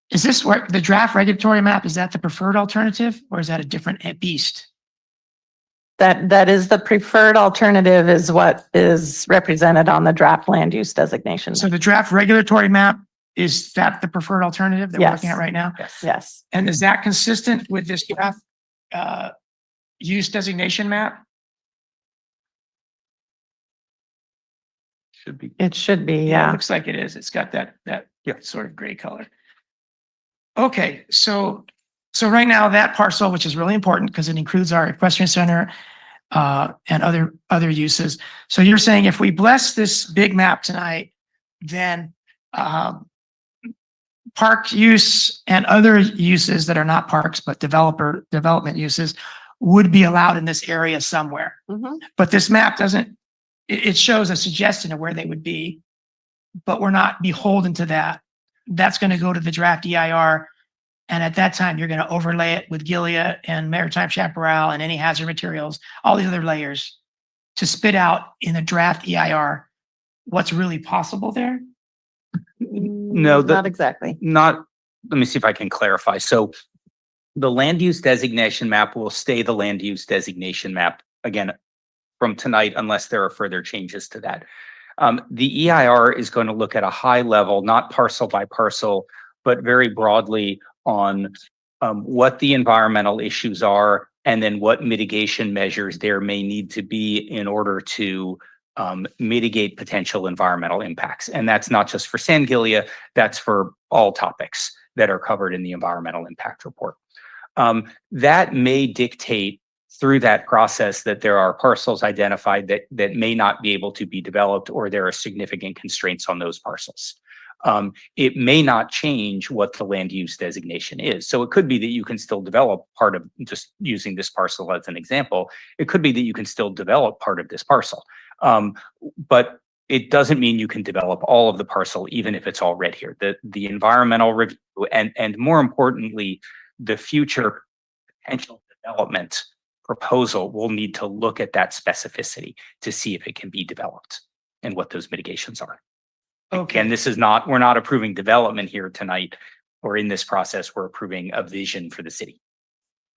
Is this where the draft regulatory map, is that the preferred alternative or is that a different beast? That is the preferred alternative is what is represented on the draft land use designation. So the draft regulatory map, is that the preferred alternative that we're looking at Yes. right now? Yes. And is that consistent with this draft use designation map? Should be. It should be, It yeah. looks like it is. It's got that sort of gray color. Okay, so right now that parcel, which is really important because it includes our equestrian center and other uses. So you're saying if we bless this big map tonight, then park use and other uses that are not parks but development uses would be allowed in this area somewhere. Mhm. But this map doesn't, it shows a suggestion of where they would be, but we're not beholden to that. That's going to go to the draft EIR. And at that time, you're going to overlay it with Gilead and maritime chaparral and any hazard materials, all these other layers to spit out in the draft EIR what's really possible there. No, Not exactly. Let me see if I can clarify. So the land use designation map will stay the land use designation map again from tonight, unless there are further changes to that. The EIR is going to look at a high level, not parcel by parcel, but very broadly on what the environmental issues are and then what mitigation measures there may need to be in order to mitigate potential environmental impacts. And that's not just for Sangillia, that's for all topics that are covered in the environmental impact report. That may dictate through that process that there are parcels identified that may not be able to be developed, or there are significant constraints on those parcels. It may not change what the land use designation is. So it could be that you can still develop part of, just using this parcel as an example, it could be that you can still develop part of this parcel. But it doesn't mean you can develop all of the parcel, even if it's all red here. The environmental review and more importantly, the future potential development proposal will need to look at that specificity to see if it can be developed and what those mitigations are. Okay. And this is not, we're not approving development here tonight, or in this process, we're approving a vision for the city.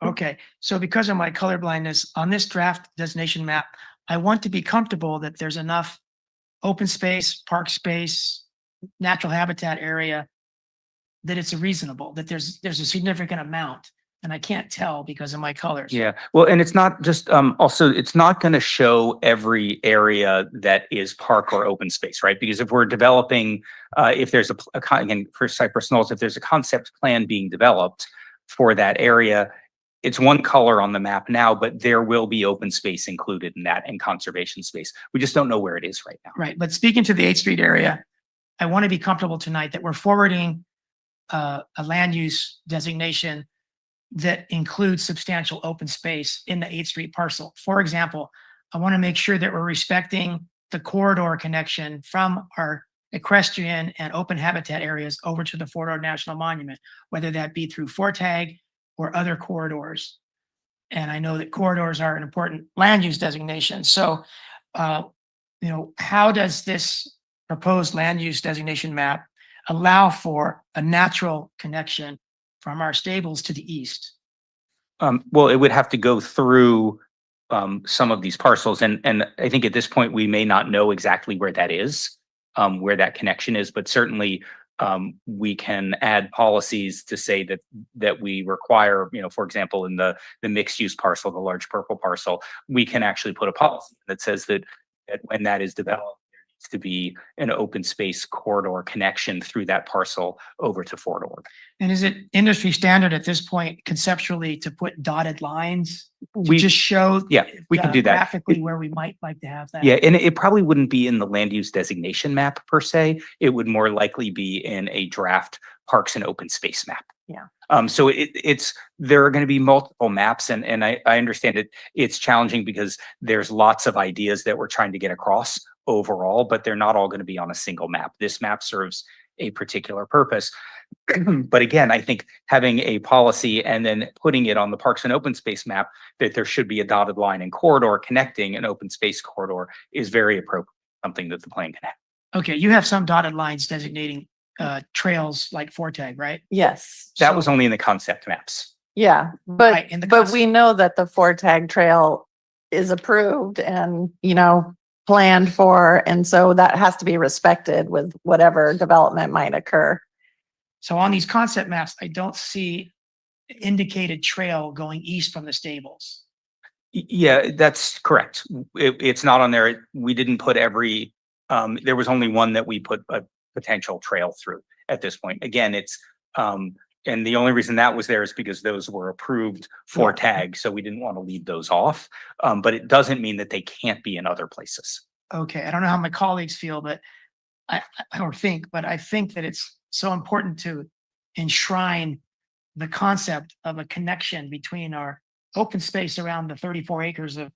Okay, so because of my colorblindness, on this draft designation map, I want to be comfortable that there's enough open space, park space, natural habitat area, that it's reasonable, that there's a significant amount, and I can't tell because of my colors. Yeah, well, and it's not just, also, it's not going to show every area that is park or open space, right? Because if we're developing, if there's again, for Cypress Knolls, if there's a concept plan being developed for that area, it's one color on the map now, but there will be open space included in that, and conservation space. We just don't know where it is right now. Right, but speaking to the 8th Street area, I want to be comfortable tonight that we're forwarding a land use designation that includes substantial open space in the 8th Street parcel. For example, I want to make sure that we're respecting the corridor connection from our equestrian and open habitat areas over to the Fort Ord National Monument, whether that be through Fortag or other corridors. And I know that corridors are an important land use designation. So, how does this proposed land use designation map allow for a natural connection from our stables to the east? Well, it would have to go through some of these parcels, and I think at this point we may not know exactly where that is, where that connection is, but certainly we can add policies to say that we require, for example, in the mixed use parcel, the large purple parcel, we can actually put a policy that says that when that is developed, to be an open space corridor connection through that parcel over to Fort Ord. And is it industry standard at this point conceptually to put dotted lines to We just show Yeah, we can do that. graphically where we might like to have that? Yeah, and it probably wouldn't be in the land use designation map per se. It would more likely be in a draft parks and open space map. Yeah. So there are going to be multiple maps, and I understand it's challenging because there's lots of ideas that we're trying to get across overall, but they're not all going to be on a single map. This map serves a particular purpose. But again, I think having a policy and then putting it on the parks and open space map that there should be a dotted line and corridor connecting an open space corridor is very appropriate, something that the plan can have. Okay, you have some dotted lines designating trails like Fortag, right? Yes. That was only in the concept maps. Yeah, but Right, in the but we know that the Fortag Trail is approved and, planned for, and so that has to be respected with whatever development might occur. So on these concept maps, I don't see indicated trail going east from the stables. Yeah, that's correct. It's not on there. We didn't put every, there was only one that we put a potential trail through at this point. Again, it's, and the only reason that was there is because those were approved for tag, so we didn't want to leave those off. But it doesn't mean that they can't be in other places. Okay, I don't know how my colleagues feel, but I think that it's so important to enshrine the concept of a connection between our open space around the 34 acres of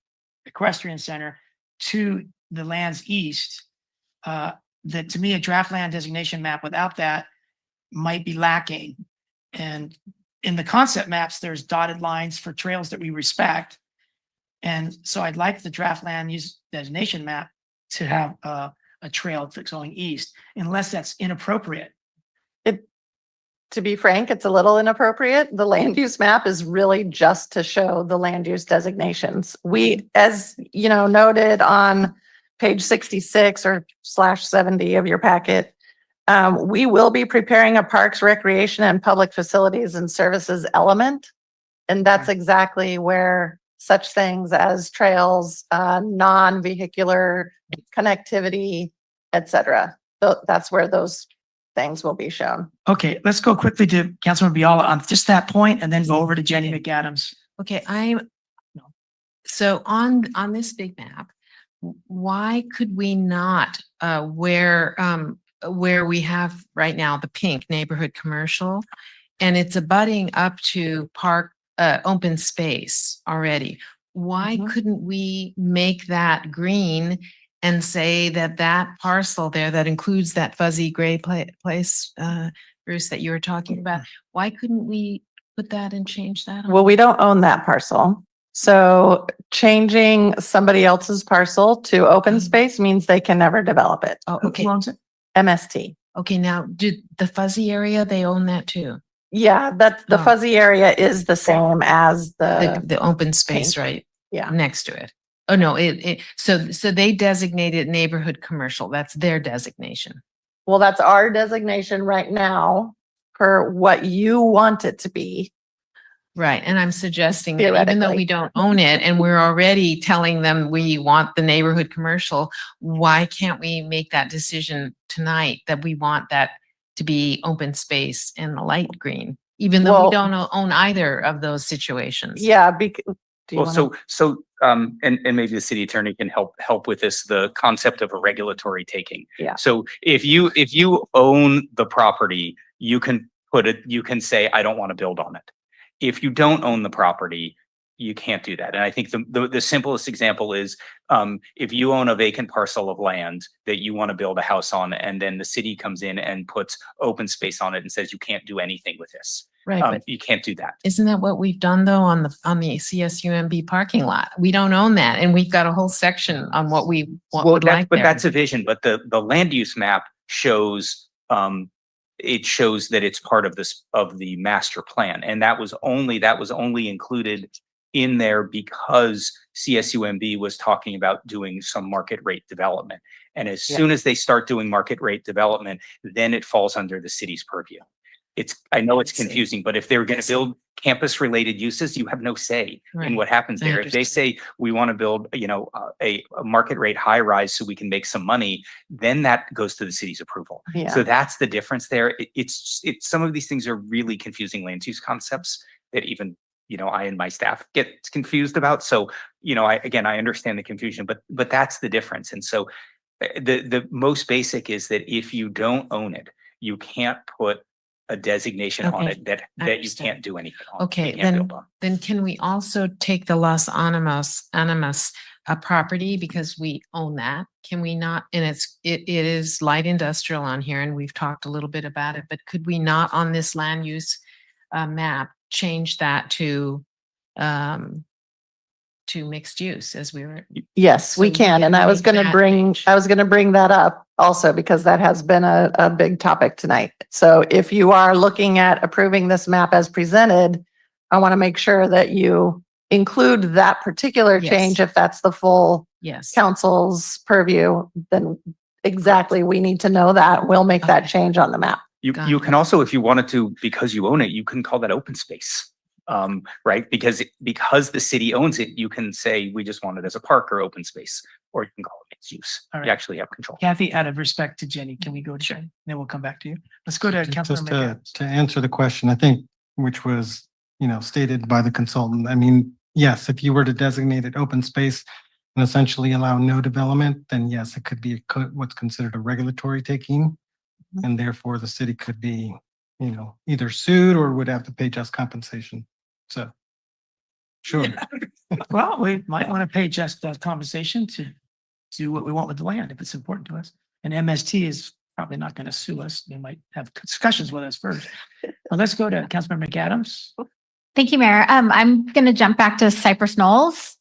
equestrian center to the lands east. That to me, a draft land designation map without that might be lacking. And in the concept maps, there's dotted lines for trails that we respect. And so I'd like the draft land use designation map to have a trail that's going east, unless that's inappropriate. To be frank, it's a little inappropriate. The land use map is really just to show the land use designations. We, as noted on page 66 or /70 of your packet, we will be preparing a parks, recreation, and public facilities and services element And that's exactly where such things as trails, non-vehicular connectivity, et cetera. That's where those things will be shown. Okay, let's go quickly to Councilman Biala on just that point and then go over to Jenny McAdams. Okay, so on this big map, why could we not, where we have right now the pink neighborhood commercial, and it's abutting up to park, open space already. Why couldn't we make that green and say that that parcel there that includes that fuzzy gray place, Bruce, that you were talking about, why couldn't we put that and change that? Well, we don't own that parcel. So changing somebody else's parcel to open space means they can never develop it. Oh, okay. Who owns it? MST. Okay, now, did the fuzzy area, they own that too? Yeah, that's the Oh. fuzzy area is the same as The open space, pink. right? Yeah. Next to it. Oh, no, so they designated neighborhood commercial. That's their designation. Well, that's our designation right now for what you want it to be. Right, and I'm suggesting that even though we Theoretically. don't own it and we're already telling them we want the neighborhood commercial, why can't we make that decision tonight that we want that to be open space and the light green? Even though Well- we don't own either of those situations. Yeah, do you Well, wanna- and maybe the city attorney can help with this, the concept of a regulatory taking. Yeah. So if you own the property, you can say, I don't want to build on it. If you don't own the property, you can't do that. And I think the simplest example is, if you own a vacant parcel of land that you want to build a house on, and then the city comes in and puts open space on it and says, you can't do anything with this. Right, but You can't do that. isn't that what we've done though on the CSUMB parking lot? We don't own that and we've got a whole section on what we would like But there. that's a vision, but the land use map shows, it shows that it's part of the master plan. And that was only included in there because CSUMB was talking about doing some market rate development. And as soon as they start doing market rate development, then it falls under the city's purview. I know it's confusing, but if they're going to build campus related uses, you have no say in Right. what happens I there. If they say we want to build, a market rate high rise so we can make some money, then that goes to the city's approval. Yeah. So that's the difference there. It's some of these things are really confusing land use concepts that even, I and my staff get confused about. So, I understand the confusion, but that's the difference. And so the most basic is that if you don't own it, you can't put a designation on Okay, it that I you understand. can't do anything on. Okay, you can't then, build on. then can we also take the Los Animas property because we own that? Can we not, and it is light industrial on here and we've talked a little bit about it, but could we not on this land use map change that to mixed use as we were? Yes, we So we can. can And I was make going to that bring that up also because that has been a big topic tonight. So if you are looking at approving this map as presented, I want to make sure that you include that particular Yes. change. If that's the full Yes. council's purview, then exactly, we need to know that. We'll make that Okay. change on the map. Got You it. can also, if you wanted to, because you own it, you can call that open space. Right? Because the city owns it, you can say, we just want it as a park or open space, or you can call it mixed use. All You right. actually have control. Kathy, out of respect to Jenny, can we go to Jenny? Then we'll come back to you. Let's go to Just Councilman to, McAdams. to answer the question, I think, which was, stated by the consultant. I mean, yes, if you were to designate it open space and essentially allow no development, then yes, it could be what's considered a regulatory taking. And therefore the city could be, either sued or would have to pay just compensation. So. Sure. Well, we might want to pay just compensation to do what we want with the land if it's important to us. And MST is probably not going to sue us. They might have discussions with us first. Well, let's go to Councilmember McAdams. Thank you, Mayor. I'm going to jump back to Cypress Knolls.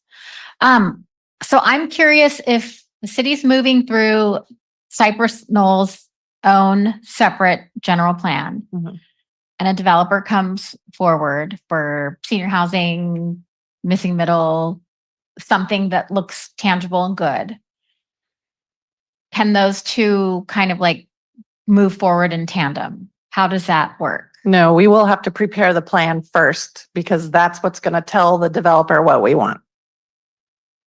So I'm curious if the city's moving through Cypress Knolls' own separate general plan and a developer comes forward for senior housing, missing middle, something that looks tangible and good. Can those two kind of like move forward in tandem? How does that work? No, we will have to prepare the plan first because that's what's going to tell the developer what we want.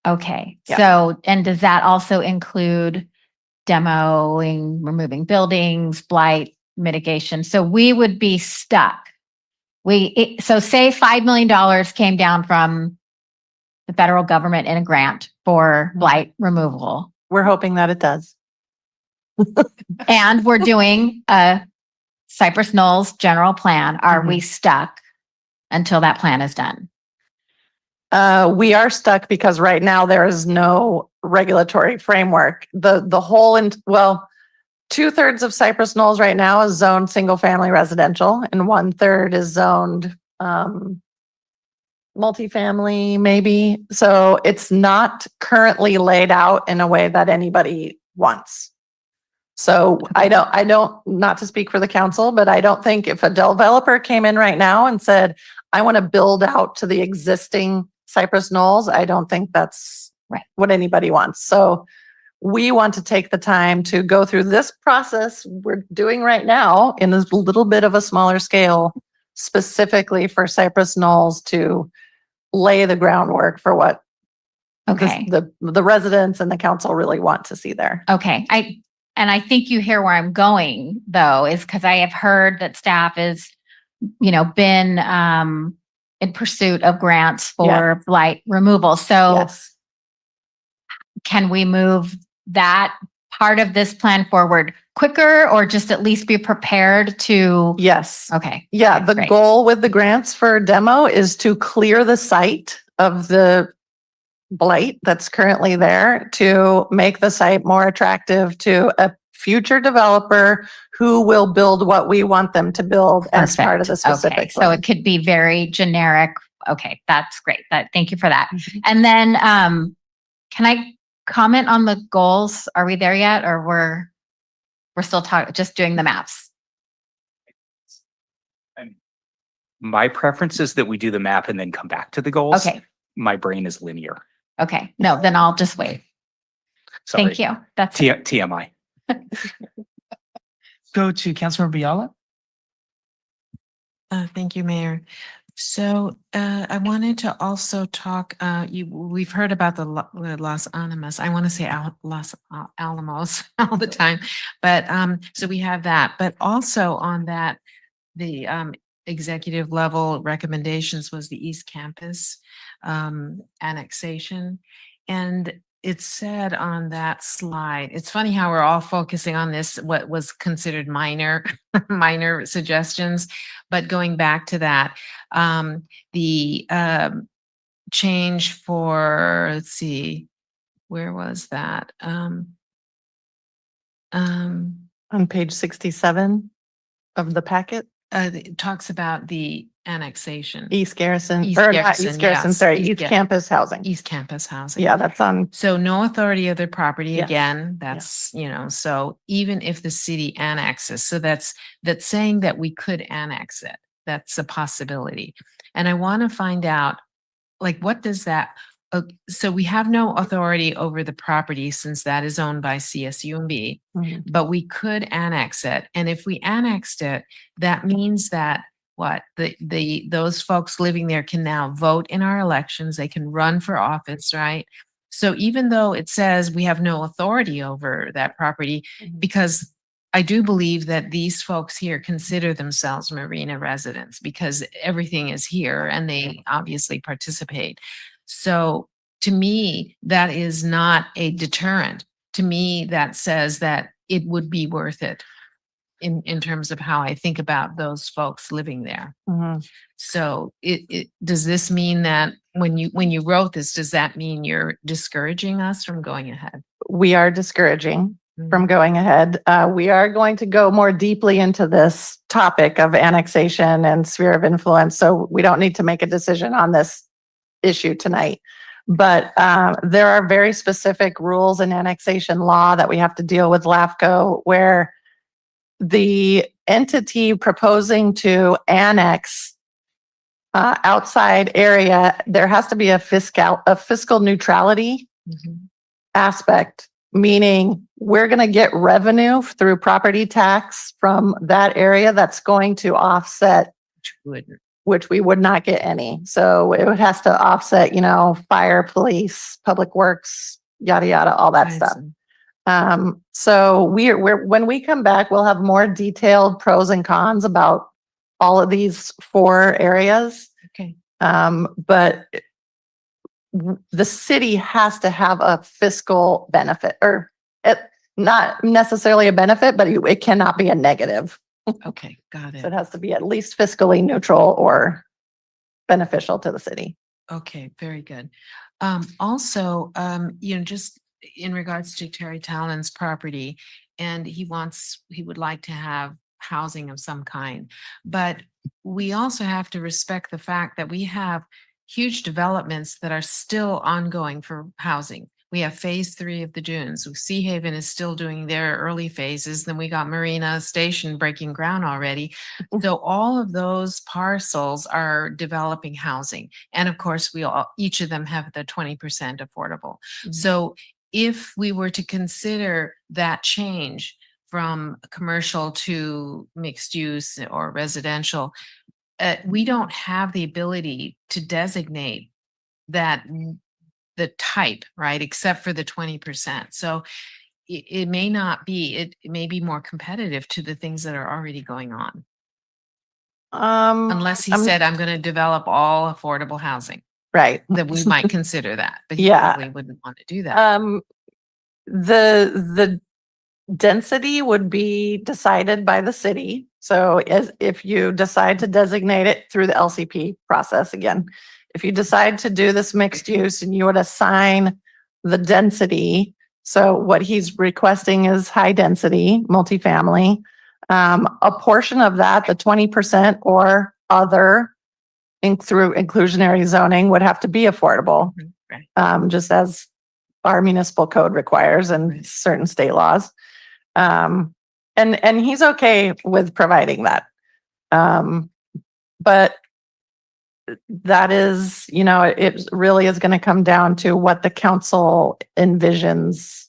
Okay, Yeah. so, and does that also include demoing, removing buildings, blight mitigation? So we would be stuck. So say $5 million came down from the federal government in a grant for blight removal. We're hoping that it does. And we're doing a Cypress Knolls general plan. Are we stuck until that plan is done? We are stuck because right now there is no regulatory framework. The whole, and well, 2/3 of Cypress Knolls right now is zoned single family residential and 1/3 is zoned multifamily maybe. So it's not currently laid out in a way that anybody wants. So I don't, not to speak for the council, but I don't think if a developer came in right now and said, I want to build out to the existing Cypress Knolls, I don't think that's what anybody wants. So we want to take the time to go through this process we're doing right now in a little bit of a smaller scale, specifically for Cypress Knolls to lay the groundwork for what Okay. the residents and the council really want to see there. Okay, I think you hear where I'm going though, is because I have heard that staff is, been in pursuit of grants for blight removal. So Yes. can we move that part of this plan forward quicker or just at least be prepared to? Yes. Okay. Yeah, Okay, the great. goal with the grants for demo is to clear the site of the blight that's currently there to make the site more attractive to a future developer who will build what we want them to build as part of the Perfect. specific. Okay, so plan. it could be very generic. Okay, that's great. Thank you for that. And then, can I comment on the goals? Are we there yet, or we're still just doing the maps? My preference is that we do the map and then come back to the goals. Okay. My brain is linear. Okay, no, then I'll just wait. Sorry. Thank you. That's it. TMI. Go to Councilmember Biala. Thank you, Mayor. So I wanted to also talk, we've heard about the Los Animas. I want to say Los Alamos all the time. But so we have that, but also on that, the executive level recommendations was the East Campus annexation. And it said on that slide, it's funny how we're all focusing on this, what was considered minor, minor suggestions, but going back to that, the change for, let's see, where was that? On page 67 of the packet, It talks about the annexation. East Garrison, East or not Garrison, East Garrison, yes, sorry, East East Ga- Campus Housing. East Campus Housing. Yeah, that's on. So no authority of the property Yes. again, that's, so even if the city annexes, so that's saying that we could annex it. That's a possibility. And I want to find out, like, what does that, so we have no authority over the property since that is owned by CSUMB, but we could annex it. And if we annexed it, that means that what those folks living there can now vote in our elections. They can run for office, right? So even though it says we have no authority over that property, because I do believe that these folks here consider themselves Marina residents because everything is here and they obviously participate. So to me, that is not a deterrent. To me, that says that it would be worth it in terms of how I think about those folks living there. So does this mean that when you wrote this, does that mean you're discouraging us from going ahead? We are discouraging from going ahead. We are going to go more deeply into this topic of annexation and sphere of influence. So we don't need to make a decision on this issue tonight. But there are very specific rules in annexation law that we have to deal with LAFCO where the entity proposing to annex outside area, there has to be a fiscal neutrality aspect meaning we're going to get revenue through property tax from that area that's going to offset, which we would not get any. So it has to offset, fire, police, public works, yada, yada, all that stuff. So we're when we come back, we'll have more detailed pros and cons about all of these 4 areas. Okay. But the city has to have a fiscal benefit, or not necessarily a benefit, but it cannot be a negative. Okay, got So it it. has to be at least fiscally neutral or beneficial to the city. Okay, very good. Also, just in regards to Terry Talon's property, and he would like to have housing of some kind. But we also have to respect the fact that we have huge developments that are still ongoing for housing. We have phase 3 of the dunes. Sea Haven is still doing their early phases. Then we got Marina Station breaking ground already. So all of those parcels are developing housing. And of course, each of them have the 20% affordable. So if we were to consider that change from commercial to mixed use or residential, we don't have the ability to designate that the type, right? Except for the 20%. So it may not be, it may be more competitive to the things that are already going on. Unless he said, I'm going to develop all affordable housing. Right. That we might consider that, but he Yeah. probably wouldn't want to do that. The density would be decided by the city. So if you decide to designate it through the LCP process again, if you decide to do this mixed use and you would assign the density, so what he's requesting is high density, multifamily. A portion of that, the 20% or other through inclusionary zoning would have to be affordable, just as our municipal code requires and certain state laws. And he's okay with providing that. But that is, it really is going to come down to what the council envisions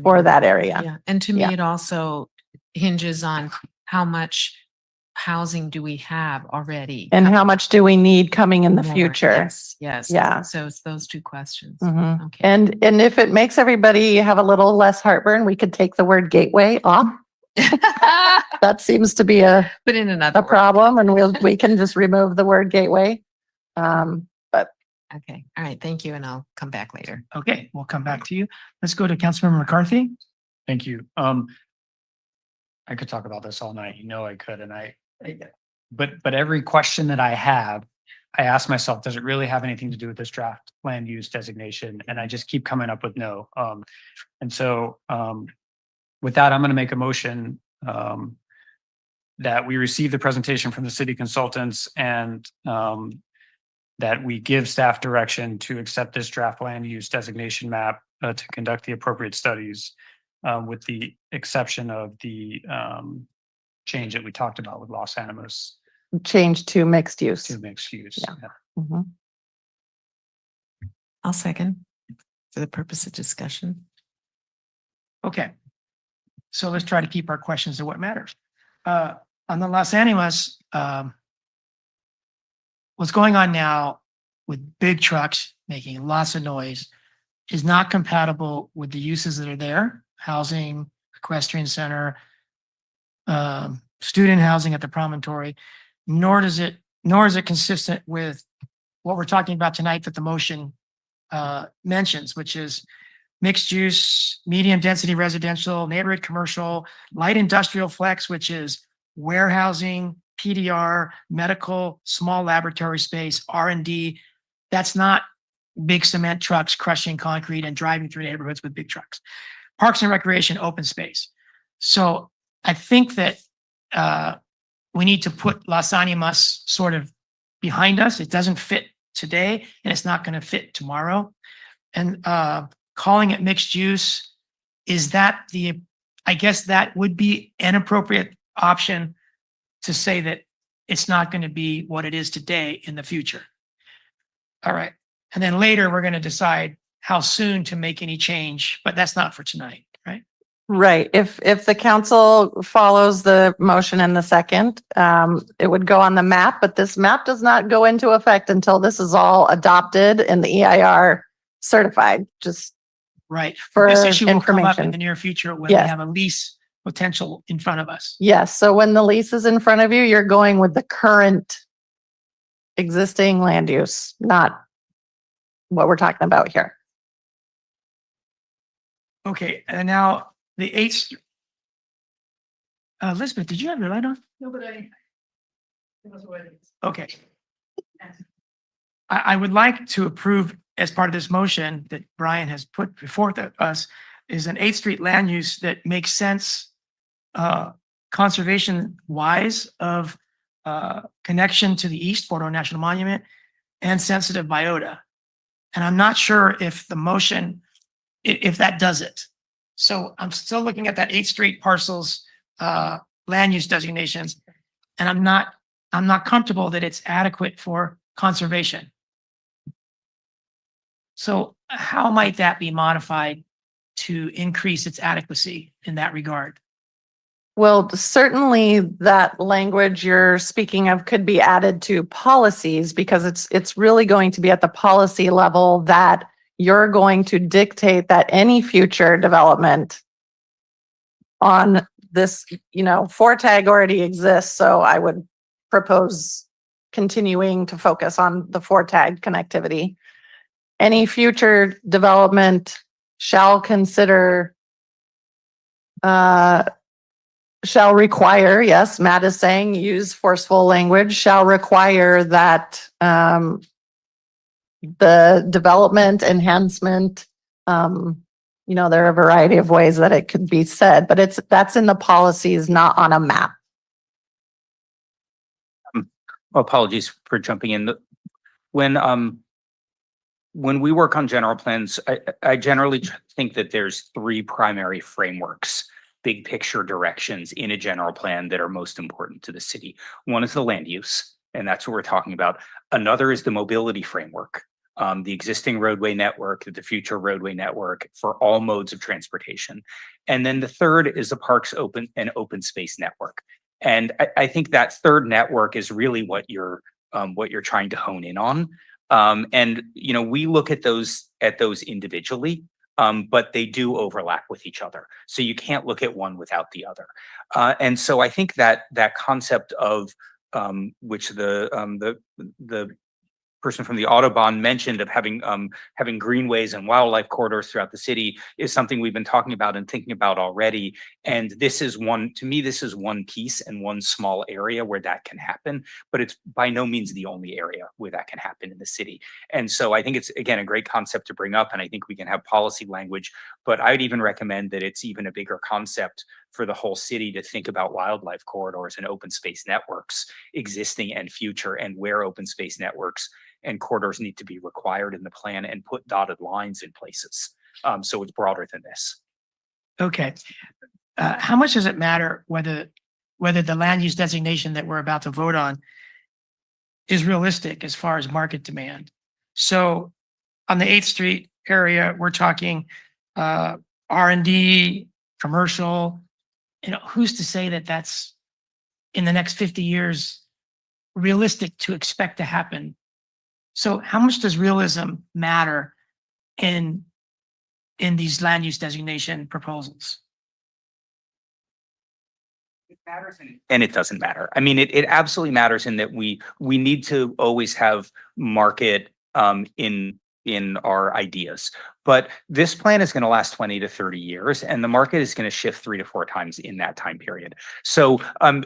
for that area. Yeah. And to me, Yeah. it also hinges on how much housing do we have already? And how much do we need coming in the More. future? Yes. Yeah. So it's those 2 questions. Mhm. Okay. And if it makes everybody have a little less heartburn, we could take the word gateway off. That seems to be a Put in another word. problem, and we can just remove the word gateway. But Okay. All right. Thank you. And I'll come back later. Okay, we'll come back to you. Let's go to Councilmember McCarthy. Thank you. I could talk about this all night. I could, but every question that I have, I ask myself, does it really have anything to do with this draft land use designation? And I just keep coming up with no. And so, with that, I'm going to make a motion, that we receive the presentation from the city consultants and, that we give staff direction to accept this draft land use designation map, to conduct the appropriate studies, with the exception of the change that we talked about with Los Animas change to mixed use. to mixed use. Yeah. Yeah. Mhm. I'll second for the purpose of discussion. Okay. So let's try to keep our questions to what matters. On the Los Animas, what's going on now with big trucks making lots of noise is not compatible with the uses that are there: housing, equestrian center, student housing at the promontory, nor is it consistent with what we're talking about tonight that the motion mentions, which is mixed use, medium density residential, neighborhood commercial, light industrial flex, which is warehousing, PDR, medical, small laboratory space, R&D. That's not big cement trucks crushing concrete and driving through neighborhoods with big trucks. Parks and recreation, open space. So I think that we need to put Las Animas sort of behind us. It doesn't fit today, and it's not going to fit tomorrow. And calling it mixed use, I guess that would be an appropriate option to say that it's not going to be what it is today in the future. All right. And then later we're going to decide how soon to make any change, but that's not for tonight, right? Right. If the council follows the motion in the second, it would go on the map, but this map does not go into effect until this is all adopted and the EIR certified, just Right. for This issue will come up in information. the near future when we Yes. have a lease potential in front of us. Yes, so when the lease is in front of you, you're going with the current existing land use, not what we're talking about here. Okay, and now the 8th. Elizabeth, did you have your light on? No, but it was what it is. Okay. I would like to approve as part of this motion that Brian has put before us is an 8th Street land use that makes sense, conservation wise of connection to the east, Fort Ord National Monument, and sensitive biota. And I'm not sure if the motion, if that does it. So I'm still looking at that 8th Street parcels, land use designations, and I'm not comfortable that it's adequate for conservation. So how might that be modified to increase its adequacy in that regard? Well, certainly that language you're speaking of could be added to policies because it's really going to be at the policy level that you're going to dictate that any future development on this, FORTAG already exists, so I would propose continuing to focus on the FORTAG connectivity. Any future development shall consider, shall require, yes, Matt is saying, use forceful language, shall require that the development, enhancement, there are a variety of ways that it could be said, but that's in the policies, not on a map. Apologies for jumping in. When we work on general plans, I generally think that there's three primary frameworks, big picture directions in a general plan that are most important to the city. One is the land use, and that's what we're talking about. Another is the mobility framework, the existing roadway network, the future roadway network for all modes of transportation. And then the third is the parks open space network. And I think that third network is really what you're trying to hone in on. And we look at those individually, but they do overlap with each other. So you can't look at one without the other. And so I think that concept of which the person from the Audubon mentioned of having greenways and wildlife corridors throughout the city is something we've been talking about and thinking about already. And this is one piece and one small area where that can happen, but it's by no means the only area where that can happen in the city. And so I think it's, again, a great concept to bring up, and I think we can have policy language, but I'd even recommend that it's even a bigger concept for the whole city to think about wildlife corridors and open space networks existing and future, and where open space networks and corridors need to be required in the plan and put dotted lines in places. So it's broader than this. Okay. How much does it matter whether the land use designation that we're about to vote on is realistic as far as market demand? So on the 8th Street area, we're talking R&D, commercial, who's to say that that's in the next 50 years realistic to expect to happen? So how much does realism matter in these land use designation proposals? It matters and it doesn't matter. I mean, it absolutely matters in that we need to always have market in our ideas. But this plan is going to last 20 to 30 years, and the market is going to shift 3 to 4 times in that time period. So and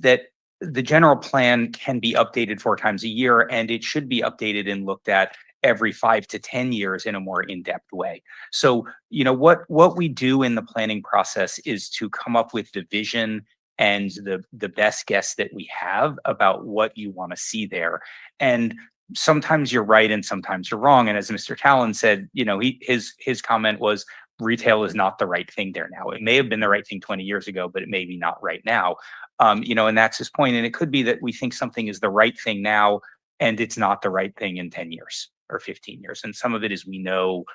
that the general plan can be updated 4 times a year, and it should be updated and looked at every 5 to 10 years in a more in-depth way. So, what we do in the planning process is to come up with the vision and the best guess that we have about what you want to see there. And sometimes you're right and sometimes you're wrong. And as Mr. Talon said, his comment was retail is not the right thing there now. It may have been the right thing 20 years ago, but it may be not right now. And that's his point. And it could be that we think something is the right thing now and it's not the right thing in 10 years. or 15 years. And some of it is we know,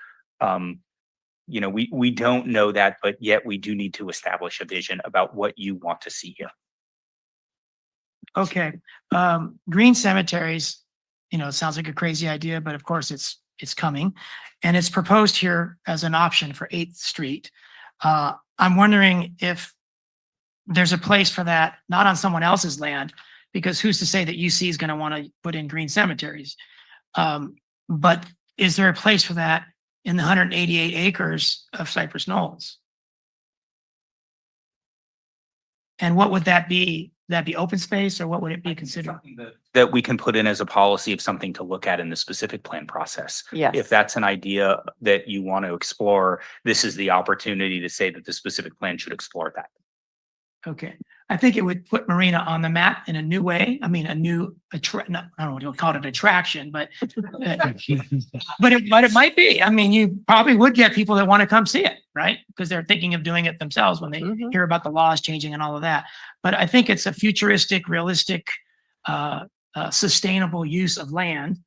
we don't know that, but yet we do need to establish a vision about what you want to see here. Okay, green cemeteries, it sounds like a crazy idea, but of course it's coming. And it's proposed here as an option for 8th Street. I'm wondering if there's a place for that, not on someone else's land, because who's to say that UC is going to want to put in green cemeteries? But is there a place for that in the 188 acres of Cypress Knolls? And what would that be? That be open space, or what would it be considered? That we can put in as a policy of something to look at in the specific plan process. Yes. If that's an idea that you want to explore, this is the opportunity to say that the specific plan should explore that. Okay, I think it would put Marina on the map in a new way. I mean, a new, I don't know what you'll call it, an attraction, but it might be. I mean, you probably would get people that want to come see it, right? Because they're thinking of doing it themselves when they hear about the laws changing and all of that. But I think it's a futuristic, realistic, sustainable use of land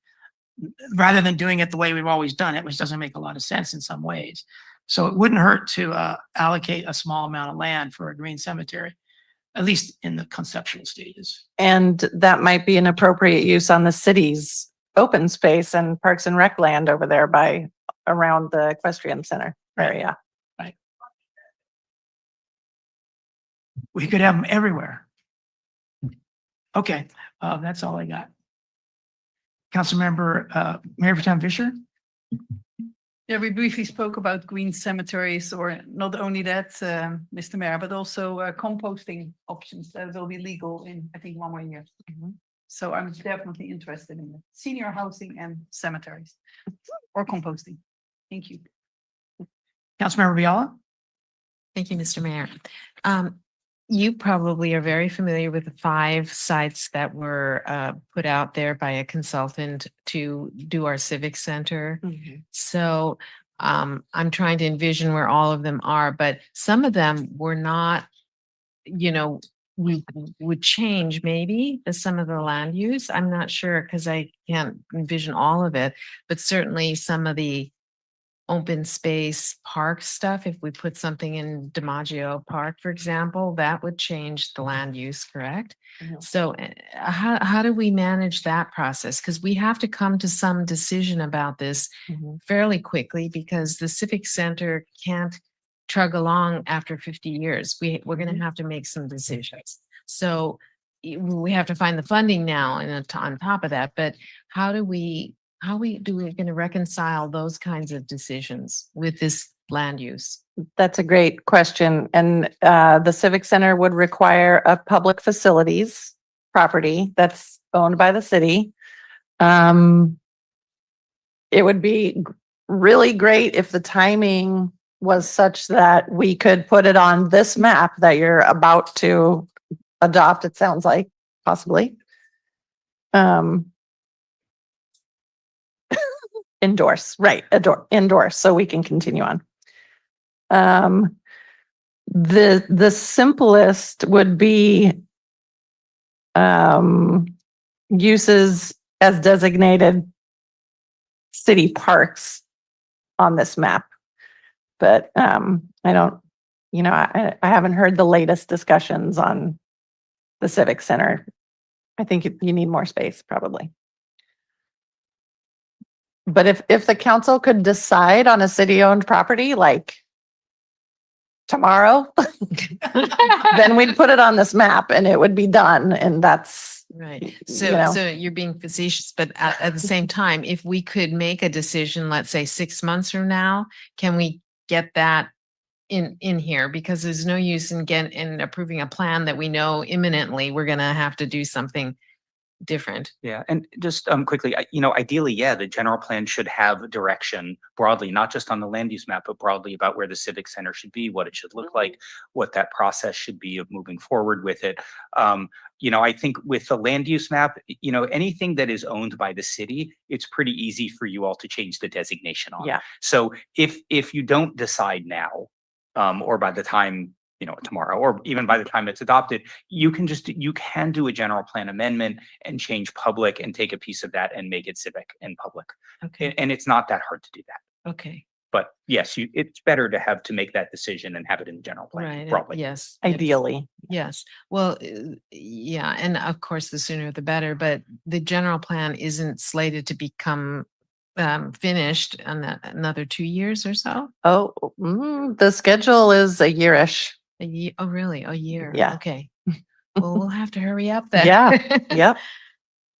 rather than doing it the way we've always done it, which doesn't make a lot of sense in some ways. So it wouldn't hurt to allocate a small amount of land for a green cemetery, at least in the conceptual stages. And that might be an appropriate use on the city's open space and Parks and Rec land over there by around the equestrian center area. Right. We could have them everywhere. Okay, that's all I got. Councilmember, Mayor Pro Tem Fisher? Yeah, we briefly spoke about green cemeteries, or not only that, Mr. Mayor, but also composting options that will be legal in, I think, 1 more year. So I'm definitely interested in the senior housing and cemeteries or composting. Thank you. Councilmember Biala? Thank you, Mr. Mayor. You probably are very familiar with the 5 sites that were put out there by a consultant to do our civic center. So I'm trying to envision where all of them are, but some of them were not, we would change maybe some of the land use. I'm not sure because I can't envision all of it, but certainly some of the open space park stuff, if we put something in DiMaggio Park, for example, that would change the land use, correct? So how do we manage that process? Because we have to come to some decision about this fairly quickly, because the civic center can't chug along after 50 years. We're going to have to make some decisions. So we have to find the funding now and on top of that, but how do we going to reconcile those kinds of decisions with this land use? That's a great question. And the Civic Center would require a public facilities property that's owned by the city. It would be really great if the timing was such that we could put it on this map that you're about to adopt, it sounds like, possibly. Endorse, right, endorse, so we can continue on. The simplest would be uses as designated city parks on this map. But I don't, I haven't heard the latest discussions on the Civic Center. I think you need more space, probably. But if the council could decide on a city-owned property, like tomorrow, then we'd put it on this map and it would be done. And that's right. So you're being facetious, but at the same time, if we could make a decision, let's say 6 months from now, can we get that in here? Because there's no use in approving a plan that we know imminently we're going to have to do something different. Yeah, and just quickly, ideally, yeah, the general plan should have direction broadly, not just on the land use map, but broadly about where the civic center should be, what it should look like, what that process should be of moving forward with it. I think with the land use map, anything that is owned by the city, it's pretty easy for you all to change the designation on. Yeah. So if you don't decide now, or by the time tomorrow, or even by the time it's adopted, you can do a general plan amendment and change public and take a piece of that and make it civic and public. Okay, And it's not that hard to do that. okay, But yes, it's better to make that decision and have it in the general plan right, broadly. yes. Ideally. Yes, well, yeah, and of course, the sooner the better, but the general plan isn't slated to become finished in another 2 years or so? Oh, the schedule is a yearish. A year, oh, really? A year? Yeah. Okay. Well, we'll have to hurry up then. Yeah, yep.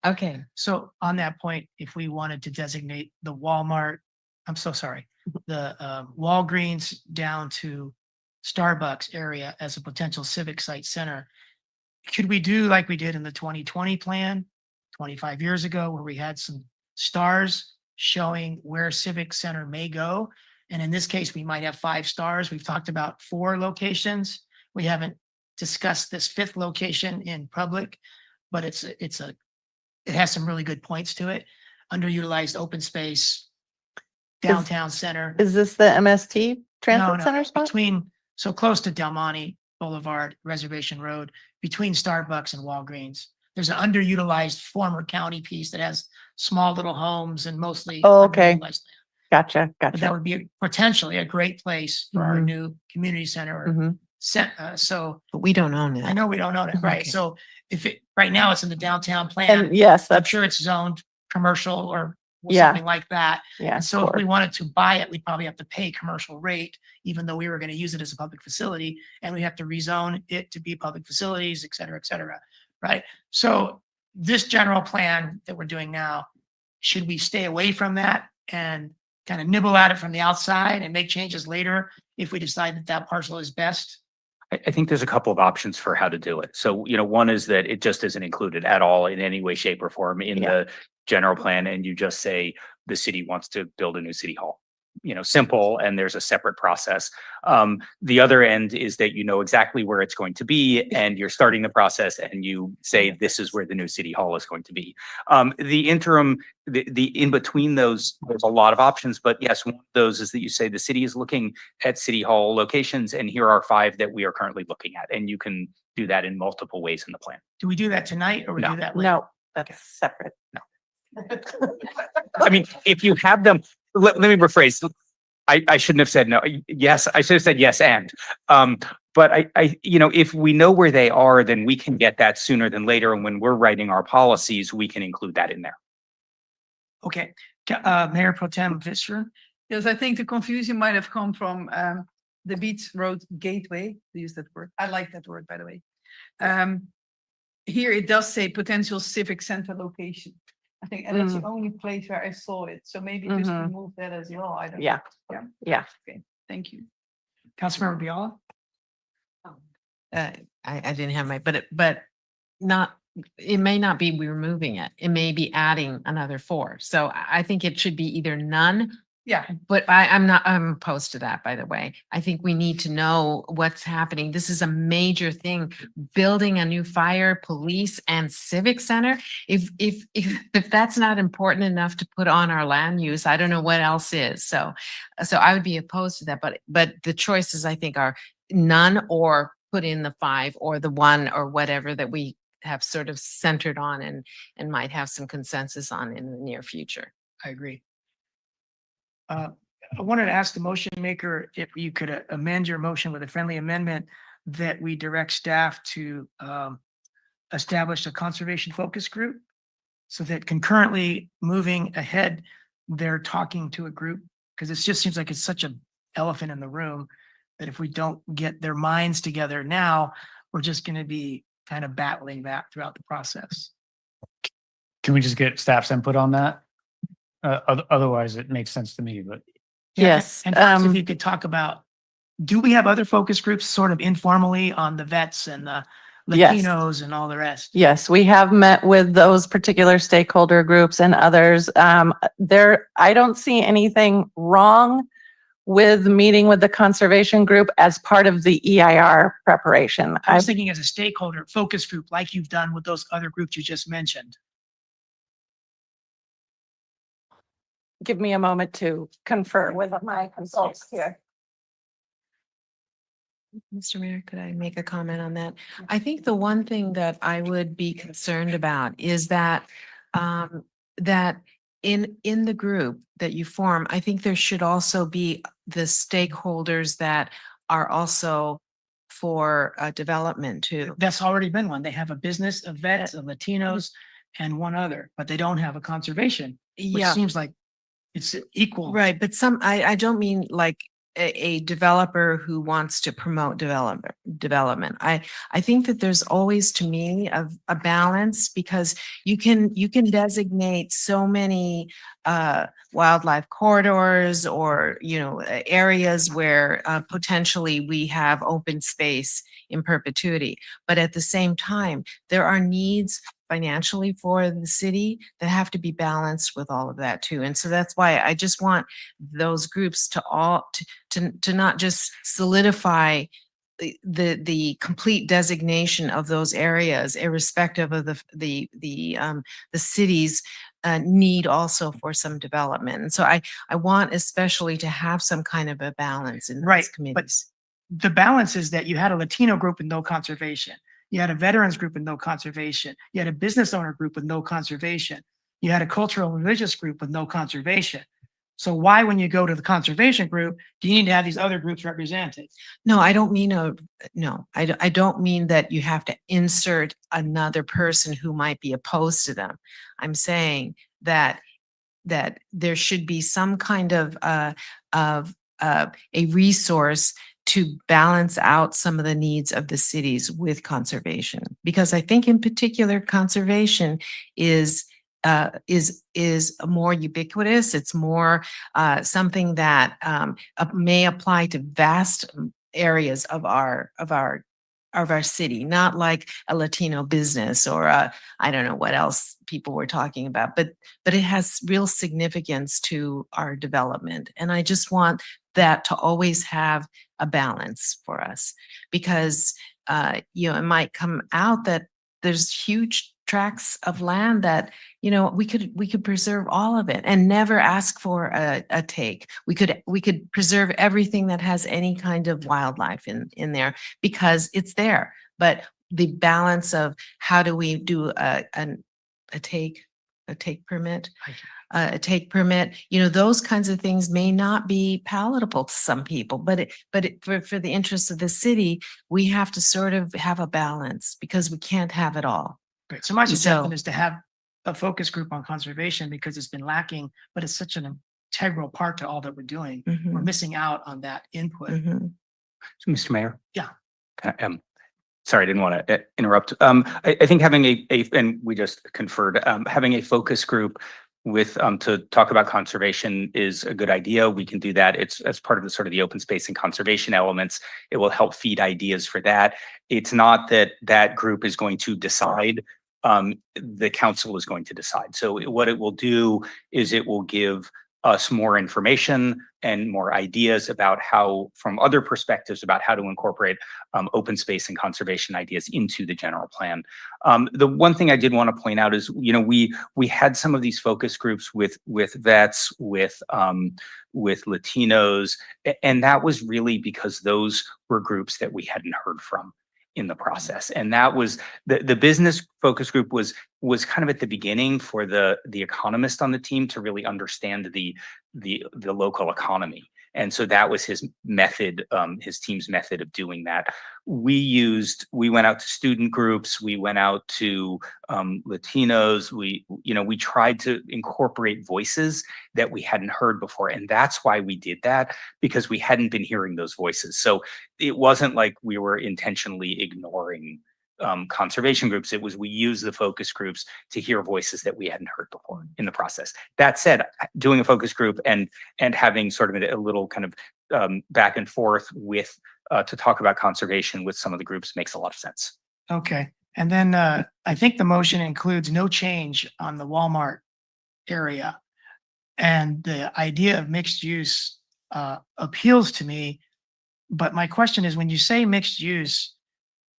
Okay, So on that point, if we wanted to designate the Walmart, I'm so sorry, the Walgreens down to Starbucks area as a potential civic site center, could we do like we did in the 2020 plan 25 years ago, where we had some stars showing where civic center may go? And in this case, we might have 5 stars. We've talked about 4 locations. We haven't discussed this 5th location in public, but it has some really good points to it. Underutilized open space, downtown center. Is this the MST No, Transit no, Center spot? between, so close to Del Monte Boulevard, Reservation Road, between Starbucks and Walgreens. There's an underutilized former county piece that has small little homes and mostly. Oh, okay. underutilized land. Gotcha, But that gotcha. would be potentially a great place for our Mhm. new community center or Mhm. so but we don't own it. I know we don't own it, right? Okay. So if right now it's in the downtown And plan, yes, I'm that's, sure it's zoned commercial or Yeah. something like that. yeah. And so if we core. wanted to buy it, we'd probably have to pay commercial rate, even though we were going to use it as a public facility, and we have to rezone it to be public facilities, et cetera, right? So this general plan that we're doing now, should we stay away from that and kind of nibble at it from the outside and make changes later if we decide that that parcel is best? I think there's a couple of options for how to do it. So, one is that it just isn't included at all in any way, shape, or form in Yeah. the general plan, and you just say the city wants to build a new city hall. Simple, and there's a separate process. The other end is that you know exactly where it's going to be, and you're starting the process, and you say this is where the new city hall is going to be. The interim, the in between those, there's a lot of options, but yes, one of those is that you say the city is looking at city hall locations, and here are 5 that we are currently looking at, and you can do that in multiple ways in the plan. Do we do that tonight or we No. do that later? No, that's separate. I mean, if you have them, let me rephrase. I shouldn't have said no. Yes, I should have said yes and. But if we know where they are, then we can get that sooner than later. And when we're writing our policies, we can include that in there. Okay, Mayor Pro Tem Visser. Yes, I think the confusion might have come from the Beach Road Gateway, to use that word. I like that word, by the way. Here it does say potential civic center location. I think, and that's the only place where I saw it. So maybe just Mhm. remove that as well. I don't. Yeah. Yeah. Yeah. Okay, thank you. Councilmember Biala? I didn't have but not, it may not be we're removing it. It may be adding another 4. So I think it should be either none. Yeah. But I'm opposed to that, by the way. I think we need to know what's happening. This is a major thing, building a new fire, police and civic center. If that's not important enough to put on our land use, I don't know what else is. So I would be opposed to that, but the choices I think are none or put in the 5 or the 1 or whatever that we have sort of centered on and might have some consensus on in the near future. I agree. I wanted to ask the motion maker if you could amend your motion with a friendly amendment that we direct staff to establish a conservation focus group so that concurrently moving ahead, they're talking to a group, because it just seems like it's such an elephant in the room that if we don't get their minds together now, we're just going to be kind of battling that throughout the process. Can we just get staff's input on that? Otherwise, it makes sense to me, but. Yeah, Yes. and first, if you could talk about, do we have other focus groups sort of informally on the vets and the Yes. Latinos and all the rest? Yes, we have met with those particular stakeholder groups and others. I don't see anything wrong with meeting with the conservation group as part of the EIR preparation. I was thinking as a stakeholder focus group, like you've done with those other groups you just mentioned. Give me a moment to confer with my consultants here. Mr. Mayor, could I make a comment on that? I think the one thing that I would be concerned about is that that in the group that you form, I think there should also be the stakeholders that are also for development too. That's already been one. They have a business, a vets, a Latinos, and one other, but they don't have a conservation, which Yeah. seems like it's equal. Right, but I don't mean like a developer who wants to promote development. I think that there's always, to me, a balance because you can designate so many wildlife corridors or, areas where potentially we have open space in perpetuity. But at the same time, there are needs financially for the city that have to be balanced with all of that too. And so that's why I just want those groups to not just solidify the complete designation of those areas, irrespective of the city's need also for some development. And so I want especially to have some kind of a balance in Right, those but committees. the balance is that you had a Latino group with no conservation. You had a veterans group with no conservation. You had a business owner group with no conservation. You had a cultural and religious group with no conservation. So why, when you go to the conservation group, do you need to have these other groups represented? No, I don't mean I don't mean that you have to insert another person who might be opposed to them. I'm saying that there should be some kind of a resource to balance out some of the needs of the cities with conservation. Because I think in particular, conservation is more ubiquitous. It's more something that may apply to vast areas of our city, not like a Latino business or I don't know what else people were talking about, but it has real significance to our development. And I just want that to always have a balance for us because, it might come out that there's huge tracts of land that, we could preserve all of it and never ask for a take. We could preserve everything that has any kind of wildlife in there because it's there. But the balance of how do we do a take permit, those kinds of things may not be palatable to some people, but for the interests of the city, we have to sort of have a balance because we can't have it all. Great. So my So- suggestion is to have a focus group on conservation because it's been lacking, but it's such an integral part to all that we're doing. We're Mhm, missing out on that input. mhm. So, Mr. Mayor? Yeah. Sorry, I didn't want to interrupt. I think having and we just conferred, having a focus group with, to talk about conservation is a good idea. We can do that. It's as part of the sort of the open space and conservation elements. It will help feed ideas for that. It's not that that group is going to decide. The council is going to decide. So what it will do is it will give us more information and more ideas about how, from other perspectives, about how to incorporate open space and conservation ideas into the general plan. The one thing I did want to point out is, we had some of these focus groups with vets, with Latinos, and that was really because those were groups that we hadn't heard from in the process. And that was the business focus group was kind of at the beginning for the economist on the team to really understand the local economy. And so that was his method, his team's method of doing that. We went out to student groups, we went out to Latinos, we tried to incorporate voices that we hadn't heard before. And that's why we did that, because we hadn't been hearing those voices. So it wasn't like we were intentionally ignoring conservation groups. It was, we used the focus groups to hear voices that we hadn't heard before in the process. That said, doing a focus group and having sort of a little kind of back and forth with to talk about conservation with some of the groups makes a lot of sense. Okay. And then I think the motion includes no change on the Walmart area. And the idea of mixed use appeals to me. But my question is, when you say mixed use,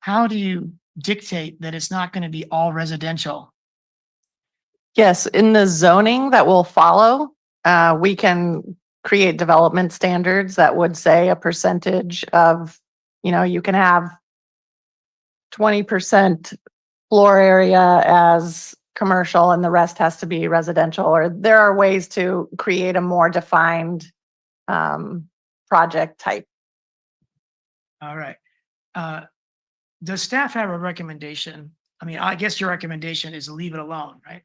how do you dictate that it's not going to be all residential? Yes, in the zoning that will follow, we can create development standards that would say a percentage of you can have 20% floor area as commercial and the rest has to be residential, or there are ways to create a more defined project type. All right. Does staff have a recommendation? I mean, I guess your recommendation is leave it alone, right?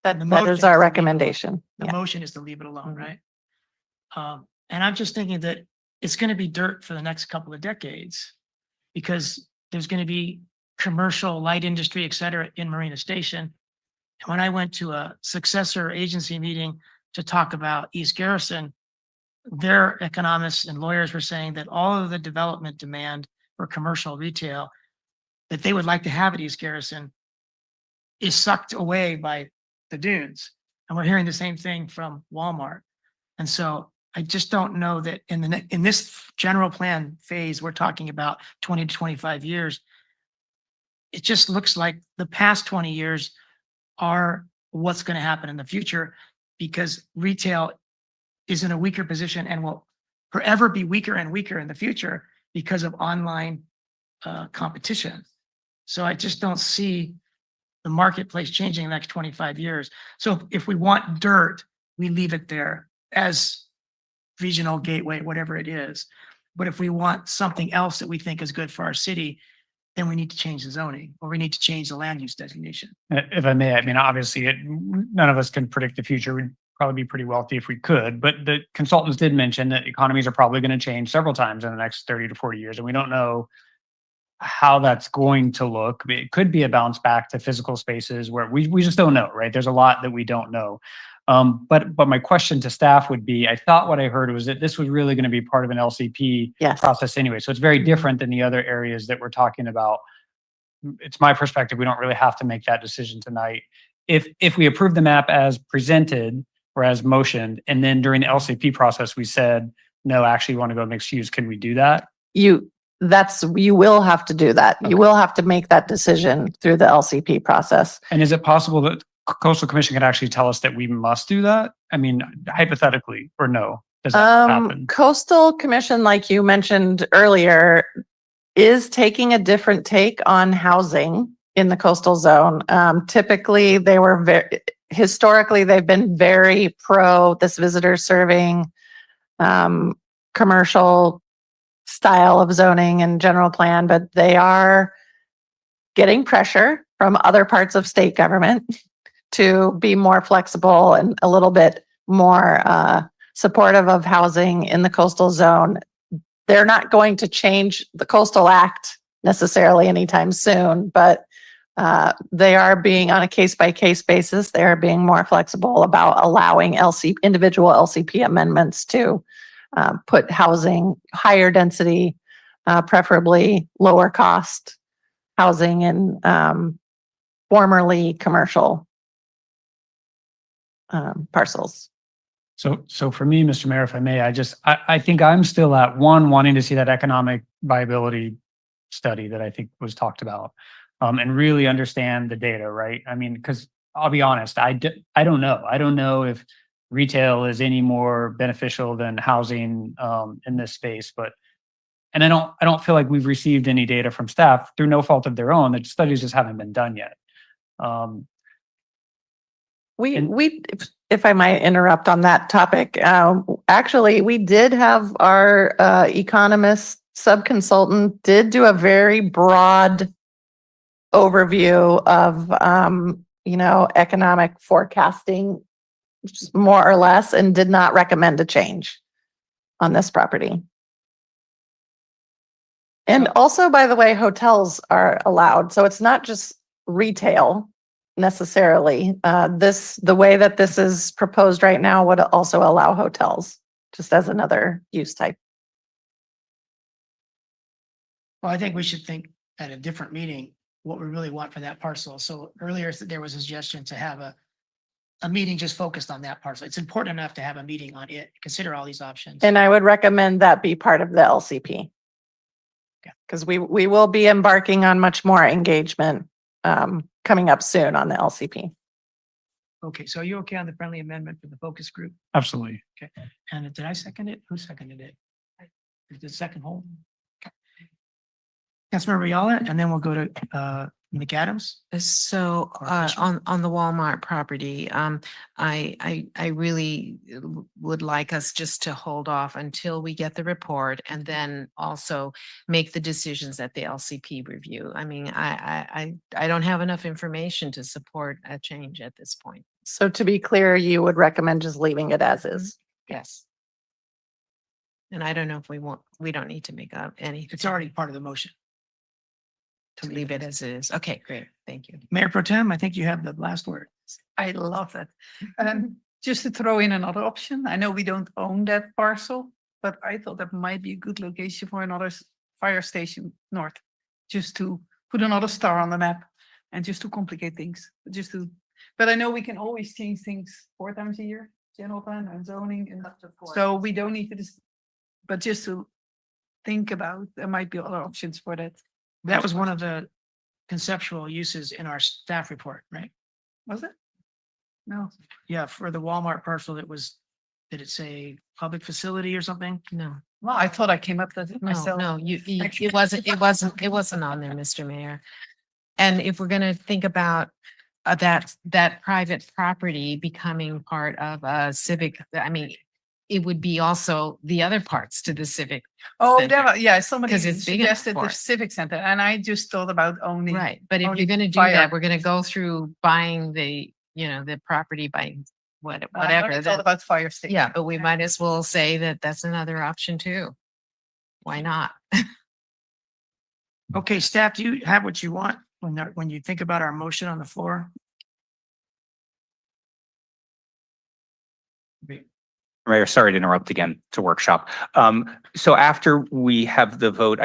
That The that motion is is our to leave it alone. recommendation. The Yeah. motion is to leave it alone, Mhm. right? And I'm just thinking that it's going to be dirt for the next couple of decades because there's going to be commercial, light industry, et cetera, in Marina Station. And when I went to a successor agency meeting to talk about East Garrison, their economists and lawyers were saying that all of the development demand for commercial retail that they would like to have at East Garrison is sucked away by the dunes. And we're hearing the same thing from Walmart. And so I just don't know that in this general plan phase, we're talking about 20 to 25 years. It just looks like the past 20 years are what's going to happen in the future because retail is in a weaker position and will forever be weaker and weaker in the future because of online competition. So I just don't see the marketplace changing in the next 25 years. So if we want dirt, we leave it there as regional gateway, whatever it is. But if we want something else that we think is good for our city, then we need to change the zoning or we need to change the land use designation. If I may, I mean, obviously, none of us can predict the future. We'd probably be pretty wealthy if we could, but the consultants did mention that economies are probably going to change several times in the next 30 to 40 years, and we don't know how that's going to look. It could be a bounce back to physical spaces where we just don't know, right? There's a lot that we don't know. But my question to staff would be, I thought what I heard was that this was really going to be part of an LCP process anyway. So it's very different than the other areas that we're talking about. It's my perspective, we don't really have to make that decision tonight. If we approve the map as presented or as motioned, and then during the LCP process, we said, no, actually we want to go mixed use, can we do that? You will have to do that. You will have to make that decision through the LCP process. And is it possible that Coastal Commission could actually tell us that we must do that? I mean, hypothetically, or no? Does that happen? Coastal Commission, like you mentioned earlier, is taking a different take on housing in the coastal zone. Typically, historically, they've been very pro this visitor serving commercial style of zoning and general plan, but they are getting pressure from other parts of state government to be more flexible and a little bit more supportive of housing in the coastal zone. They're not going to change the Coastal Act necessarily anytime soon, but they are being on a case-by-case basis. They are being more flexible about allowing individual LCP amendments to put housing, higher density, preferably lower cost housing in formerly commercial parcels. So for me, Mr. Mayor, if I may, I think I'm still at wanting to see that economic viability study that I think was talked about, and really understand the data, right? I mean, because I'll be honest, I don't know. I don't know if retail is any more beneficial than housing in this space, and I don't feel like we've received any data from staff through no fault of their own. The studies just haven't been done yet. If I might interrupt on that topic, actually, we did have our economist subconsultant did do a very broad overview of, economic forecasting, more or less, and did not recommend a change on this property. And also, by the way, hotels are allowed, so it's not just retail necessarily. The way that this is proposed right now would also allow hotels, just as another use type. Well, I think we should think at a different meeting what we really want for that parcel. So earlier there was a suggestion to have a meeting just focused on that parcel. It's important enough to have a meeting on it, consider all these options. And I would recommend that be part of the LCP. Because we will be embarking on much more engagement coming up soon on the LCP. Okay, so are you okay on the friendly amendment for the focus group? Absolutely. Okay, and did I second it? Who seconded it? Did the second hold? Okay. Councilmember Yala, and then we'll go to McAdams. So, on the Walmart property, I really would like us just to hold off until we get the report and then also make the decisions at the LCP review. I mean, I don't have enough information to support a change at this point. So to be clear, you would recommend just leaving it as is? Yes. And I don't know if we don't need to make up anything. It's already part of the motion. To leave it as it is. Okay, great. Thank you. Mayor Pro Tem, I think you have the last word. I love that. Just to throw in another option, I know we don't own that parcel, but I thought that might be a good location for another fire station north. Just to put another star on the map and just to complicate things, but I know we can always change things 4 times a year, general plan and zoning, and so we don't need to but just to think about, there might be other options for that. That was one of the conceptual uses in our staff report, right? Was it? No. Yeah, for the Walmart parcel, did it say public facility or something? No. Well, I thought I came up with it No, myself. no, it wasn't on there, Mr. Mayor. And if we're gonna think about that private property becoming part of a civic, I mean, it would be also the other parts to the civic. Oh, center. yeah, somebody 'Cause it's big enough suggested for the it. civic center, and I just thought about owning. Right, but if only you're gonna do fire. that, we're gonna go through buying the property by I whatever. only thought that- about fire station. Yeah, but we might as well say that that's another option too. Why not? Okay, staff, do you have what you want when you think about our motion on the floor? Mayor, sorry to interrupt again to workshop. So after we have the vote,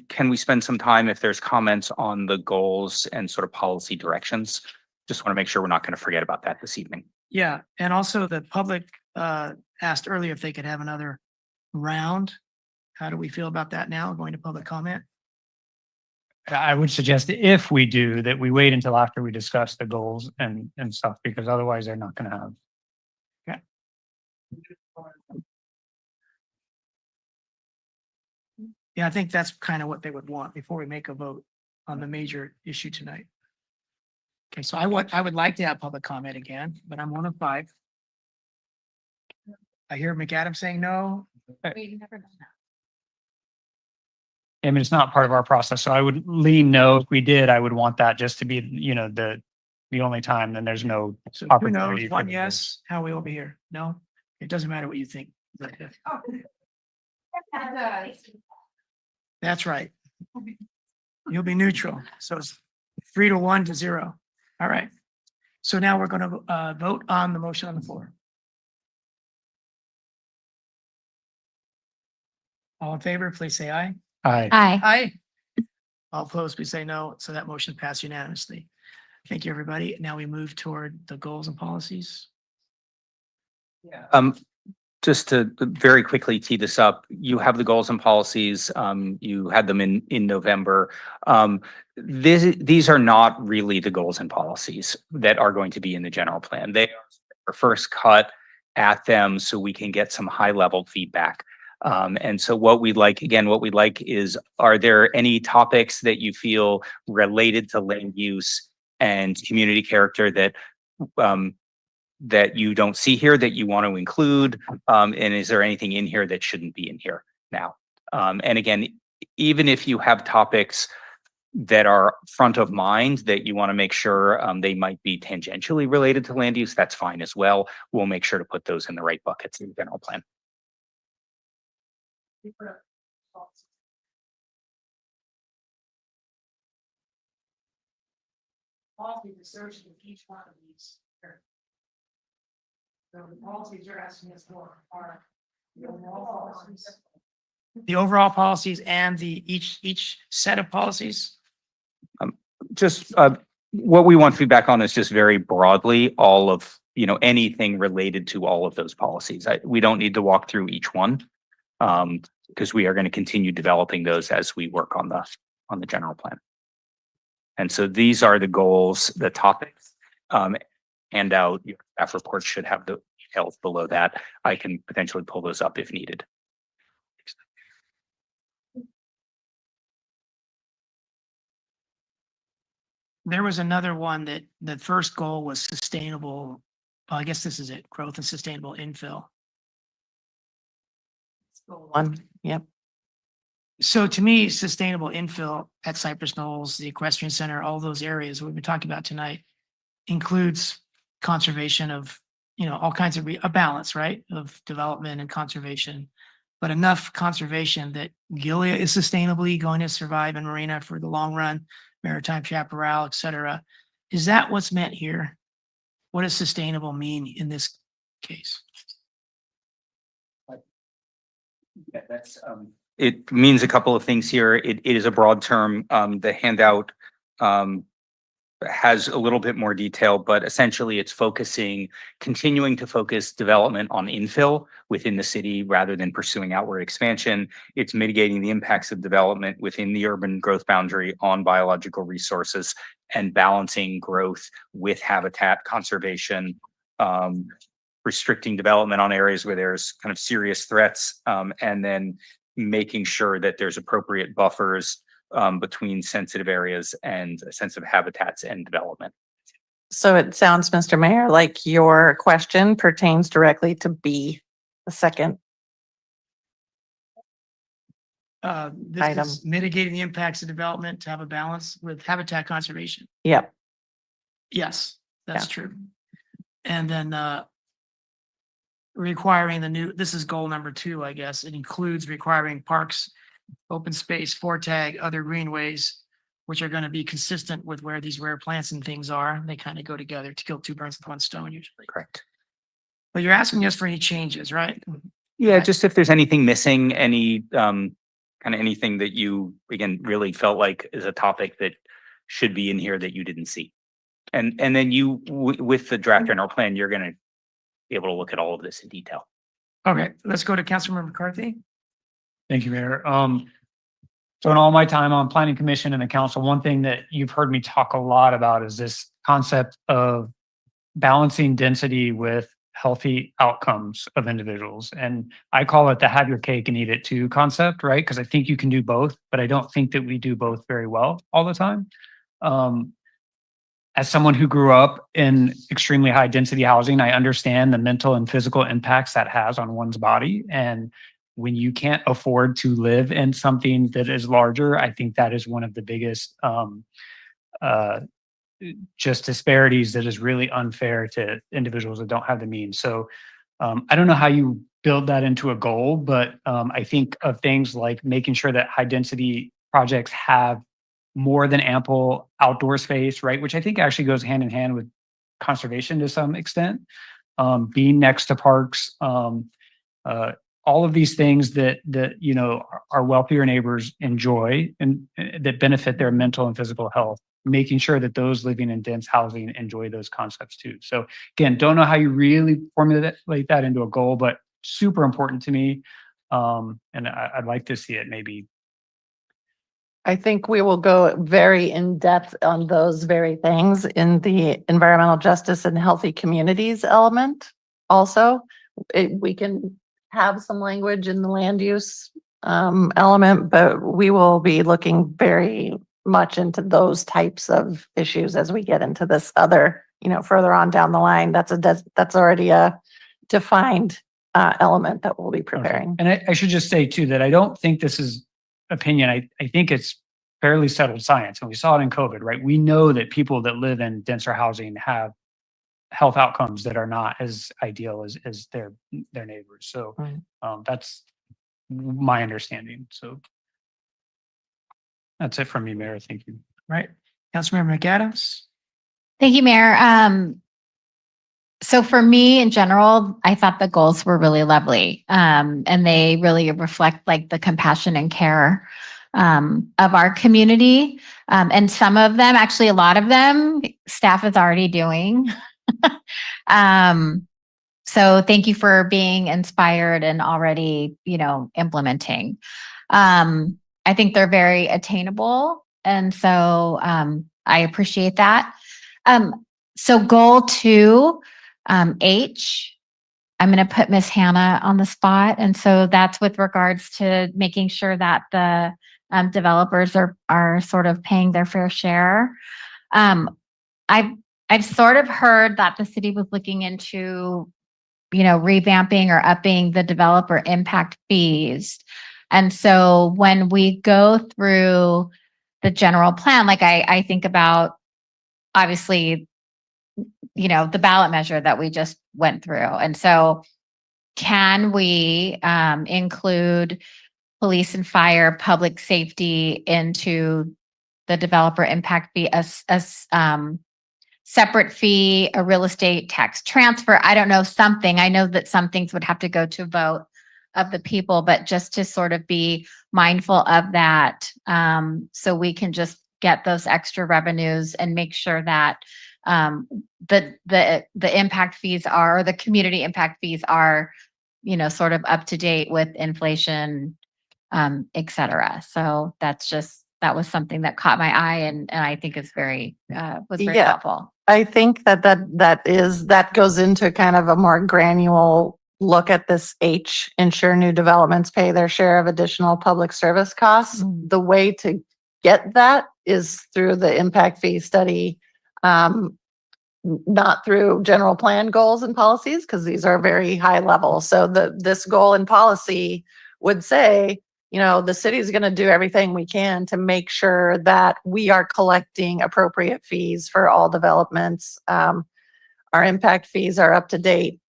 can we spend some time if there's comments on the goals and sort of policy directions? Just want to make sure we're not going to forget about that this evening. Yeah, and also the public asked earlier if they could have another round. How do we feel about that now, going to public comment? I would suggest if we do, that we wait until after we discuss the goals and stuff, because otherwise they're not gonna have. Yeah, I think that's kind of what they would want before we make a vote on the major issue tonight. Okay, so I would like to have public comment again, but I'm 1 of 5. I hear McAdams saying no. I mean, it's not part of our process, so I would lean no. If we did, I would want that just to be, the only time, then there's no So 2 opportunity. no's, for 1 the- yes. How are we over here? No? It doesn't matter what you think. That's right. You'll be neutral. So it's 3 to 1 to 0. All right. So now we're going to vote on the motion on the floor. All in favor, please say aye. Aye. Aye. All opposed, please say no. So that motion passed unanimously. Thank you, everybody. Now we move toward the goals and policies. Just to very quickly tee this up, you have the goals and policies. You had them in November. These are not really the goals and policies that are going to be in the general plan. They are our first cut at them so we can get some high level feedback. And so what we'd like is, are there any topics that you feel related to land use and community character that you don't see here that you want to include? And is there anything in here that shouldn't be in here now? And again, even if you have topics that are front of mind that you want to make sure they might be tangentially related to land use, that's fine as well. We'll make sure to put those in the right buckets in the general plan. Policy research in each one of these. So the policies you're asking us for are the overall policies. The overall policies and each set of policies. Just what we want feedback on is just very broadly all of, anything related to all of those policies. We don't need to walk through each one because we are going to continue developing those as we work on the general plan. And so these are the goals, the topics. Handout, your staff report should have the details below that. I can potentially pull those up if needed. there was another one that the first goal was sustainable. Well, I guess this is it, growth and sustainable infill. One, yep. So to me, sustainable infill at Cypress Knolls, the equestrian center, all those areas we've been talking about tonight includes conservation of, all kinds of a balance, right? Of development and conservation, but enough conservation that Gilead is sustainably going to survive in Marina for the long run, maritime chaparral, et cetera. Is that what's meant here? What does sustainable mean in this case? Yeah, it means a couple of things here. It is a broad term. The handout has a little bit more detail, but essentially it's continuing to focus development on infill within the city rather than pursuing outward expansion. It's mitigating the impacts of development within the urban growth boundary on biological resources and balancing growth with habitat conservation, restricting development on areas where there's kind of serious threats, and then making sure that there's appropriate buffers between sensitive areas and sensitive habitats and development. So it sounds, Mr. Mayor, like your question pertains directly to B, the second. This Item. is mitigating the impacts of development to have a balance with habitat conservation. Yep. Yes, that's Yeah. true. And then requiring this is goal number 2, I guess. It includes requiring parks, open space, tag, other greenways, which are going to be consistent with where these rare plants and things are. They kind of go together to kill 2 birds with 1 stone usually. Correct. But you're asking us for any changes, right? Yeah, just if there's anything missing, any kind of anything that you, again, really felt like is a topic that should be in here that you didn't see. And then you, with the draft general plan, you're going to be able to look at all of this in detail. Okay, let's go to Councilmember McCarthy. Thank you, Mayor. So in all my time on planning commission and the council, one thing that you've heard me talk a lot about is this concept of balancing density with healthy outcomes of individuals. And I call it the have your cake and eat it too concept, right? Because I think you can do both, but I don't think that we do both very well all the time. As someone who grew up in extremely high density housing, I understand the mental and physical impacts that has on one's body. And when you can't afford to live in something that is larger, I think that is one of the biggest just disparities that is really unfair to individuals that don't have the means. So I don't know how you build that into a goal, but I think of things like making sure that high density projects have more than ample outdoor space, right? Which I think actually goes hand in hand with conservation to some extent. Being next to parks, all of these things that our wealthier neighbors enjoy and that benefit their mental and physical health, making sure that those living in dense housing enjoy those concepts too. So again, don't know how you really formulate that into a goal, but super important to me. And I'd like to see it maybe. I think we will go very in depth on those very things in the environmental justice and healthy communities element. Also, we can have some language in the land use element, but we will be looking very much into those types of issues as we get into this other, further on down the line. That's already a defined element that we'll be preparing. And I should just say too, that I don't think this is opinion. I think it's fairly settled science, and we saw it in COVID, right? We know that people that live in denser housing have health outcomes that are not as ideal as their neighbors. So that's my understanding. So that's it from me, Mayor. Thank you. Right. Councilmember McAdams. Thank you, Mayor. So for me in general, I thought the goals were really lovely. And they really reflect like the compassion and care of our community. And some of them, actually a lot of them, staff is already doing. So thank you for being inspired and already, implementing. I think they're very attainable. And so I appreciate that. So goal 2, H, I'm going to put Miss Hannah on the spot. And so that's with regards to making sure that the developers are sort of paying their fair share. I've sort of heard that the city was looking into, revamping or upping the developer impact fees. And so when we go through the general plan, like I think about obviously, the ballot measure that we just went through. And so can we include police and fire, public safety into the developer impact fee as separate fee, a real estate tax transfer? I don't know, something. I know that some things would have to go to a vote of the people, but just to sort of be mindful of that, so we can just get those extra revenues and make sure that the impact fees are, or the community impact fees are, sort of up to date with inflation, et cetera. So that was something that caught my eye and I think is was very Yeah. helpful. I think that goes into kind of a more granular look at this ensure new developments pay their share of additional public service costs. The way to get that is through the impact fee study, not through general plan goals and policies, because these are very high level. So this goal and policy would say, the city is going to do everything we can to make sure that we are collecting appropriate fees for all developments. Our impact fees are up to date,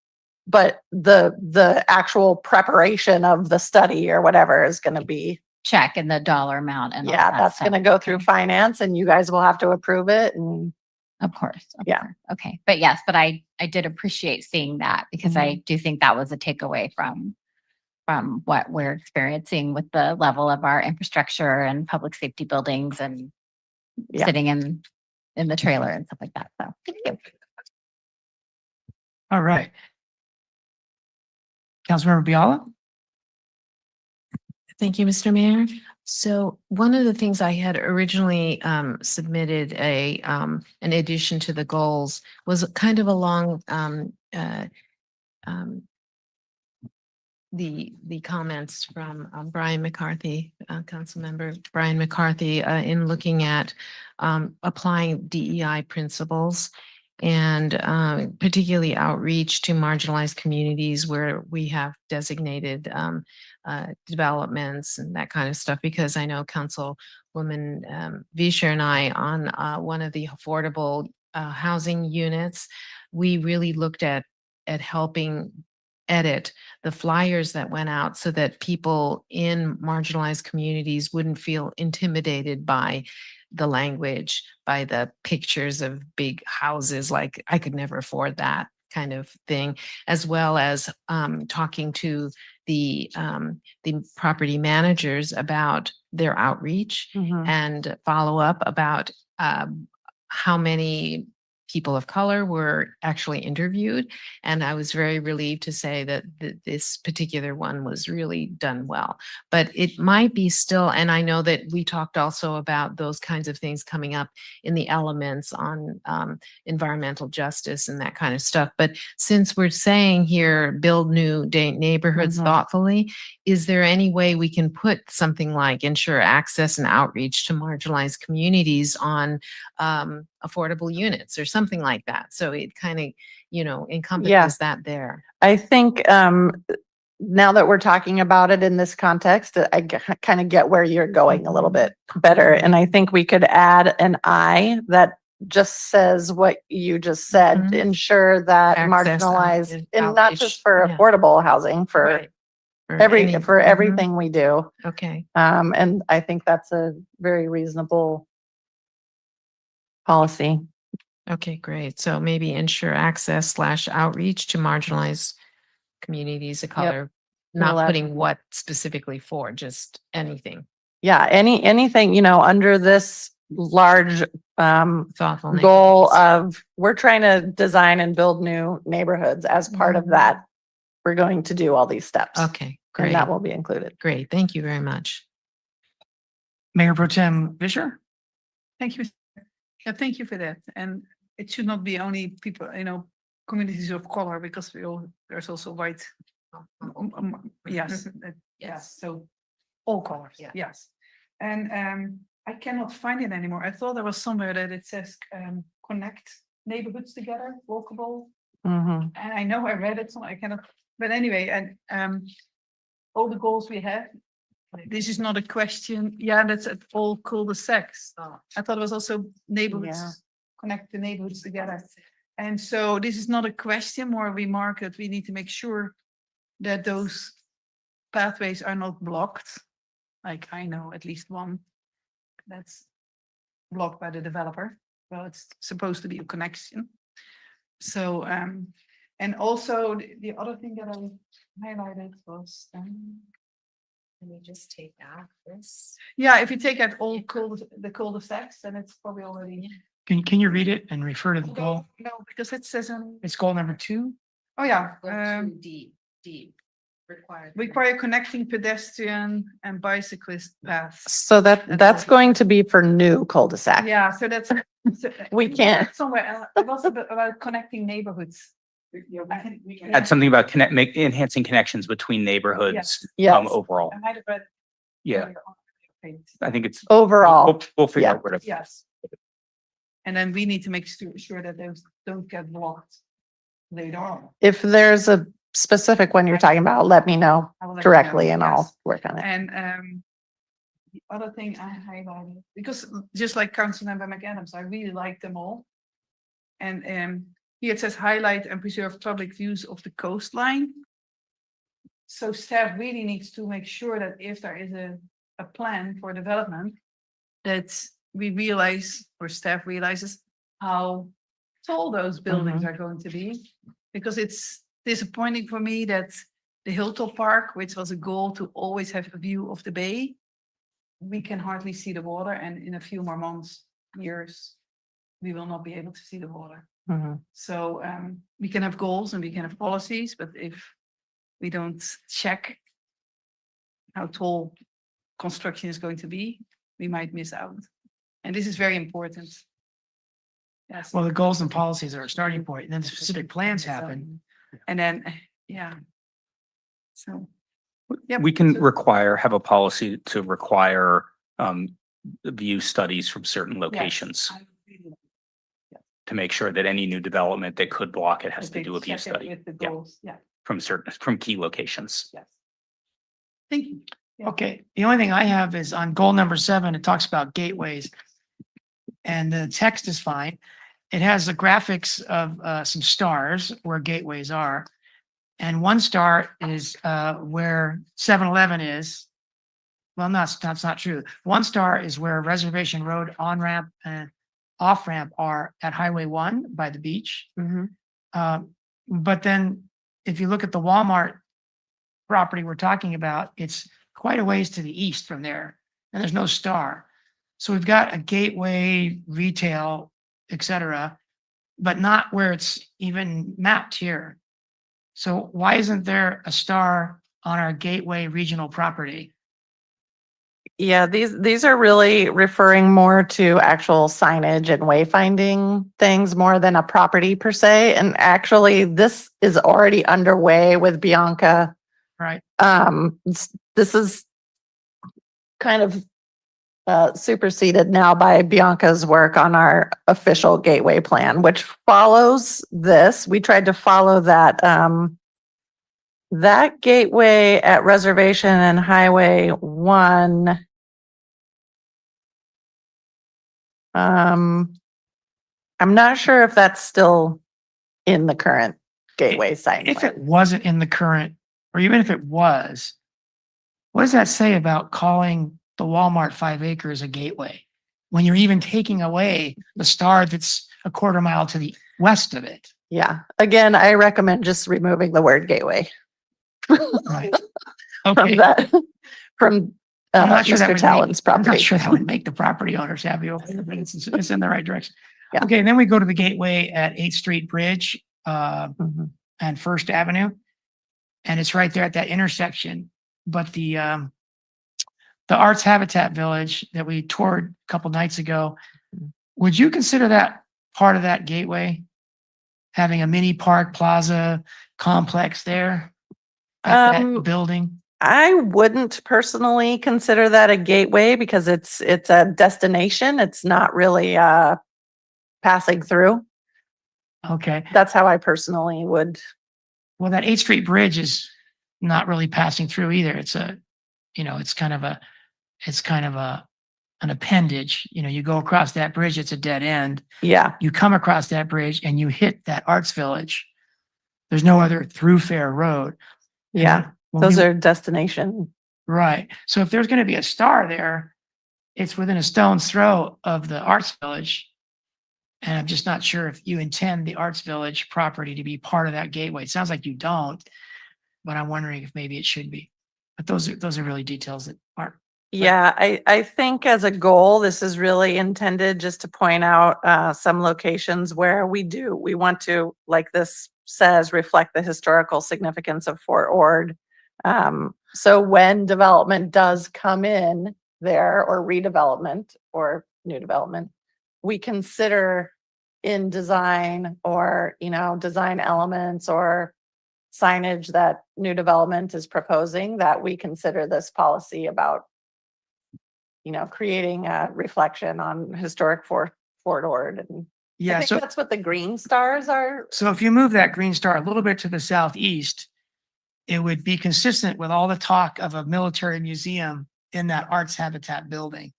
but the actual preparation of the study or whatever is going to be, Check in the dollar amount and all yeah, that that's stuff. going to go through finance and you guys will have to approve it. And Of course. Yeah. Okay. But yes, but I did appreciate seeing that because I do think that was a takeaway from what we're experiencing with the level of our infrastructure and public safety buildings and Yeah. sitting in the trailer and stuff like that. So thank you. All right. Councilmember Biala? Thank you, Mr. Mayor. So one of the things I had originally submitted an addition to the goals was kind of along the comments from Brian McCarthy, Councilmember Brian McCarthy, in looking at applying DEI principles and particularly outreach to marginalized communities where we have designated developments and that kind of stuff. Because I know Councilwoman Vischer and I on one of the affordable housing units, we really looked at helping edit the flyers that went out so that people in marginalized communities wouldn't feel intimidated by the language, by the pictures of big houses, like I could never afford that kind of thing, as well as talking to the property managers about their outreach and follow up about how many people of color were actually interviewed. And I was very relieved to say that this particular one was really done well. But it might be still, and I know that we talked also about those kinds of things coming up in the elements on environmental justice and that kind of stuff. But since we're saying here, build new neighborhoods thoughtfully, is there any way we can put something like ensure access and outreach to marginalized communities on affordable units or something like that? So it kind of, encompasses that there. I think now that we're talking about it in this context, I kind of get where you're going a little bit better. And I think we could add an I that just says what you just said, to ensure that Access, marginalized, and not outreach, just for yeah. affordable housing, for Right. For any- everything we do. Okay. And I think that's a very reasonable policy. Okay, great. So maybe ensure access / outreach to marginalized communities of color, not Well, putting what specifically for, just anything. Yeah, anything, under this large Thoughtful goal of, we're trying to design and build new neighborhoods. As part of that, we're going to do all these steps. Okay, great. And that will be included. Great. Thank you very much. Mayor Pro Tem Vischer? Thank you. Yeah, thank you for that. And it should not be only people, communities of color, because there's also white. Yes, yes. So all colors. Yes. And I cannot find it anymore. I thought there was somewhere that it says, connect neighborhoods together, walkable. Mhm. And I know I read it, so I cannot, but anyway, and, all the goals we have. This is not a question. Yeah, that's at all cul-de-sacs. I thought it was also Yeah. neighborhoods, connect the neighborhoods together. And so this is not a question, more a remark that we need to make sure that those pathways are not blocked. Like I know at least one that's blocked by the developer. Well, it's supposed to be a connection. So, and also the other thing that I highlighted was, Can we just take out this? yeah, if you take out all the cul-de-sacs, then it's probably already. Can you read it and refer to the goal? No, because it says on, It's goal number 2. oh yeah, D, required. require connecting pedestrian and bicyclist paths. So that's going to be for new cul-de-sac. Yeah, so that's. so- We can't. Somewhere else, it was about connecting neighborhoods. We can. Add something about enhancing connections between neighborhoods, Yes. overall. I might have read. Yeah, earlier on. I think it's. Overall, We'll figure yeah. out where to. Yes. And then we need to make sure that those don't get blocked later on. if there's a specific one you're talking about, let me know I will let you know, directly and I'll yes. work on it. And the other thing I highlighted, because just like Councilmember McAdams, I really like them all. And here it says highlight and preserve public views of the coastline. So staff really needs to make sure that if there is a plan for development, that we realize, or staff realizes, how tall those buildings are going to be. Because it's disappointing for me that the Hilltop Park, which was a goal to always have a view of the bay, we can hardly see the water, and in a few more months, years, we will not be able to see the water. Mhm. So we can have goals and we can have policies, but if we don't check how tall construction is going to be, we might miss out. And this is very important. Yes. Well, the goals and policies are a starting point, and then the specific plans happen. And then, yeah. So. Yep, We can so- have a policy to require, view studies from certain locations Yes, I really like to make sure that any new development that could block it has that to they do a view check it study. With the Yeah. goals, yeah, From key locations. yes. Thank you. Yeah. Okay, the only thing I have is on goal number 7, it talks about gateways. And the text is fine. It has the graphics of some stars where gateways are. And one star is where 7-Eleven is. Well, that's not true. One star is where Reservation Road on-ramp and off-ramp are at Highway 1 by the beach. But then if you look at the Walmart property we're talking about, it's quite a ways to the east from there, and there's no star. So we've got a gateway, retail, et cetera, but not where it's even mapped here. So why isn't there a star on our gateway regional property? Yeah, these are really referring more to actual signage and wayfinding things more than a property per se. And actually, this is already underway with Bianca. Right. This is kind of superseded now by Bianca's work on our official gateway plan, which follows this. We tried to follow that that gateway at Reservation and Highway 1. I'm not sure if that's still in the current gateway site. If it wasn't in the current, or even if it was, what does that say about calling the Walmart 5 acres a gateway? When you're even taking away the star that's a quarter mile to the west of it. Yeah, again, I recommend just removing the word gateway. Right. From Okay. that, from I'm not sure that Mr. would Talon's I'm not property. sure that would make the property owners happy, but it's in the right direction. Yeah. Okay, then we go to the gateway at 8th Street Bridge, Mhm. and First Avenue. And it's right there at that intersection. But the Arts Habitat Village that we toured a couple nights ago, would you consider that part of that gateway? Having a mini park plaza complex there? At that building? I wouldn't personally consider that a gateway because it's a destination. It's not really passing through. Okay. That's how I personally would. Well, that 8th Street Bridge is not really passing through either. It's a, it's kind of an appendage. You go across that bridge, it's a dead end. Yeah. You come across that bridge and you hit that Arts Village. There's no other thoroughfare road. And Yeah. then when Those we- are destination. Right. So if there's going to be a star there, it's within a stone's throw of the Arts Village. And I'm just not sure if you intend the Arts Village property to be part of that gateway. It sounds like you don't, but I'm wondering if maybe it should be. But those are really details that aren't. Yeah, I think as a goal, this is really intended just to point out some locations where we want to, like this says, reflect the historical significance of Fort Ord. So when development does come in there, or redevelopment or new development, we consider in design or, design elements or signage that new development is proposing, that we consider this policy about creating a reflection on historic Fort Ord. And I Yeah. think So, that's what the green stars are. so if you move that green star a little bit to the southeast, it would be consistent with all the talk of a military museum in that arts habitat building.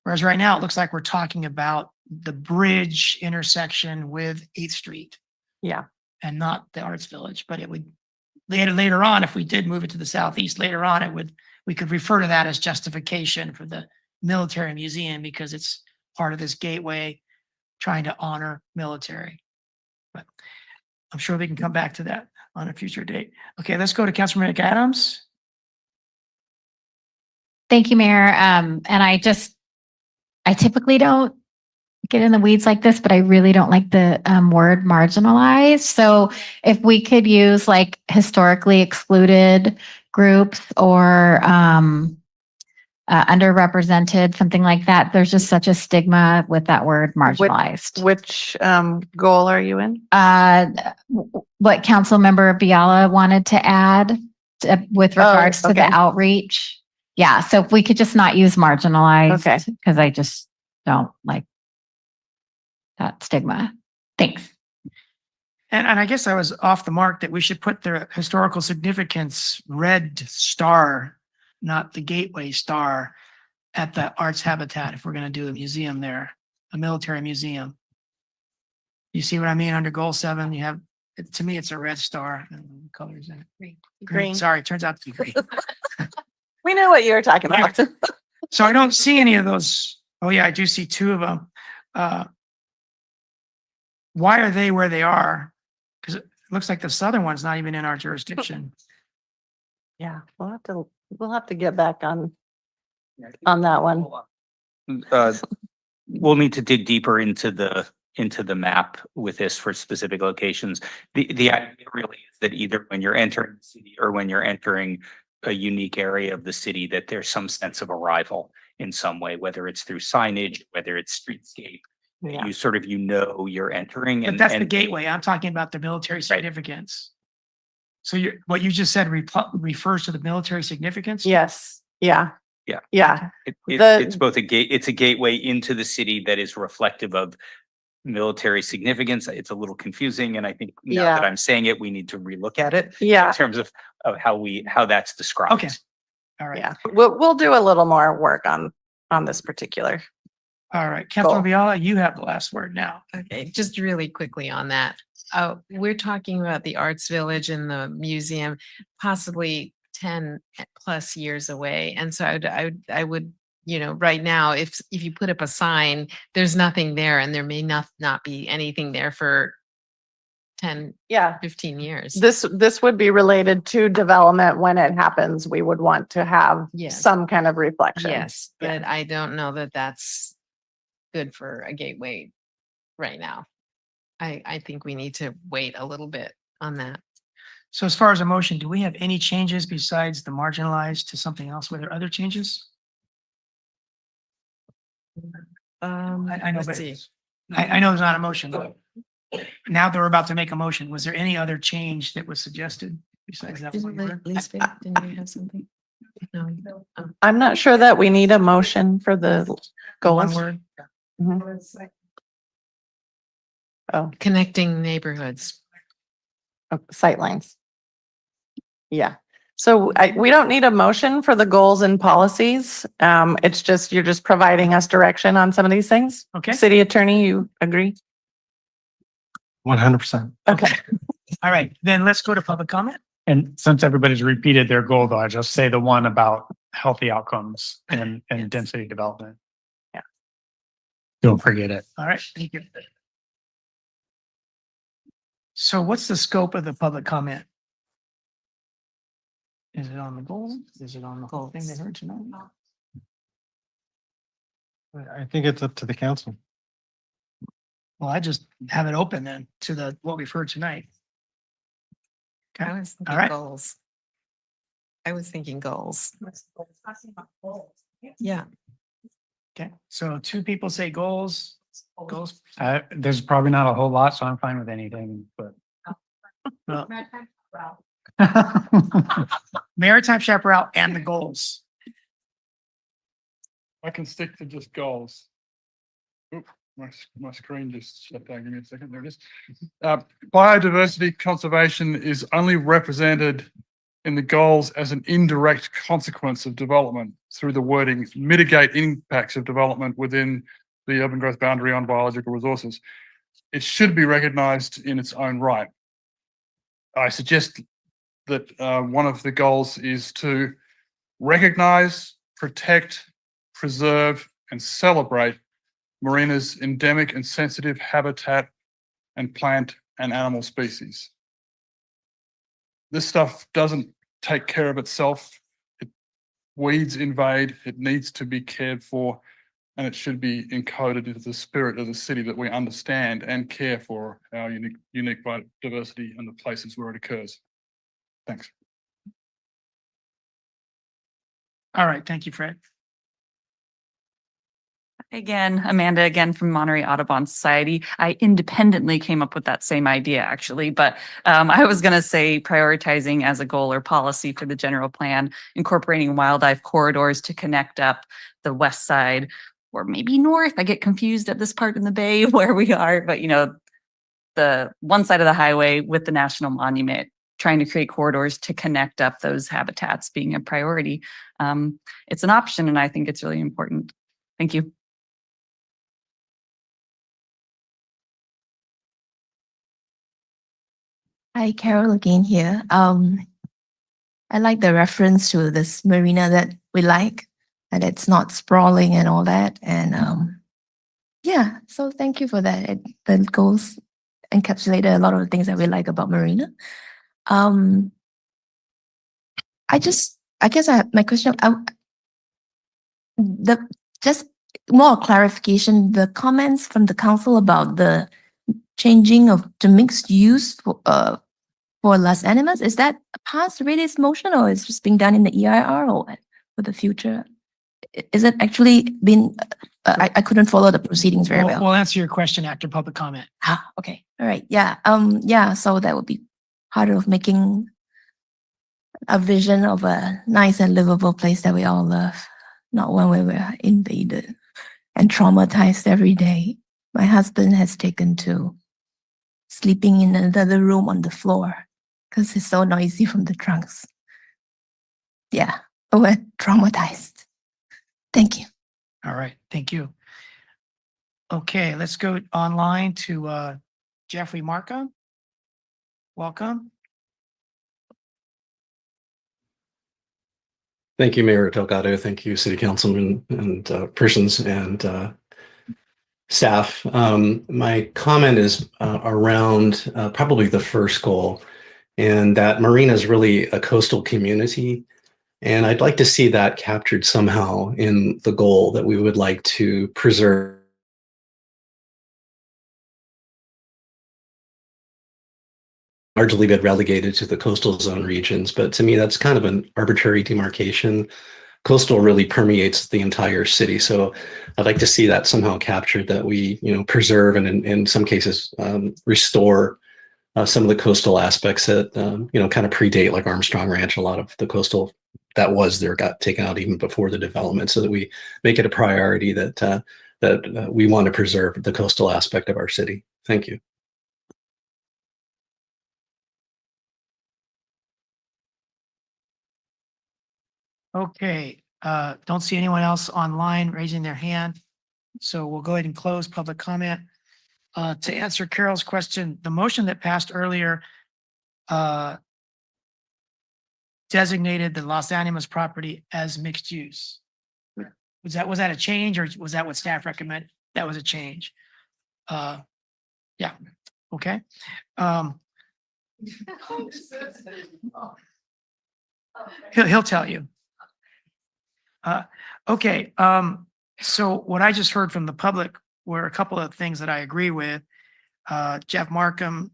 Whereas right now, it looks like we're talking about the bridge intersection with 8th Street Yeah. and not the Arts Village. But it would later on, if we did move it to the southeast, later on, we could refer to that as justification for the military museum because it's part of this gateway trying to honor military. But I'm sure we can come back to that on a future date. Okay, let's go to Councilman McAdams. Thank you, Mayor. And I typically don't get in the weeds like this, but I really don't like the word marginalized. So if we could use like historically excluded groups or underrepresented, something like that. There's just such a stigma with that word marginalized. Which goal are you in? What Councilmember Biala wanted to add with regards to the okay. outreach. Yeah, so if we could just not use marginalized, Okay. because I just don't like that stigma. Thanks. And I guess I was off the mark that we should put the historical significance red star, not the gateway star, at the arts habitat if we're going to do a museum there, a military museum. You see what I mean? Under goal 7, you have, to me, it's a red star. And the colors in it. Green. Sorry, it turns out to be green. We know what you were talking about. So I don't see any of those. Oh yeah, I do see 2 of them. Why are they where they are? Because it looks like the southern one's not even in our jurisdiction. Yeah, we'll have to get back on that one. We'll need to dig deeper into the map with this for specific locations. The idea really is that either when you're entering the city or when you're entering a unique area of the city, that there's some sense of arrival in some way, whether it's through signage, whether it's streetscape. Yeah. You sort of, you're entering. But And that's the gateway. I'm talking about the military significance. So what you just said refers to the military significance? Yes. Yeah. Yeah. Yeah. It's both it's a gateway into the city that is reflective of military significance. It's a little confusing. And I think now that Yeah. I'm saying it, we need to relook at it Yeah. in terms of how that's described. Okay. All right. Yeah. We'll do a little more work on this particular. All right. Councilman Biala, you have the last word now. Okay, just really quickly on that. We're talking about the Arts Village and the museum, possibly 10 plus years away. And so I would, right now, if you put up a sign, there's nothing there and there may not be anything there for 10, 15 years. This would be related to development when it happens. We would want to have Yes. some kind of reflection. Yes, but I don't know that that's good for a gateway right now. I think we need to wait a little bit on that. So as far as a motion, do we have any changes besides the marginalized to something else? Were there other changes? I know, Let's but see. I know there's not a motion, but now that we're about to make a motion, was there any other change that was suggested? besides that Didn't one word. Didn't you have something? No. I'm not sure that we need a motion for the One goals. word. Mhm. Oh, Connecting neighborhoods. sightlines. Yeah. So we don't need a motion for the goals and policies. It's just, you're just providing us direction on some of these things. Okay. City attorney, you agree? 100%. Okay. All right, then let's go to public comment. And since everybody's repeated their goal, though, I just say the one about healthy outcomes and density development. Yeah. Don't forget it. All right, thank you. So what's the scope of the public comment? Is it on the goal? Is it on the whole thing they heard tonight? I think it's up to the council. Well, I just have it open then to the, what we've heard tonight. Okay, I was all thinking right. goals. I was thinking goals. Yeah. Okay, so two people say goals, goals. There's probably not a whole lot, so I'm fine with anything, but. Well, Maritime chaparral and the goals. I can stick to just goals. Oop, my screen just shut down. Give me a second. There it is. Biodiversity conservation is only represented in the goals as an indirect consequence of development through the wording mitigate impacts of development within the urban growth boundary on biological resources. It should be recognized in its own right. I suggest that one of the goals is to recognize, protect, preserve, and celebrate Marina's endemic and sensitive habitat and plant and animal species. This stuff doesn't take care of itself. Weeds invade, it needs to be cared for, and it should be encoded into the spirit of the city that we understand and care for our unique biodiversity and the places where it occurs. Thanks. All right, thank you, Fred. Again, Amanda, again from Monterey Audubon Society. I independently came up with that same idea, actually, but I was going to say prioritizing as a goal or policy for the general plan, incorporating wildlife corridors to connect up the west side or maybe north. I get confused at this part in the bay where we are, but you know, the one side of the highway with the national monument, trying to create corridors to connect up those habitats being a priority. It's an option, and I think it's really important. Thank you. Hi, Carol again here. I like the reference to this marina that we like, and it's not sprawling and all that. And yeah, so thank you for that. That goes encapsulated a lot of the things that we like about marina. I guess my question, just more clarification, the comments from the council about the changing of the mixed use for Las Animas, is that past already this motion, or is just being done in the EIR or what for the future? Is it actually been, I couldn't follow the proceedings very well. We'll answer your question after public comment. Ah, okay. All right. Yeah. Yeah. So that would be part of making a vision of a nice and livable place that we all love, not one where we're invaded and traumatized every day. My husband has taken to sleeping in another room on the floor because it's so noisy from the trunks. Yeah, we're traumatized. Thank you. All right, thank you. Okay, let's go online to Jeffrey Markham. Welcome. Thank you, Mayor Delgado. Thank you, City Councilman and persons and staff. My comment is around probably the first goal, and that Marina is really a coastal community. And I'd like to see that captured somehow in the goal that we would like to preserve. Largely been relegated to the coastal zone regions, but to me, that's kind of an arbitrary demarcation. Coastal really permeates the entire city. So I'd like to see that somehow captured, that we, preserve and in some cases, restore some of the coastal aspects that, kind of predate like Armstrong Ranch. A lot of the coastal that was there got taken out even before the development, so that we make it a priority that we want to preserve the coastal aspect of our city. Thank you. Okay, don't see anyone else online raising their hand. So we'll go ahead and close public comment. To answer Carol's question, the motion that passed earlier designated the Los Animas property as mixed use. Was that a change, or was that what staff recommended? That was a change. Yeah, okay. He'll tell you. Okay, so what I just heard from the public were a couple of things that I agree with. Jeff Markham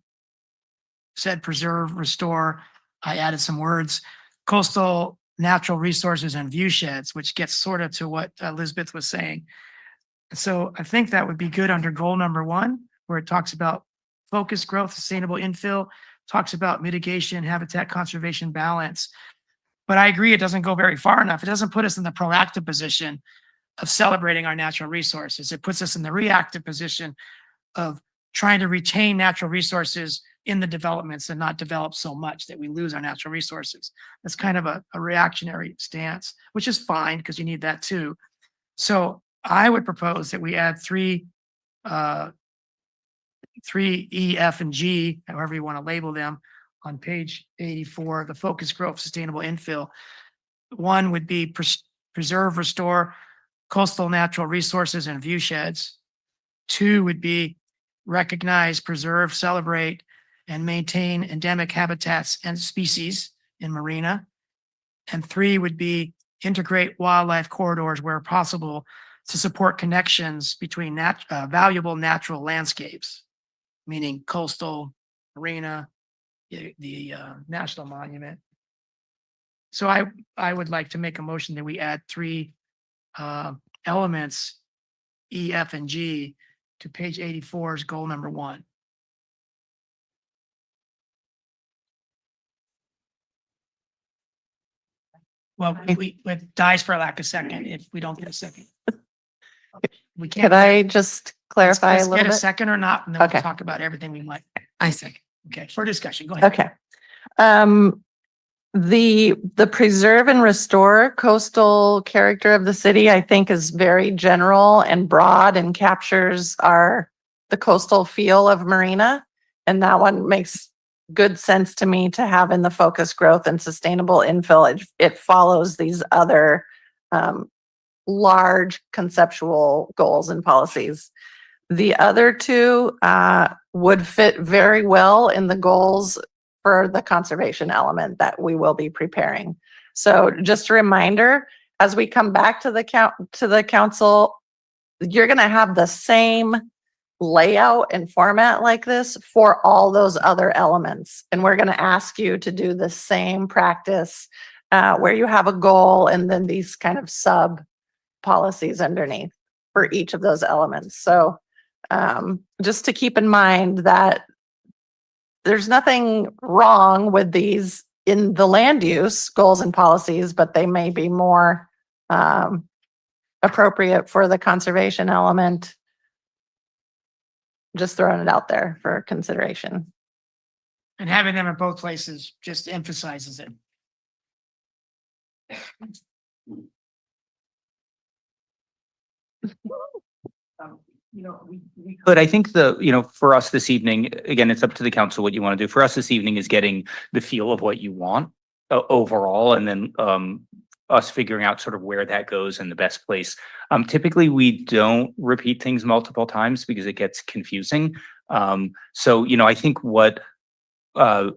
said preserve, restore. I added some words, coastal natural resources and view sheds, which gets sort of to what Elizabeth was saying. So I think that would be good under goal number 1, where it talks about focused growth, sustainable infill, talks about mitigation, habitat conservation balance. But I agree, it doesn't go very far enough. It doesn't put us in the proactive position of celebrating our natural resources. It puts us in the reactive position of trying to retain natural resources in the developments and not develop so much that we lose our natural resources. That's kind of a reactionary stance, which is fine because you need that too. So I would propose that we add 3 E, F, and G, however you want to label them, on page 84, the focus growth, sustainable infill. 1 would be preserve, restore coastal natural resources and view sheds. 2 would be recognize, preserve, celebrate, and maintain endemic habitats and species in Marina. And 3 would be integrate wildlife corridors where possible to support connections between valuable natural landscapes, meaning coastal, Marina, the National Monument. So I would like to make a motion that we add 3 elements, E, F, and G, to page 84's goal number 1. Well, it dies for lack of second if we don't get a second. We can't. Could I just clarify a Let's little get a bit? second or not, and then we'll Okay. talk about everything we might. I second. Okay, for discussion, go ahead. Okay. The preserve and restore coastal character of the city, I think, is very general and broad and captures the coastal feel of Marina. And that one makes good sense to me to have in the focus growth and sustainable infill. It follows these other large conceptual goals and policies. The other 2 would fit very well in the goals for the conservation element that we will be preparing. So just a reminder, as we come back to the council, you're going to have the same layout and format like this for all those other elements. And we're going to ask you to do the same practice where you have a goal and then these kind of sub policies underneath for each of those elements. So just to keep in mind that there's nothing wrong with these in the land use goals and policies, but they may be more appropriate for the conservation element. Just throwing it out there for consideration. And having them in both places just emphasizes it. But I think for us this evening, again, it's up to the council what you want to do. For us this evening is getting the feel of what you want overall, and then us figuring out sort of where that goes in the best place. Typically, we don't repeat things multiple times because it gets confusing. So, I think what I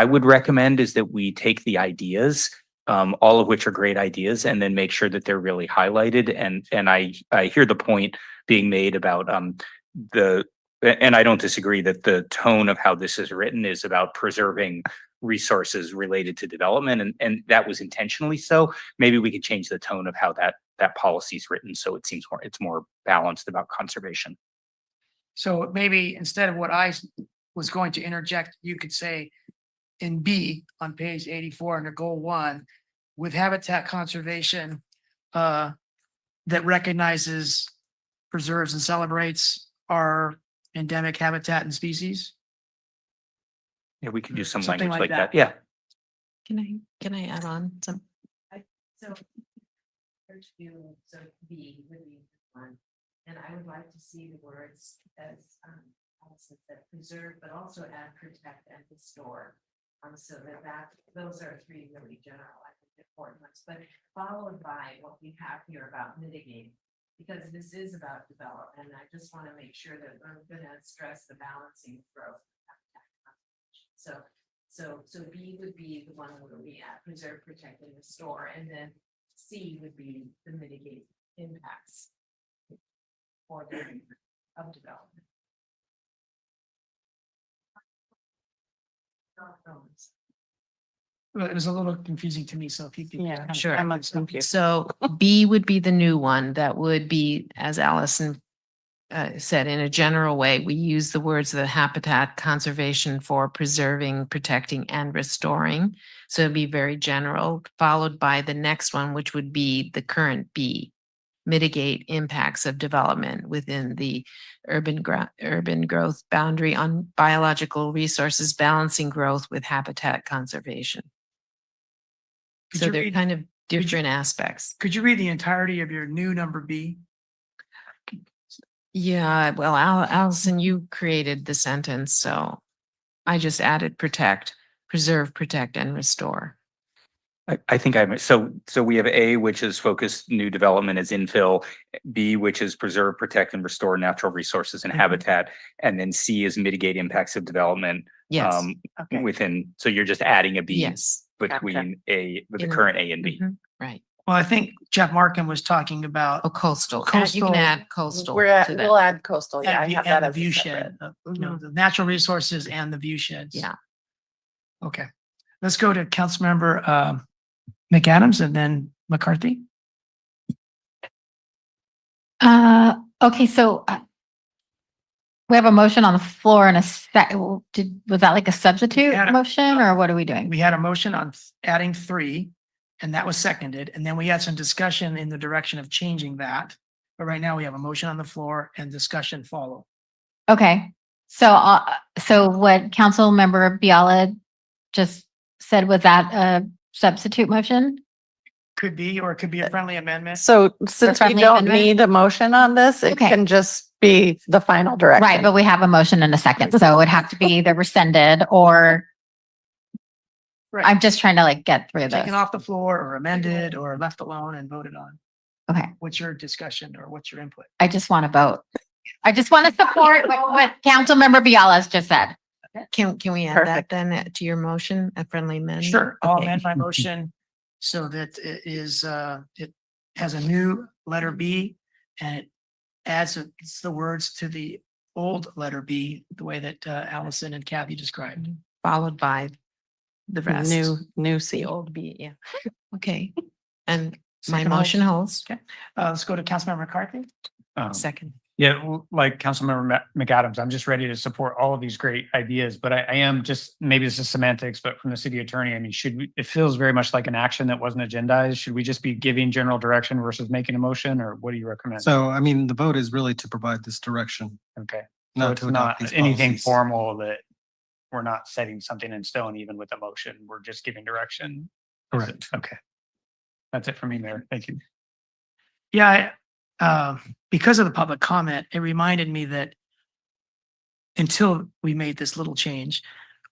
would recommend is that we take the ideas, all of which are great ideas, and then make sure that they're really highlighted. And I hear the point being made about and I don't disagree that the tone of how this is written is about preserving resources related to development, and that was intentionally so. Maybe we could change the tone of how that policy is written so it's more balanced about conservation. So maybe instead of what I was going to interject, you could say in B on page 84 under goal 1, with habitat conservation that recognizes, preserves and celebrates our endemic habitat and species. Yeah, we could do some Something language like like that. that. Yeah. Can I add on some? So, first you, so B would be one, and I would like to see the words as, Allison said, preserve, but also add protect and restore. So that those are three really general, I think, important ones, but followed by what we have here about mitigating. Because this is about development, and I just want to make sure that we're gonna stress the balancing growth. So B would be the one where we add preserve, protect, and restore, and then C would be the mitigate impacts for the of development. Well, it was a little confusing to me, so if you could. Yeah, kind of- Sure. I'm confused. So B would be the new one. That would be, as Allison said, in a general way, we use the words of the habitat conservation for preserving, protecting, and restoring. So it'd be very general, followed by the next one, which would be the current B, mitigate impacts of development within the urban growth boundary on biological resources, balancing growth with habitat conservation. Could So you they're read- kind of different aspects. Could you read the entirety of your new number B? Yeah, well, Allison, you created the sentence, so I just added protect, preserve, protect, and restore. I think so we have A, which is focused new development as infill, B, which is preserve, protect, and restore natural resources and habitat, and then C is mitigate impacts of development. Yes. Okay. Within, so you're just adding a B Yes. between A, with the In- current A and B. Mhm, right. Well, I think Jeff Markham was talking about. Oh, coastal. You Coastal- can add coastal We're at, to we'll that. add coastal. Yeah, I And have the that as a view separate. shed, the natural resources and the view sheds. Yeah. Okay, let's go to Councilmember McAdams and then McCarthy. Okay, so we have a motion on the floor and was that like a substitute had a- motion or what are we doing? We had a motion on adding 3, and that was seconded, and then we had some discussion in the direction of changing that. But right now we have a motion on the floor and discussion follow. Okay, so what Council Member Biala just said, was that a substitute motion? Could be, or it could be a friendly amendment. So since we friendly don't amendment? need a motion on this, it Okay. can just be the final direction. Right, but we have a motion in a second, so it would have to be either rescinded or Right. I'm just trying to like get through Taken this. off the floor or amended or left alone and voted on. Okay, What's your discussion or what's your input? I just want to vote. I just want to support what Council Member Biala's just said. Can we add that Perfect. then to your motion, a friendly amendment? Sure, I'll Okay. amend my motion so that it is, it has a new letter B and it adds the words to the old letter B, the way that Allison and Kathy described. Followed by the rest. New The C. old B, yeah. Okay, and my Second motion holds. Okay, let's go to Councilmember McCarthy. Second. Yeah, like Councilmember McAdams, I'm just ready to support all of these great ideas, but I am just, maybe this is semantics, but from the city attorney, I mean, it feels very much like an action that wasn't agendized. Should we just be giving general direction versus making a motion, or what do you recommend? So, I mean, the vote is really to provide this direction, Okay. So not it's to adopt not these anything policies. formal that we're not setting something in stone, even with a motion. We're just giving direction. Is it- Correct. Okay. That's it for me, Mayor. Thank you. Yeah, because of the public comment, it reminded me that until we made this little change,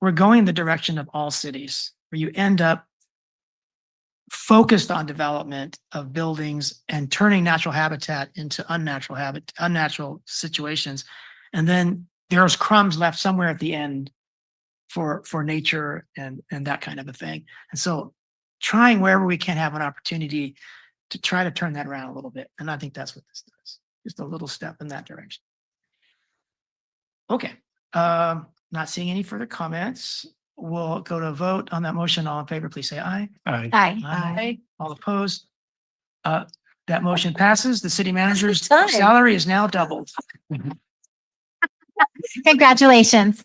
we're going the direction of all cities, where you end up focused on development of buildings and turning natural habitat into unnatural situations. And then there's crumbs left somewhere at the end for nature and that kind of a thing. And so trying wherever we can have an opportunity to try to turn that around a little bit. And I think that's what this does. Just a little step in that direction. Okay, not seeing any further comments. We'll go to a vote on that motion. All in favor, please say aye. Aye. Aye. Aye. All opposed? That motion passes. The city manager's Time. salary is now doubled. Congratulations.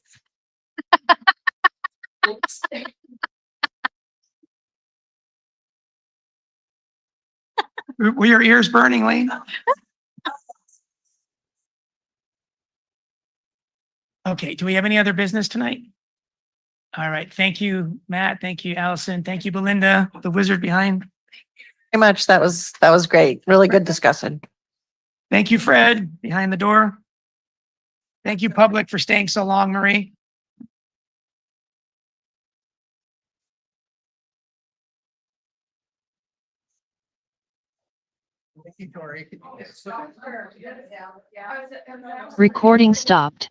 Were your ears burning, Lee? Okay, do we have any other business tonight? All right, thank you, Matt. Thank you, Allison. Thank you, Belinda, the wizard behind. Very much. That was great. Really good discussion. Thank you, Fred, behind the door. Thank you, public, for staying so long, Marie. Recording stopped.